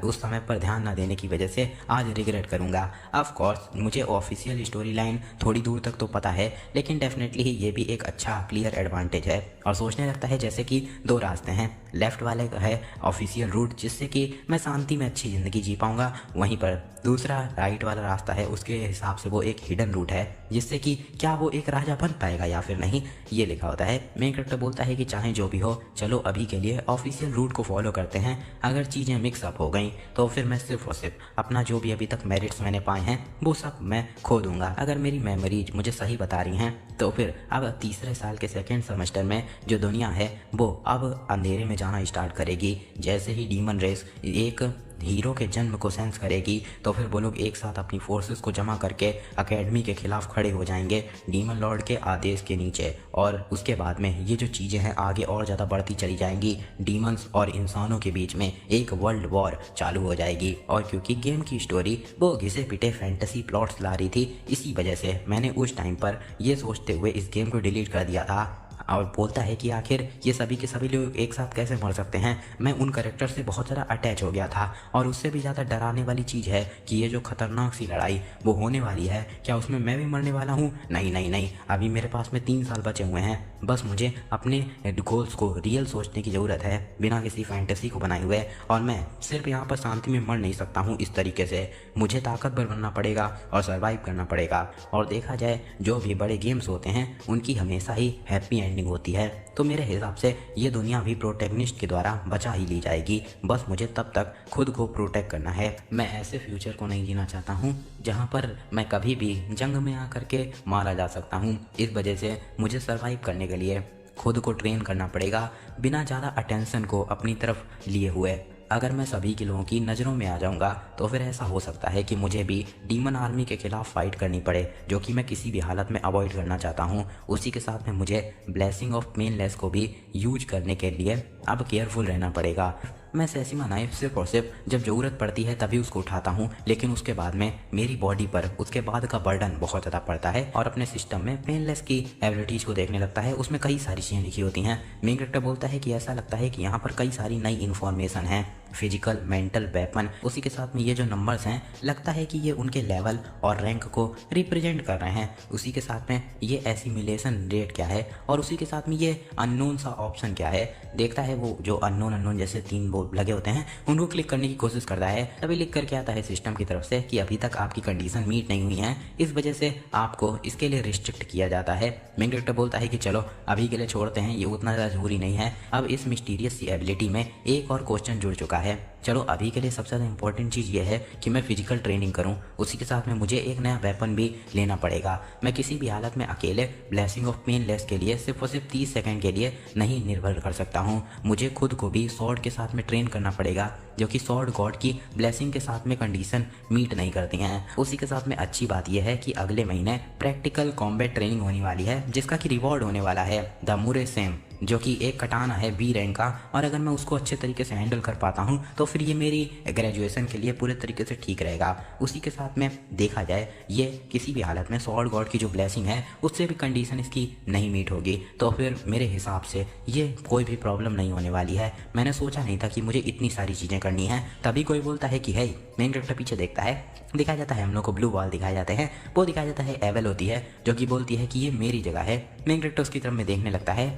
उस समय पर ध्यान ना देने की वजह से आज रिग्रेट करूँगा। ऑफ कोर्स मुझे ऑफिशियल स्टोरी लाइन थोड़ी दूर तक तो पता है लेकिन डेफिनेटली ये भी एक अच्छा क्लियर एडवांटेज है। और सोचने लगता है जैसे कि 2 रास्ते हैं, लेफ्ट वाले का है ऑफिशियल रूट जिससे कि मैं शांति में अच्छी ज़िंदगी जी पाऊँगा, वहीं पर दूसरा राइट वाला रास्ता है उसके हिसाब से वो एक हिडन रूट है जिससे कि क्या वो एक राजा बन पाएगा या फिर नहीं, ये लिखा होता है। मेन कैरेक्टर बोलता है कि चाहे जो भी हो, चलो अभी के लिए ऑफिशियल रूट को फॉलो करते हैं। अगर चीज़ें मिक्स अप हो गई तो फिर मैं सिर्फ और सिर्फ अपना जो भी अभी तक मेरिट्स मैंने पाए हैं वो सब मैं खो दूंगा। अगर मेरी मेमोरीज मुझे सही बता रही हैं तो फिर अब तीसरे साल के सेकेंड सेमेस्टर में जो दुनिया है वो अब अंधेरे में जाना स्टार्ट करेगी। जैसे ही डीमन रेस एक हीरो के जन्म को सेंस करेगी तो फिर वो लोग एक साथ अपनी फोर्सेस को जमा करके एकेडमी के खिलाफ खड़े हो जाएंगे डीमन लॉर्ड के आदेश के नीचे। और उसके बाद में ये जो चीज़ें हैं आगे और ज़्यादा बढ़ती चली जाएंगी। डीमंस और इंसानों के बीच में एक वर्ल्ड वॉर चालू हो जाएगी। और क्योंकि गेम की स्टोरी वो घिसे पिटे फैंटेसी प्लॉट्स ला रही थी, इसी वजह से मैंने उस टाइम पर ये सोचते हुए इस गेम को डिलीट कर दिया था। और बोलता है कि आखिर ये सभी के सभी लोग एक साथ कैसे मर सकते हैं। मैं उन कैरेक्टर से बहुत ज़्यादा अटैच हो गया था। और उससे भी ज़्यादा डराने वाली चीज़ है कि ये जो खतरनाक सी लड़ाई वो होने वाली है, क्या उसमें मैं भी मरने वाला हूँ? नहीं नहीं नहीं, अभी मेरे पास में 3 साल बचे हुए हैं। बस मुझे अपने गोल्स को रियल सोचने की ज़रूरत है बिना किसी फैंटेसी को बनाए हुए। और मैं सिर्फ यहाँ पर शांति में मर नहीं सकता हूँ इस तरीके से। मुझे ताकतवर बनना पड़ेगा और सर्वाइव करना पड़ेगा। और देखा जाए जो भी बड़े गेम्स होते हैं उनकी हमेशा ही हैप्पी एंडिंग होती है। तो मेरे हिसाब से ये दुनिया भी प्रोटैगनिस्ट के द्वारा बचा ही ली जाएगी। बस मुझे तब तक खुद को प्रोटेक्ट करना है। मैं ऐसे फ्यूचर को नहीं जीना चाहता हूँ जहाँ पर मैं कभी भी जंग में आकर के मारा जा सकता हूँ। इस वजह से मुझे सर्वाइव करने के लिए खुद को ट्रेन करना पड़ेगा बिना ज़्यादा अटेंशन को अपनी तरफ लिए हुए। अगर मैं सभी के लोगों की नज़रों में आ जाऊंगा तो फिर ऐसा हो सकता है कि मुझे भी डीमन आर्मी के खिलाफ फाइट करनी पड़े, जो कि मैं किसी भी हालत में अवॉइड करना चाहता हूं। उसी के साथ में मुझे ब्लेसिंग ऑफ पेनलेस को भी यूज करने के लिए अब केयरफुल रहना पड़ेगा। मैं सेसिमा नाइफ सिर्फ और सिर्फ जब ज़रूरत पड़ती है तभी उसको उठाता हूँ, लेकिन उसके बाद में मेरी बॉडी पर उसके बाद का बर्डन बहुत ज़्यादा पड़ता है। और अपने सिस्टम में पेनलेस की एबिलिटीज़ को देखने लगता है। उसमें कई सारी चीज़ें लिखी होती हैं। मेन कैरेक्टर बोलता है कि ऐसा लगता है कि यहाँ पर कई सारी नई इन्फॉर्मेशन है, फिजिकल, मेंटल, वेपन। उसी के साथ में ये जो नंबर्स हैं लगता है कि ये उनके लेवल और रैंक को रिप्रेजेंट कर रहे हैं। उसी के साथ में ये एसिमिलेशन रेट क्या है और उसी के साथ में ये अननोन सा ऑप्शन क्या है। देखता है वो जो अननोन जैसे 3 बोर्ड लगे होते हैं उनको क्लिक करने की कोशिश करता है। तभी लिख करके आता है सिस्टम की तरफ से कि अभी तक आपकी कंडीशन मीट नहीं हुई है, इस वजह से आपको इसके लिए रिस्ट्रिक्ट किया जाता है। मेन कैरेक्टर बोलता है कि चलो अभी के लिए छोड़ते हैं, ये उतना ज़्यादा जरूरी नहीं है। अब इस मिस्टीरियस सी एबिलिटी में एक और क्वेश्चन जुड़ चुका है। चलो अभी के लिए सबसे ज़्यादा इंपॉर्टेंट चीज़ ये है कि मैं फिजिकल ट्रेनिंग करूं। उसी के साथ में मुझे एक नया वेपन भी लेना पड़ेगा। मैं किसी भी हालत में अकेले ब्लेसिंग ऑफ पेनलेस के लिए सिर्फ और सिर्फ 30 सेकंड के लिए नहीं निर्भर कर सकता हूं। मुझे खुद को भी स्वॉर्ड के साथ में ट्रेन करना पड़ेगा, जो कि स्वॉर्ड गॉड की ब्लेसिंग के साथ में कंडीशन मीट नहीं करती हैं। उसी के साथ में अच्छी बात यह है कि अगले महीने प्रैक्टिकल कॉम्बैट ट्रेनिंग होने वाली है, जिसका कि रिवॉर्ड होने वाला है द मुरे सेम, जो कि एक कटाना है बी रैंक का। और अगर मैं उसको अच्छे तरीके से हैंडल कर पाता हूं तो फिर ये मेरी ग्रेजुएशन के लिए पूरे तरीके से ठीक रहेगा। उसी के साथ में देखा जाए ये किसी भी हालत में स्वॉर्ड गॉड की जो ब्लेसिंग है उससे भी कंडीशन इसकी नहीं मीट होगी, तो फिर मेरे हिसाब से ये कोई भी प्रॉब्लम नहीं होने वाली है। मैंने सोचा नहीं था कि मुझे इतनी सारी चीज़ें करनी है। तभी कोई बोलता है कि है, मेन कैरेक्टर पीछे देखता है, दिखाया जाता है हम लोग को ब्लू वॉल दिखाए जाते हैं। वो दिखाया जाता है एवेल होती है जो कि बोलती है कि ये मेरी जगह है। मेन कैरेक्टर उसकी तरफ में देखने लगता है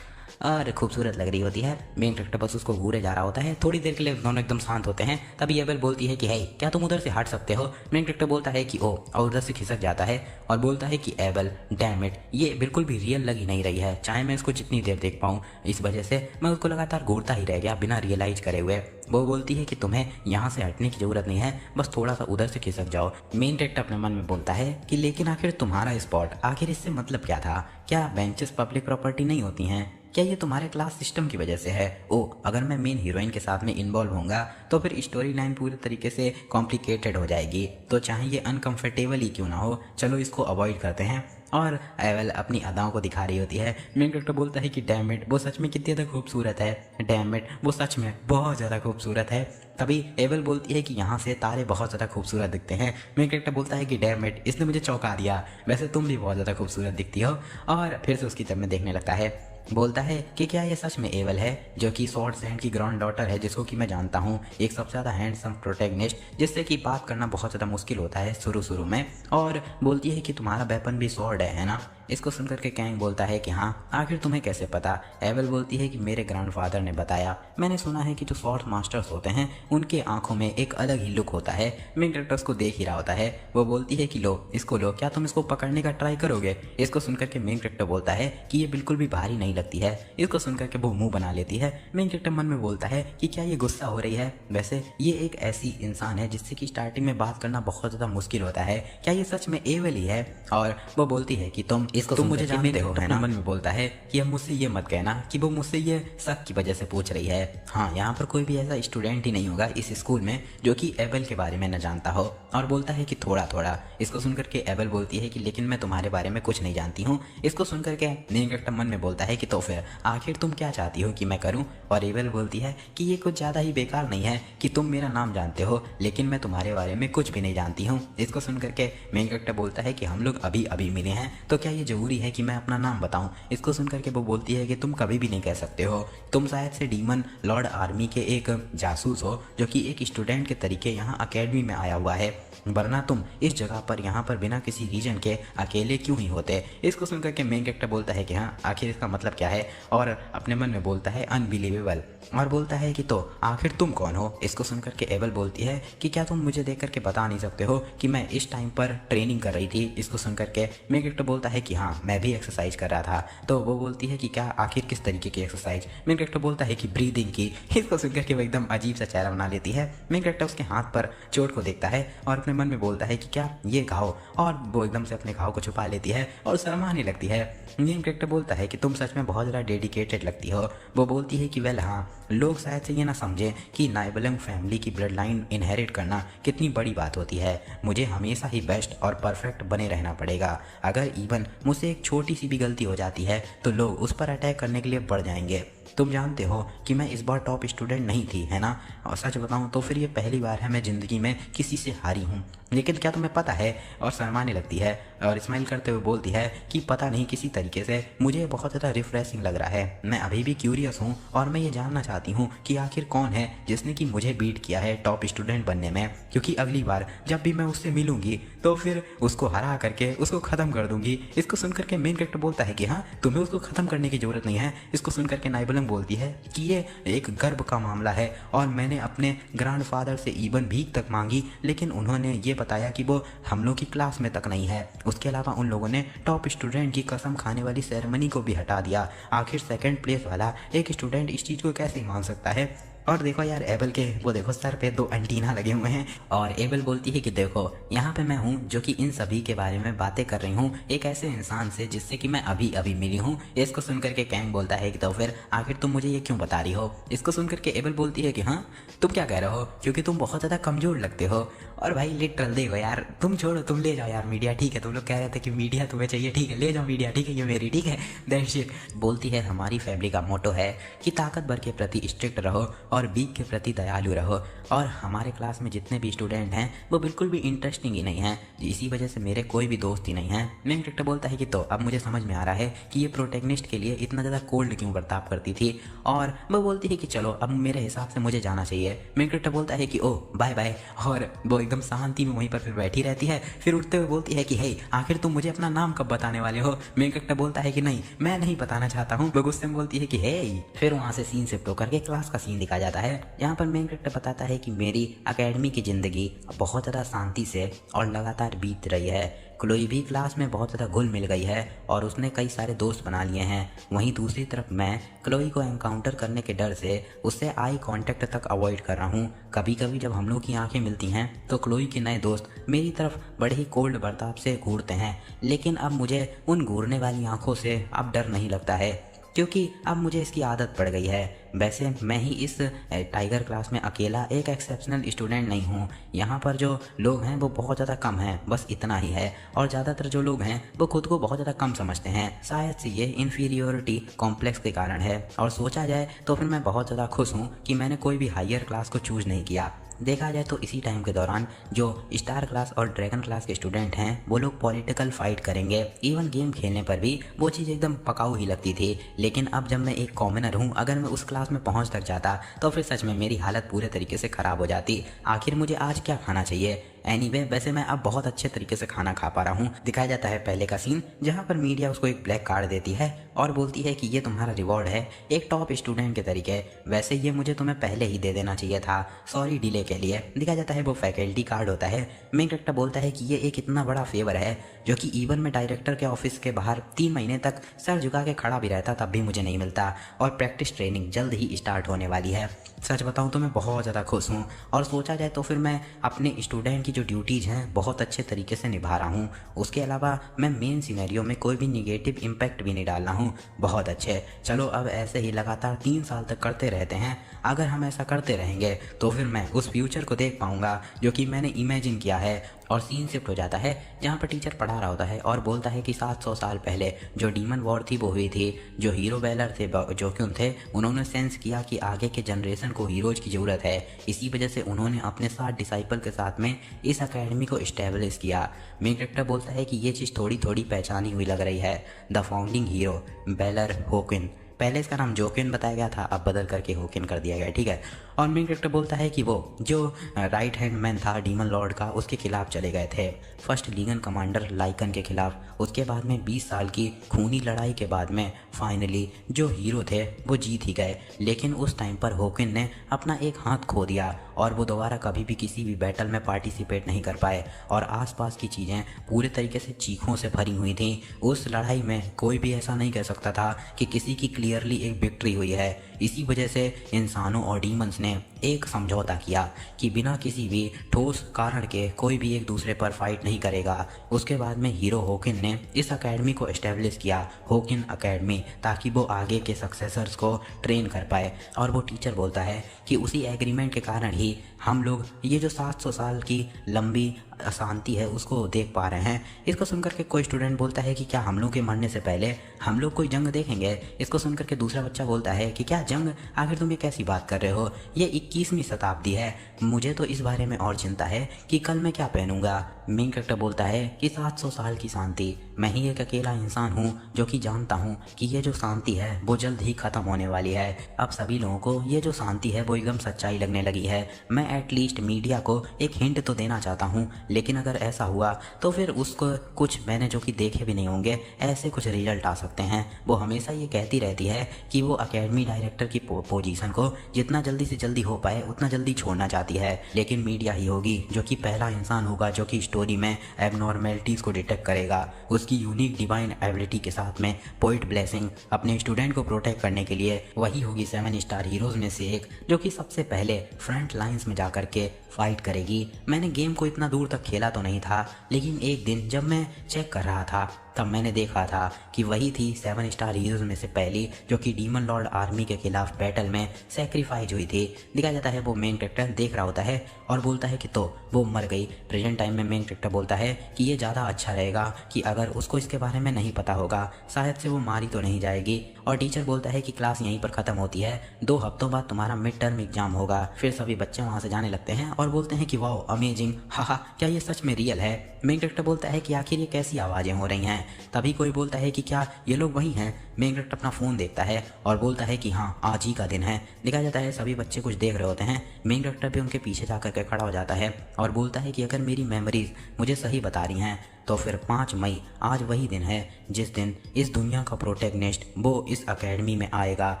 और खूबसूरत लग रही होती है। मेन कैरेक्टर बस उसको घूरे जा रहा होता है। थोड़ी देर के लिए दोनों एकदम शांत होते हैं। तभी एबेल बोलती है कि हे, क्या तुम उधर से हट सकते हो? मेन कैरेक्टर बोलता है कि ओ, और उधर से खिसक जाता है और बोलता है कि एबेल डैम इट, ये बिल्कुल भी रियल लगी नहीं रही है, चाहे मैं इसको जितनी देर देख पाऊँ। इस वजह से मैं उसको लगातार घूरता ही रह गया बिना रियलाइज करे हुए। वो बोलती है कि तुम्हें यहाँ से हटने की ज़रूरत नहीं है, बस थोड़ा सा उधर से खिसक जाओ। मेन कैरेक्टर अपने मन में बोलता है कि लेकिन आखिर तुम्हारा स्पॉट, आखिर इससे मतलब क्या था? क्या बेंचेस पब्लिक प्रॉपर्टी नहीं होती हैं? क्या ये तुम्हारे क्लास सिस्टम की वजह से है? ओ, अगर मैं मेन हीरोइन के साथ में इन्वॉल्व होऊंगा तो फिर स्टोरी लाइन पूरी तरीके से कॉम्प्लिकेटेड हो जाएगी। तो चाहे ये अनकंफर्टेबल ही क्यों ना हो, चलो इसको अवॉइड करते हैं। और एवेल अपनी अदाओं को दिखा रही होती है। मेन कैरेक्टर बोलता है कि डैम इट, वो सच में कितनी ज़्यादा खूबसूरत है। डैम इट, वो सच में बहुत ज़्यादा खूबसूरत है। तभी एवेल बोलती है कि यहाँ से तारे बहुत ज़्यादा खूबसूरत दिखते हैं। मेन कैरेक्टर बोलता है कि डैम इट, इसने मुझे चौंका दिया, वैसे तुम भी बहुत ज़्यादा खूबसूरत दिखती हो। और फिर से उसकी तरफ में देखने लगता है। बोलता है कि क्या ये सच में एवेल है, जो कि स्वॉर्ड सैंड की ग्रैंड डॉटर है, जिसको कि मैं जानता हूँ, एक सबसे ज़्यादा हैंडसम प्रोटैगनिस्ट, जिससे कि बात करना बहुत ज़्यादा मुश्किल होता है शुरू में। और बोलती है कि तुम्हारा वेपन भी स्वॉर्ड है ना? इसको सुनकर के कैंग बोलता है कि हाँ, आखिर तुम्हें कैसे पता? एबल बोलती है कि मेरे ग्रैंडफादर ने बताया। मैंने सुना है कि जो स्वॉर्ड मास्टर्स होते हैं उनके आंखों में एक अलग ही लुक होता है। मेन कैरेक्टर्स को देख ही रहा होता है। वो बोलती है कि लो इसको लो, क्या तुम इसको पकड़ने का ट्राई करोगे? इसको सुनकर के मेन कैरेक्टर बोलता है कि ये बिल्कुल भी भारी नहीं लगती है। इसको सुनकर के वो मुंह बना लेती है। मेन कैरेक्टर मन में बोलता है कि क्या ये गुस्सा हो रही है? वैसे ये एक ऐसी इंसान है जिससे कि स्टार्टिंग में बात करना बहुत ज़्यादा मुश्किल होता है। क्या ये सच में एवल ही है? और वो बोलती है कि तुम मुझे जानते हो, है ना? मन में बोलता है कि अब मुझसे ये मत कहना कि वो मुझसे ये शक की वजह से पूछ रही है। हाँ, यहाँ पर कोई भी ऐसा स्टूडेंट ही नहीं होगा इस स्कूल में जो कि एबल के बारे में न जानता हो। और बोलता है कि थोड़ा थोड़ा। इसको सुनकर के एबल बोलती है कि लेकिन मैं तुम्हारे बारे में कुछ नहीं जानती हूँ। इसको सुनकर के मेन कैरेक्टर मन में बोलता है कि तो फिर आखिर तुम क्या चाहती हो कि मैं करूँ? और एबल बोलती है कि ये कुछ ज़्यादा ही बेकार नहीं है कि तुम मेरा नाम जानते हो लेकिन मैं तुम्हारे बारे में कुछ भी नहीं जानती हूँ। इसको सुनकर के मेन कैरेक्टर बोलता है कि हम लोग अभी अभी मिले हैं, तो क्या ये ज़रूरी है कि मैं अपना नाम बताऊँ? इसको सुनकर के वो बोलती है कि तुम कभी भी नहीं कह सकते हो। तुम शायद से डीमन लॉर्ड आर्मी के एक जासूस हो जो कि एक स्टूडेंट के तरीके यहाँ अकेडमी में आया हुआ है, वरना तुम इस जगह पर यहाँ पर बिना किसी रीजन के अकेले क्यों ही होते? इसको सुनकर के मेन कैरेक्टर बोलता है कि हाँ, आखिर इसका मतलब क्या है? और अपने मन में बोलता है अनबिलीवेबल। और बोलता है कि तो आखिर तुम कौन हो? इसको सुनकर के एबल बोलती है कि क्या तुम मुझे देख करके बता नहीं सकते हो कि मैं इस टाइम पर ट्रेनिंग कर रही थी? इसको सुनकर के मेन कैरेक्टर बोलता है कि हाँ, मैं भी एक्सरसाइज कर रहा था। तो वो बोलती है कि क्या आखिर किस तरीके की एक्सरसाइज? मेन कैरेक्टर बोलता है कि ब्रीदिंग की। इसको सुनकर के वो एकदम अजीब सा चेहरा बना लेती है। मेन कैरेक्टर उसके हाथ पर चोट को देखता है और अपने मन में बोलता है कि क्या ये घाव? और वो एकदम से अपने घाव को छुपा लेती है और शर्माने लगती है। मेन कैरेक्टर बोलता है कि तुम सच में बहुत ज़्यादा डेडिकेटेड लगती हो। वो बोलती है कि वेल हाँ, लोग शायद से ये ना समझें कि नाइबलंग फैमिली की ब्लड लाइन इनहेरिट करना कितनी बड़ी बात होती है। मुझे हमेशा ही बेस्ट और परफेक्ट बने रहना पड़ेगा। अगर इवन मुझसे एक छोटी सी भी गलती हो जाती है तो लोग उस पर अटैक करने के लिए बढ़ जाएंगे। तुम जानते हो कि मैं इस बार टॉप स्टूडेंट नहीं थी, है ना? और सच बताऊं तो फिर ये पहली बार है मैं ज़िंदगी में किसी से हारी हूँ। लेकिन क्या तुम्हें पता है? और शर्माने लगती है और स्माइल करते हुए बोलती है कि पता नहीं किसी तरीके से मुझे बहुत ज़्यादा रिफ्रेशिंग लग रहा है। मैं अभी भी क्यूरियस हूँ और मैं ये जानना चाहती हूँ कि आखिर कौन है जिसने कि मुझे बीट किया है टॉप स्टूडेंट बनने में, क्योंकि अगली बार जब भी मैं उससे मिलूंगी तो फिर उसको हरा करके उसको ख़त्म कर दूंगी। इसको सुनकर के मेन कैरेक्टर बोलता है कि हाँ, तुम्हें उसको ख़त्म करने की ज़रूरत नहीं है। इसको सुनकर के नाइबलंग बोलती है कि ये एक गर्व का मामला है और मैंने अपने ग्रैंडफादर से इवन भीख तक मांगी लेकिन उन्होंने ये बताया कि वो हम लोग की क्लास में तक नहीं है। उसके अलावा उन लोगों ने टॉप स्टूडेंट की कसम खाने वाली सेरेमनी को भी हटा दिया। आखिर सेकंड प्लेस वाला एक स्टूडेंट इस चीज़ को कैसे मान सकता है? और देखो यार, एबल के वो देखो सर पे 2 एंटीना लगे हुए हैं। और एबल बोलती है कि देखो यहाँ पे मैं हूँ जो कि इन सभी के बारे में बातें कर रही हूँ, एक ऐसे इंसान से जिससे कि मैं अभी अभी मिली हूँ। इसको सुनकर के कैंग बोलता है कि तो फिर आखिर तुम मुझे ये क्यों बता रही हो? इसको सुनकर के एबल बोलती है कि हाँ, तुम क्या कह रहे हो? क्योंकि तुम बहुत ज़्यादा कमज़ोर लगते हो। और भाई लिटरल देखो यार, तुम छोड़ो, तुम ले जाओ यार मीडिया, ठीक है? तुम लोग कह रहे थे कि मीडिया तुम्हें चाहिए, ठीक है, ले जाओ मीडिया, ठीक है, ये मेरी, ठीक है, दैट शिट। बोलती है हमारी फैमिली का मोटो है कि ताकतवर के प्रति स्ट्रिक्ट रहो और वीक के प्रति दयालु रहो। और हमारे क्लास में जितने भी स्टूडेंट हैं वो बिल्कुल भी इंटरेस्टिंग ही नहीं हैं, इसी वजह से मेरे कोई भी दोस्त ही नहीं हैं। मेन कैरेक्टर बोलता है कि तो अब मुझे समझ में आ रहा है कि ये प्रोटैगनिस्ट के लिए इतना ज़्यादा कोल्ड क्यों बर्ताव करती थी। और वो बोलती है कि चलो अब मेरे हिसाब से मुझे जाना चाहिए। मेन कैरेक्टर बोलता है कि ओ बाय बाय, और वो एकदम शांति में वहीं पर फिर बैठी रहती है। फिर उठते हुए बोलती है कि हे, आखिर तुम मुझे अपना नाम कब बताने वाले हो? मेन कैरेक्टर बोलता है कि नहीं, मैं नहीं बताना चाहता हूँ। वो गुस्से में बोलती है कि हे। फिर वहाँ से सीन शिफ्ट होकर के क्लास का सीन दिखा जाता है। यहाँ पर मेन कैरेक्टर बताता है कि मेरी एकेडमी की ज़िंदगी बहुत ज़्यादा शांति से और लगातार बीत रही है। क्लोई भी क्लास में बहुत ज़्यादा घुल मिल गई है और उसने कई सारे दोस्त बना लिए हैं। वहीं दूसरी तरफ मैं क्लोई को एनकाउंटर करने के डर से उससे आई कांटेक्ट तक अवॉइड कर रहा हूँ। कभी कभी जब हम लोग की आंखें मिलती हैं तो क्लोई के नए दोस्त मेरी तरफ बड़े ही कोल्ड बर्ताव से घूरते हैं, लेकिन अब मुझे उन घूरने वाली आंखों से अब डर नहीं लगता है क्योंकि अब मुझे इसकी आदत पड़ गई है। वैसे मैं ही इस टाइगर क्लास में अकेला एक एक्सेप्शनल स्टूडेंट नहीं हूँ। यहाँ पर जो लोग हैं वो बहुत ज़्यादा कम हैं, बस इतना ही है। और ज़्यादातर जो लोग हैं वो खुद को बहुत ज़्यादा कम समझते हैं। शायद से ये इन्फीरियोरिटी कॉम्प्लेक्स के कारण है। और सोचा जाए तो फिर मैं बहुत ज़्यादा खुश हूँ कि मैंने कोई भी हायर क्लास को चूज़ नहीं किया। देखा जाए तो इसी टाइम के दौरान जो स्टार क्लास और ड्रैगन क्लास के स्टूडेंट हैं वो लोग पॉलिटिकल फाइट करेंगे। इवन गेम खेलने पर भी वो चीज़ एकदम पकाऊ ही लगती थी। लेकिन अब जब मैं एक कॉमनर हूँ, अगर मैं उस क्लास में पहुँच तक जाता तो फिर सच में मेरी हालत पूरे तरीके से ख़राब हो जाती। आखिर मुझे आज क्या खाना चाहिए? एनीवे वैसे मैं अब बहुत अच्छे तरीके से खाना खा पा रहा हूँ। दिखाया जाता है पहले का सीन जहाँ पर मीडिया उसको एक ब्लैक कार्ड देती है और बोलती है कि ये तुम्हारा रिवॉर्ड है एक टॉप स्टूडेंट के तरीके, वैसे ये मुझे तुम्हें पहले ही दे देना चाहिए था, सॉरी डिले के लिए। दिखाया जाता है वो फैकल्टी कार्ड होता है। मेन कैरेक्टर बोलता है कि ये एक इतना बड़ा फेवर है जो कि इवन मैं डायरेक्टर के ऑफिस के बाहर 3 महीने तक सर झुका के खड़ा भी रहता तब भी मुझे नहीं मिलता, और प्रैक्टिस ट्रेनिंग जल्द ही स्टार्ट होने वाली है। सच बताऊं तो मैं बहुत ज़्यादा खुश हूं, और सोचा जाए तो फिर मैं अपने स्टूडेंट की जो ड्यूटीज़ हैं बहुत अच्छे तरीके से निभा रहा हूं। उसके अलावा मैं मेन सिनेरियो में कोई भी निगेटिव इम्पैक्ट भी नहीं डाल रहा हूं। बहुत अच्छे, चलो अब ऐसे ही लगातार 3 साल तक करते रहते हैं। अगर हम ऐसा करते रहेंगे तो फिर मैं उस फ्यूचर को देख पाऊंगा जो कि मैंने इमेजिन किया है। और सीन शिफ्ट हो जाता है जहाँ पर टीचर पढ़ा रहा होता है और बोलता है कि 700 साल पहले जो डीमन वॉर थी वो हुई थी। जो हीरो बेलर थे जो कि थे उन्होंने सेंस किया कि आगे के जनरेशन को हीरोज की ज़रूरत है। इसी वजह से उन्होंने अपने 7 डिसाइपल के साथ में इस अकेडमी को इस्टेब्लिश किया। मेन कैरेक्टर बोलता है कि ये चीज़ थोड़ी थोड़ी पहचानी हुई लग रही है। द फाउंडिंग हीरो बेलर होकिन, पहले इसका नाम जोकिन बताया गया था, अब बदल करके होकिन कर दिया गया, ठीक है। और मेन कैरेक्टर बोलता है कि वो जो राइट हैंड मैन था डीमन लॉर्ड का उसके खिलाफ चले गए थे, फर्स्ट लीगन कमांडर लाइकन के खिलाफ। उसके बाद में 20 साल की खूनी लड़ाई के बाद में फाइनली जो हीरो थे वो जीत ही गए। लेकिन उस टाइम पर होकिन ने अपना एक हाथ खो दिया और वो दोबारा कभी भी किसी भी बैटल में पार्टिसिपेट नहीं कर पाए, और आसपास की चीज़ें पूरे तरीके से चीखों से भरी हुई थी। उस लड़ाई में कोई भी ऐसा नहीं कह सकता था कि किसी की क्लियरली एक विक्ट्री हुई है। इसी वजह से इंसानों और डीमंस ने एक समझौता किया कि बिना किसी भी ठोस कारण के कोई भी एक दूसरे पर फाइट नहीं करेगा। उसके बाद में हीरो होकिन ने इस अकेडमी को एस्टेब्लिश किया, होकिन अकेडमी, ताकि वो आगे के सक्सेसर्स को ट्रेन कर पाए। और वो टीचर बोलता है कि उसी एग्रीमेंट के कारण ही हम लोग ये जो 700 साल की लंबी अशांति है उसको देख पा रहे हैं। इसको सुनकर के कोई स्टूडेंट बोलता है कि क्या हम लोग के मरने से पहले हम लोग कोई जंग देखेंगे। इसको सुनकर के दूसरा बच्चा बोलता है कि क्या जंग, आखिर तुम ये कैसी बात कर रहे हो, ये 21वीं शताब्दी है, मुझे तो इस बारे में और चिंता है कि कल मैं क्या पहनूंगा। मेन कैरेक्टर बोलता है कि 700 साल की शांति, मैं ही एक अकेला इंसान हूँ जो कि जानता हूँ कि ये जो शांति है वो जल्द ही खत्म होने वाली है। अब सभी लोगों को ये जो शांति है वो एकदम सच्चाई लगने लगी है। मैं एटलीस्ट मीडिया को एक हिंट तो देना चाहता हूँ, लेकिन अगर ऐसा हुआ तो फिर उसको कुछ मैंने जो कि देखे भी नहीं होंगे ऐसे कुछ रिजल्ट आ सकते हैं। वो हमेशा ये कहती रहती है कि वो अकेडमी डायरेक्टर की पोजीशन को जितना जल्दी से जल्दी हो पाए उतना जल्दी छोड़ना चाहती है, लेकिन मीडिया ही होगी जो कि पहला इंसान होगा जो कि स्टोरी में एबनॉर्मेलिटीज़ को डिटेक्ट करेगा। उसकी यूनिक डिवाइन एबिलिटी के साथ में पोइट ब्लेसिंग अपने स्टूडेंट को प्रोटेक्ट करने के लिए वही होगी 7 स्टार हीरोज़ में से एक जो कि सबसे पहले फ्रंट लाइंस में जाकर के फाइट करेगी। मैंने गेम को इतना दूर तक खेला तो नहीं था, लेकिन एक दिन जब मैं चेक कर रहा था तब मैंने देखा था कि वही थी 7 स्टार हीरोज़ में से पहली जो कि डीमन लॉर्ड आर्मी के खिलाफ बैटल में सेक्रीफाइस हुई थी। दिखाया जाता है वो मेन कैरेक्टर देख रहा होता है और बोलता है कि तो वो मर गई। प्रेजेंट टाइम में मेन कैरेक्टर बोलता है कि ये ज़्यादा अच्छा रहेगा कि अगर उसको इसके बारे में नहीं पता होगा, शायद से वो मारी तो नहीं जाएगी। और टीचर बोलता है कि क्लास यहीं पर ख़त्म होती है, 2 हफ्तों बाद तुम्हारा मिड टर्म एग्जाम होगा। फिर सभी बच्चे वहाँ से जाने लगते हैं और बोलते हैं कि वाओ अमेजिंग, हाहा क्या ये सच में रियल है। मेन कैरेक्टर बोलता है कि आखिर ये कैसी आवाज़ें हो रही हैं। तभी कोई बोलता है कि क्या ये लोग वही हैं। मेन कैरेक्टर अपना फ़ोन देखता है और बोलता है कि हाँ आज ही का दिन है। दिखाया जाता है सभी बच्चे कुछ देख रहे होते हैं। मेन कैरेक्टर भी उनके पीछे जाकर के खड़ा हो जाता है और बोलता है कि अगर मेरी मेमोरीज मुझे सही बता रही हैं तो फिर 5 मई आज वही दिन है जिस दिन इस दुनिया का प्रोटैगनिस्ट वो इस अकेडमी में आएगा,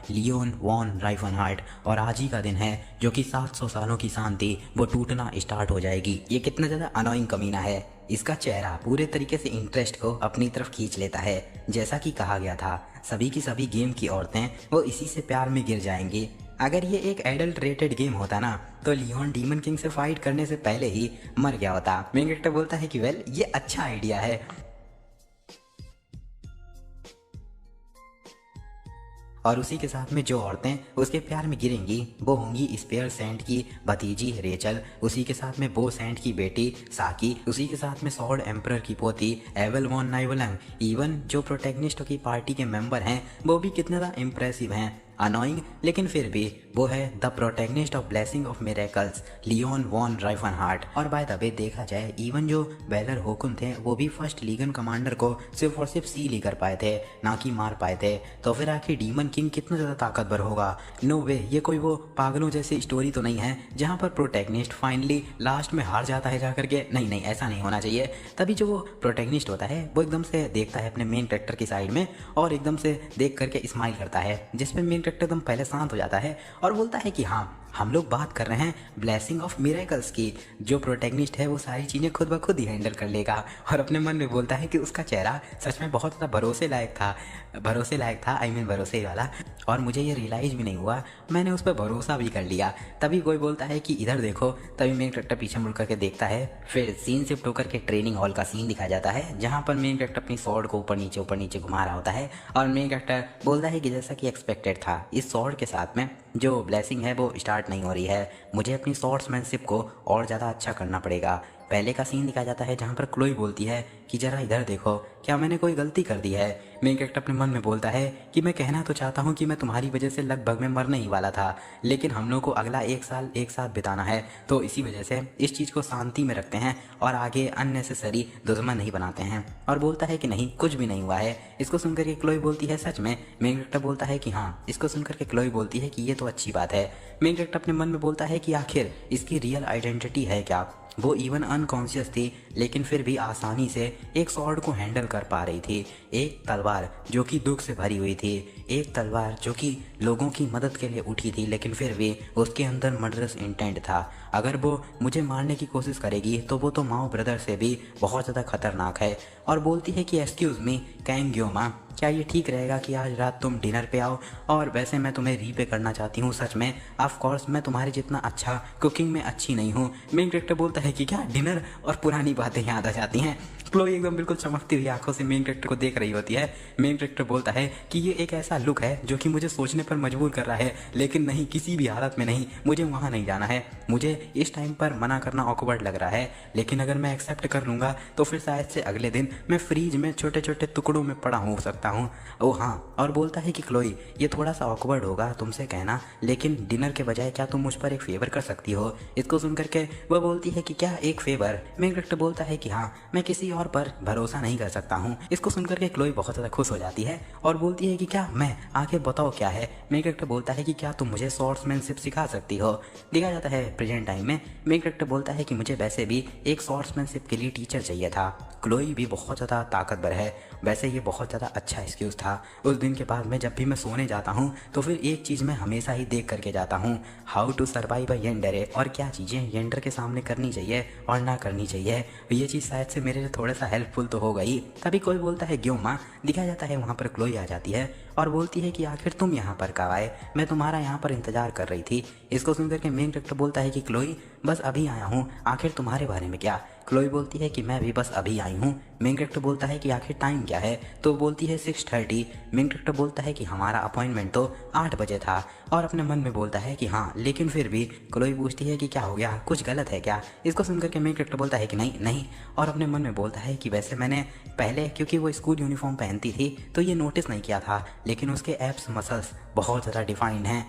लियोन वॉन राइफनहार्ट। और आज ही का दिन है जो कि 700 सालों की शांति वो टूटना स्टार्ट हो जाएगी। ये कितना ज़्यादा अनोइंग कमीना है। इसका चेहरा पूरे तरीके से इंटरेस्ट को अपनी तरफ खींच लेता है। जैसा कि कहा गया था सभी की सभी गेम की औरतें वो इसी से प्यार में गिर जाएंगी। अगर ये एक एडल्ट रेटेड गेम होता ना तो लियोन डीमन किंग से फाइट करने से पहले ही मर गया होता। मेन कैरेक्टर बोलता है कि वेल ये अच्छा आइडिया है। और उसी के साथ में जो औरतें उसके प्यार में गिरेंगी वो होंगी स्पेयर सेंट की भतीजी रेचल, उसी के साथ में बो सेंट की बेटी साकी, उसी के साथ में सॉर्ड एम्परर की पोती एवल वॉन नाइवलंग। इवन जो प्रोटैगनिस्ट की पार्टी के मेंबर हैं वो भी कितने ज़्यादा इम्प्रेसिव हैं। अनोइंग, लेकिन फिर भी वो है the protagonist of blessing of miracles, Leon von Reifenhardt. और बाय द वे देखा जाए, इवन जो वेलर होकुन थे वो भी फर्स्ट लीगन कमांडर को सिर्फ और सिर्फ सील ही कर पाए थे, ना कि मार पाए थे। तो फिर आखिर डीमन किंग कितना ज़्यादा ताकतवर होगा? नो वे, ये कोई वो पागलों जैसी स्टोरी तो नहीं है जहाँ पर प्रोटैगनिस्ट फाइनली लास्ट में हार जाता है जाकर के। नहीं नहीं, ऐसा नहीं होना चाहिए। तभी जो वो प्रोटैगनिस्ट होता है वो एकदम से देखता है अपने मेन कैरेक्टर की साइड में और एकदम से देख करके स्माइल करता है, जिसमें मेन कैरेक्टर एकदम पहले शांत हो जाता है और बोलता है कि हाँ, हम लोग बात कर रहे हैं ब्लेसिंग ऑफ मिरेकल्स की। जो प्रोटैगनिस्ट है वो सारी चीज़ें खुद ब खुद ही हैंडल कर लेगा। और अपने मन में बोलता है कि उसका चेहरा सच में बहुत ज़्यादा भरोसे लायक था, आई मीन भरोसे वाला। और मुझे ये रियलाइज़ भी नहीं हुआ, मैंने उस पर भरोसा भी कर लिया। तभी कोई बोलता है कि इधर देखो। तभी मेन कैरेक्टर पीछे मुड़ करके देखता है। फिर सीन शिफ्ट होकर के ट्रेनिंग हॉल का सीन दिखाया जाता है, जहाँ पर मेन कैरेक्टर अपनी स्वॉर्ड को ऊपर नीचे घुमा रहा होता है। और मेन कैरेक्टर बोलता है कि जैसा कि एक्सपेक्टेड था, इस स्वॉर्ड के साथ में जो ब्लेसिंग है वो स्टार्ट नहीं हो रही है। मुझे अपनी स्वॉर्ड्समैनशिप को और ज़्यादा अच्छा करना पड़ेगा। पहले का सीन दिखाया जाता है जहाँ पर क्लोई बोलती है कि जरा इधर देखो, क्या मैंने कोई गलती कर दी है? मेन कैरेक्टर अपने मन में बोलता है कि मैं कहना तो चाहता हूँ कि मैं तुम्हारी वजह से लगभग में मरने ही वाला था, लेकिन हम लोग को अगला 1 साल एक साथ बिताना है, तो इसी वजह से इस चीज़ को शांति में रखते हैं और आगे अननेसेसरी दुश्मन नहीं बनाते हैं। और बोलता है कि नहीं, कुछ भी नहीं हुआ है। इसको सुनकर के क्लोई बोलती है सच में? मेन कैरेक्टर बोलता है कि हाँ। इसको सुनकर के क्लोई बोलती है कि ये तो अच्छी बात है। मेन कैरेक्टर अपने मन में बोलता है कि आखिर इसकी रियल आइडेंटिटी है क्या? वो इवन अनकॉन्शियस थी, लेकिन फिर भी आसानी से एक स्वॉर्ड को हैंडल कर पा रही थी। एक तलवार जो कि दुख से भरी हुई थी, एक तलवार जो कि लोगों की मदद के लिए उठी थी, लेकिन फिर भी उसके अंदर मर्डरस इंटेंट था। अगर वो मुझे मारने की कोशिश करेगी तो वो तो माओ ब्रदर से भी बहुत ज़्यादा खतरनाक है। और बोलती है कि एक्सक्यूज़ मी, कैन ग्यो माँ, क्या ये ठीक रहेगा कि आज रात तुम डिनर पे आओ? और वैसे मैं तुम्हें रीपे करना चाहती हूँ सच में। ऑफ कोर्स मैं तुम्हारे जितना अच्छा कुकिंग में अच्छी नहीं हूँ। मेन कैरेक्टर बोलता है कि क्या डिनर और पुरानी बातें याद आ जाती हैं। क्लोई एकदम बिल्कुल चमकती हुई आंखों से मेन कैरेक्टर को देख रही होती है। मेन कैरेक्टर बोलता है कि ये एक ऐसा लुक है जो कि मुझे सोचने पर मजबूर कर रहा है, लेकिन नहीं, किसी भी हालत में नहीं, मुझे वहाँ नहीं जाना है। मुझे इस टाइम पर मना करना ऑकवर्ड लग रहा है, लेकिन अगर मैं एक्सेप्ट कर लूँगा तो फिर शायद से अगले दिन मैं फ्रीज में छोटे छोटे टुकड़ों में पड़ा हो सकता हूँ। ओह हाँ। और बोलता है कि क्लोई, ये थोड़ा सा ऑकवर्ड होगा तुमसे कहना, लेकिन डिनर के बजाय क्या तुम मुझ पर एक फेवर कर सकती हो? इसको सुन करके वह बोलती है कि क्या एक फेवर? मेन कैरेक्टर बोलता है कि हाँ, मैं किसी और पर भरोसा नहीं कर सकता हूँ। इसको सुनकर के क्लोई बहुत ज़्यादा खुश हो जाती है और बोलती है कि क्या मैं, आगे बताओ क्या है? मेन कैरेक्टर बोलता है कि क्या तुम मुझे स्वॉर्ड्समैनशिप सिखा सकती हो? दिखाया जाता है प्रेजेंट टाइम में। मेन कैरेक्टर बोलता है कि मुझे वैसे भी एक स्वॉर्ड्समैनशिप के लिए टीचर चाहिए था। क्लोई भी बहुत ज़्यादा ताकतवर है, वैसे ये बहुत ज़्यादा अच्छा एक्सक्यूज़ था। उस दिन के बाद में जब भी मैं सोने जाता हूँ तो फिर एक चीज़ मैं हमेशा ही देख करके जाता हूँ, हाउ टू सर्वाइव अ येंडर, और क्या चीज़ें येंडर के सामने करनी चाहिए और ना करनी चाहिए। ये चीज़ शायद से मेरे लिए थोड़ा सा हेल्पफुल तो हो गई। तभी कोई बोलता है क्यों माँ? दिखाया जाता है वहाँ पर क्लोई आ जाती है और बोलती है कि आखिर तुम यहाँ पर कब आए? मैं तुम्हारा यहाँ पर इंतजार कर रही थी। इसको सुनकर के मेन कैरेक्टर बोलता है कि क्लोई, बस अभी आया हूँ, आखिर तुम्हारे बारे में क्या? क्लोई बोलती है कि मैं भी बस अभी आई हूँ। मेन कैरेक्टर बोलता है कि आखिर टाइम क्या है? तो बोलती है 6:30। मेन कैरेक्टर बोलता है कि हमारा अपॉइंटमेंट तो 8 बजे था। और अपने मन में बोलता है कि हाँ, लेकिन फिर भी क्लोई पूछती है कि क्या हो गया, कुछ गलत है क्या? इसको सुनकर के मेन कैरेक्टर बोलता है कि नहीं नहीं। और अपने मन में बोलता है कि वैसे मैंने पहले, क्योंकि वो स्कूल यूनिफॉर्म पहनती थी, तो ये नोटिस नहीं किया था, लेकिन उसके एब्स मसल्स बहुत ज़्यादा डिफाइंड हैं।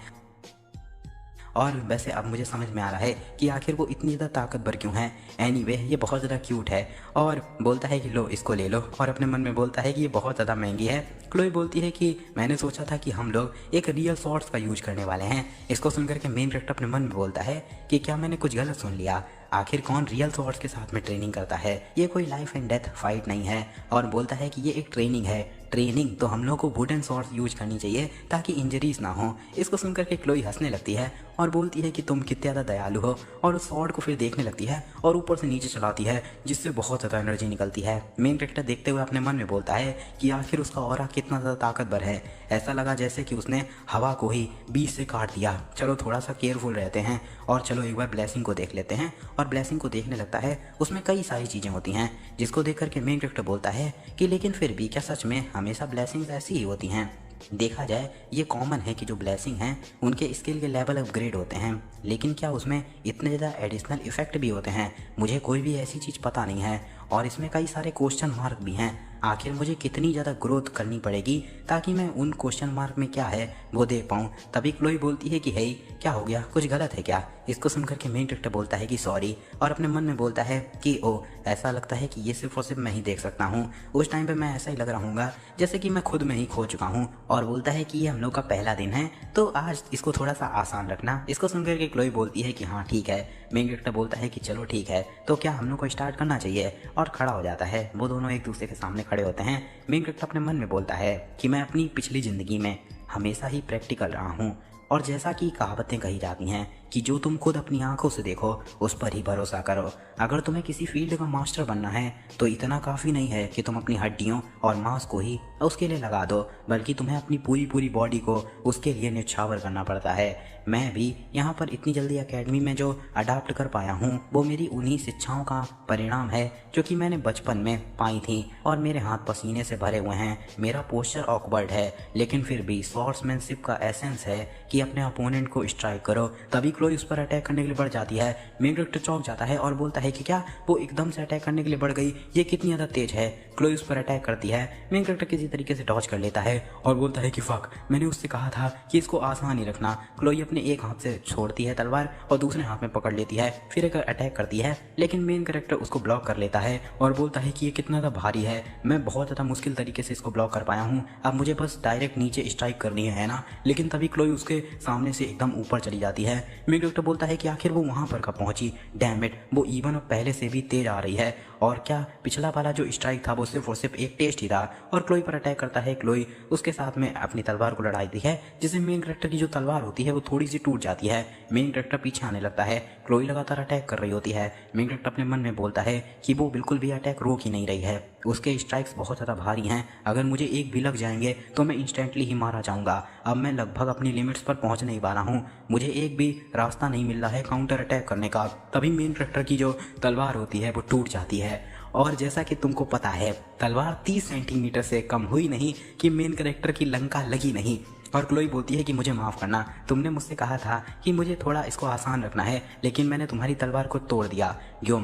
और वैसे अब मुझे समझ में आ रहा है कि आखिर वो इतनी ज़्यादा ताकतवर क्यों है। एनीवे, ये बहुत ज़्यादा क्यूट है। और बोलता है कि लो, इसको ले लो। और अपने मन में बोलता है कि ये बहुत ज़्यादा महंगी है। क्लोई बोलती है कि मैंने सोचा था कि हम लोग एक रियल स्वॉर्ड्स का यूज करने वाले हैं। इसको सुनकर के मेन कैरेक्टर अपने मन में बोलता है कि क्या मैंने कुछ गलत सुन लिया? आखिर कौन रियल स्वॉर्ड्स के साथ में ट्रेनिंग करता है? ये कोई लाइफ एंड डेथ फाइट नहीं है। और बोलता है कि ये एक ट्रेनिंग है। ट्रेनिंग तो हम लोग को वुडन स्वॉर्ड्स यूज करनी चाहिए ताकि इंजरीज ना हो। इसको सुनकर के क्लोई हंसने लगती है और बोलती है कि तुम कितने ज़्यादा दयालु हो। और उस स्वॉर्ड को फिर देखने लगती है और ऊपर से नीचे चलाती है, जिससे बहुत ज़्यादा एनर्जी निकलती है। मेन कैरेक्टर देखते हुए अपने मन में बोलता है कि आखिर उसका ऑरा कितना ज़्यादा ताकतवर है। ऐसा लगा जैसे कि उसने हवा को ही बीच से काट दिया। चलो थोड़ा सा केयरफुल रहते हैं और चलो एक बार ब्लेसिंग को देख लेते हैं। और ब्लेसिंग को देखने लगता है, उसमें कई सारी चीज़ें होती हैं, जिसको देख करके मेन कैरेक्टर बोलता है कि लेकिन फिर भी क्या सच में हमेशा ब्लेसिंग्स ऐसी ही होती हैं? देखा जाए ये कॉमन है कि जो ब्लेसिंग हैं उनके स्किल के लेवल अपग्रेड होते हैं, लेकिन क्या उसमें इतने ज़्यादा एडिशनल इफेक्ट भी होते हैं? मुझे कोई भी ऐसी चीज़ पता नहीं है। और इसमें कई सारे क्वेश्चन मार्क भी हैं। आखिर मुझे कितनी ज़्यादा ग्रोथ करनी पड़ेगी ताकि मैं उन क्वेश्चन मार्क में क्या है वो देख पाऊँ। तभी क्लोई बोलती है कि हे क्या हो गया, कुछ गलत है क्या। इसको सुनकर के मेन कैरेक्टर बोलता है कि सॉरी, और अपने मन में बोलता है कि ओ ऐसा लगता है कि ये सिर्फ और सिर्फ मैं ही देख सकता हूँ। उस टाइम पे मैं ऐसा ही लग रहा हूँगा जैसे कि मैं खुद में ही खो चुका हूँ। और बोलता है कि ये हम लोग का पहला दिन है तो आज इसको थोड़ा सा आसान रखना। इसको सुनकर के क्लोई बोलती है कि हाँ ठीक है। मेन कैरेक्टर बोलता है कि चलो ठीक है, तो क्या हम लोग को स्टार्ट करना चाहिए, और खड़ा हो जाता है। वो दोनों एक दूसरे के सामने खड़े होते हैं। मेन कैरेक्टर अपने मन में बोलता है कि मैं अपनी पिछली ज़िंदगी में हमेशा ही प्रैक्टिकल रहा हूँ, और जैसा कि कहावतें कही जाती हैं कि जो तुम खुद अपनी आंखों से देखो उस पर ही भरोसा करो। अगर तुम्हें किसी फील्ड का मास्टर बनना है तो इतना काफ़ी नहीं है कि तुम अपनी हड्डियों और मांस को ही उसके लिए लगा दो, बल्कि तुम्हें अपनी पूरी बॉडी को उसके लिए न्यौछावर करना पड़ता है। मैं भी यहाँ पर इतनी जल्दी एकेडमी में जो अडाप्ट कर पाया हूँ वो मेरी उन्हीं शिक्षाओं का परिणाम है जो कि मैंने बचपन में पाई थी, और मेरे हाथ पसीने से भरे हुए हैं। मेरा पोस्चर ऑकवर्ड है, लेकिन फिर भी स्वॉर्ड्समैनशिप का एसेंस है कि अपने अपोनेंट को स्ट्राइक करो। तभी क्लोई उस पर अटैक करने के लिए बढ़ जाती है। मेन कैरेक्टर चौंक जाता है और बोलता है कि क्या वो एकदम से अटैक करने के लिए बढ़ गई, ये कितनी ज़्यादा तेज है। क्लोई उस पर अटैक करती है। मेन कैरेक्टर किसी तरीके से डॉज कर लेता है और बोलता है कि फक, मैंने उससे कहा था कि इसको आसान ही रखना। क्लोई अपने एक हाथ से छोड़ती है तलवार और दूसरे हाथ में पकड़ लेती है, फिर एक अटैक करती है, लेकिन मेन कैरेक्टर उसको ब्लॉक कर लेता है और बोलता है कि ये कितना ज़्यादा भारी है, मैं बहुत ज़्यादा मुश्किल तरीके से इसको ब्लॉक कर पाया हूँ, अब मुझे बस डायरेक्ट नीचे स्ट्राइक करनी है ना। लेकिन तभी क्लोई उसके सामने से एकदम ऊपर चली जाती है। मेन कैरेक्टर बोलता है कि आखिर वो वहाँ पर कब पहुँची, डैम इट, वो इवन अब पहले से भी तेज आ रही है, और क्या पिछला वाला जो स्ट्राइक था वो सिर्फ और सिर्फ एक टेस्ट ही था। और क्लोई पर अटैक करता है। क्लोई उसके साथ में अपनी तलवार को लड़ाती है, जिससे मेन कैरेक्टर की जो तलवार होती है वो थोड़ी सी टूट जाती है। मेन कैरेक्टर पीछे आने लगता है। क्लोई लगातार अटैक कर रही होती है। मेन कैरेक्टर अपने मन में बोलता है कि वो बिल्कुल भी अटैक रोक ही नहीं रही है, उसके स्ट्राइक्स बहुत ज़्यादा भारी हैं, अगर मुझे एक भी लग जाएंगे तो मैं इंस्टेंटली ही मारा जाऊंगा। अब मैं लगभग अपनी लिमिट्स पर पहुंच नहीं पा रहा हूं, मुझे एक भी रास्ता नहीं मिल रहा है काउंटर अटैक करने का। तभी मेन कैरेक्टर की जो तलवार होती है वो टूट जाती है, और जैसा कि तुमको पता है तलवार 30 सेंटीमीटर से कम हुई नहीं कि मेन कैरेक्टर की लंका लगी नहीं। और क्लोई बोलती है कि मुझे माफ़ करना, तुमने मुझसे कहा था कि मुझे थोड़ा इसको आसान रखना है, लेकिन मैंने तुम्हारी तलवार को तोड़ दिया। क्यों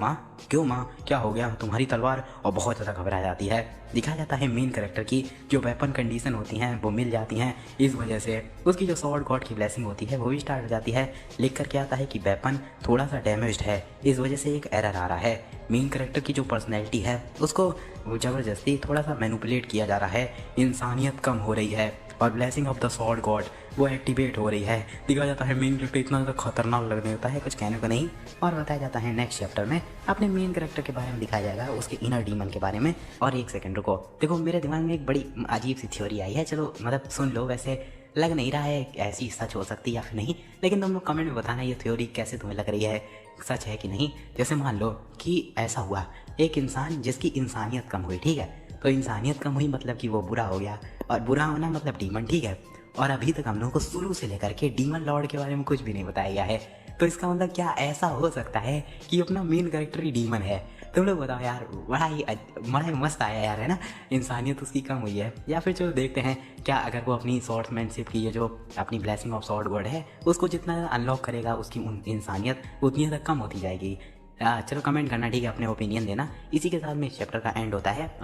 माँ क्या हो गया तुम्हारी तलवार, और बहुत ज़्यादा घबरा जाती है। दिखाया जाता है मेन कैरेक्टर की जो वेपन कंडीशन होती हैं वो मिल जाती हैं, इस वजह से उसकी जो स्वॉर्ड गॉड की ब्लेसिंग होती है वो भी स्टार्ट हो जाती है। लिख करके आता है कि वेपन थोड़ा सा डैमेज्ड है, इस वजह से एक एरर आ रहा है। मेन कैरेक्टर की जो पर्सनैलिटी है उसको ज़बरदस्ती थोड़ा सा मैनिपुलेट किया जा रहा है, इंसानियत कम हो रही है, और blessing of the sword God वो एक्टिवेट हो रही है। दिखाया जाता है मेन कैरेक्टर इतना ज़्यादा खतरनाक लगने होता है, कुछ कहने को नहीं। और बताया जाता है नेक्स्ट चैप्टर में अपने मेन कैरेक्टर के बारे में दिखाया जाएगा, उसके इनर डीमन के बारे में। और एक सेकंड रुको, देखो मेरे दिमाग में एक बड़ी अजीब सी थ्योरी आई है, चलो मतलब सुन लो। वैसे लग नहीं रहा है ऐसी सच हो सकती या फिर नहीं, लेकिन तुम लोग कमेंट में बताना ये थ्योरी कैसे तुम्हें लग रही है, सच है कि नहीं। जैसे मान लो कि ऐसा हुआ, एक इंसान जिसकी इंसानियत कम हुई, ठीक है, तो इंसानियत कम हुई मतलब कि वो बुरा हो गया, और बुरा होना मतलब डीमन, ठीक है। और अभी तक हम लोगों को शुरू से लेकर के डीमन लॉर्ड के बारे में कुछ भी नहीं बताया गया है, तो इसका मतलब क्या ऐसा हो सकता है कि अपना मेन कैरेक्टर ही डीमन है। तुम लोग बताओ यार, बड़ा ही मस्त आया यार, है ना। इंसानियत उसकी कम हुई है, या फिर चलो देखते हैं क्या अगर वो अपनी स्वॉर्ड्समैनशिप की ये जो अपनी ब्लेसिंग ऑफ स्वॉर्ड गॉड है उसको जितना ज़्यादा अनलॉक करेगा उसकी इंसानियत उतनी ज़्यादा कम होती जाएगी। चलो कमेंट करना, ठीक है, अपने ओपिनियन देना। इसी के साथ में इस चैप्टर का एंड होता है।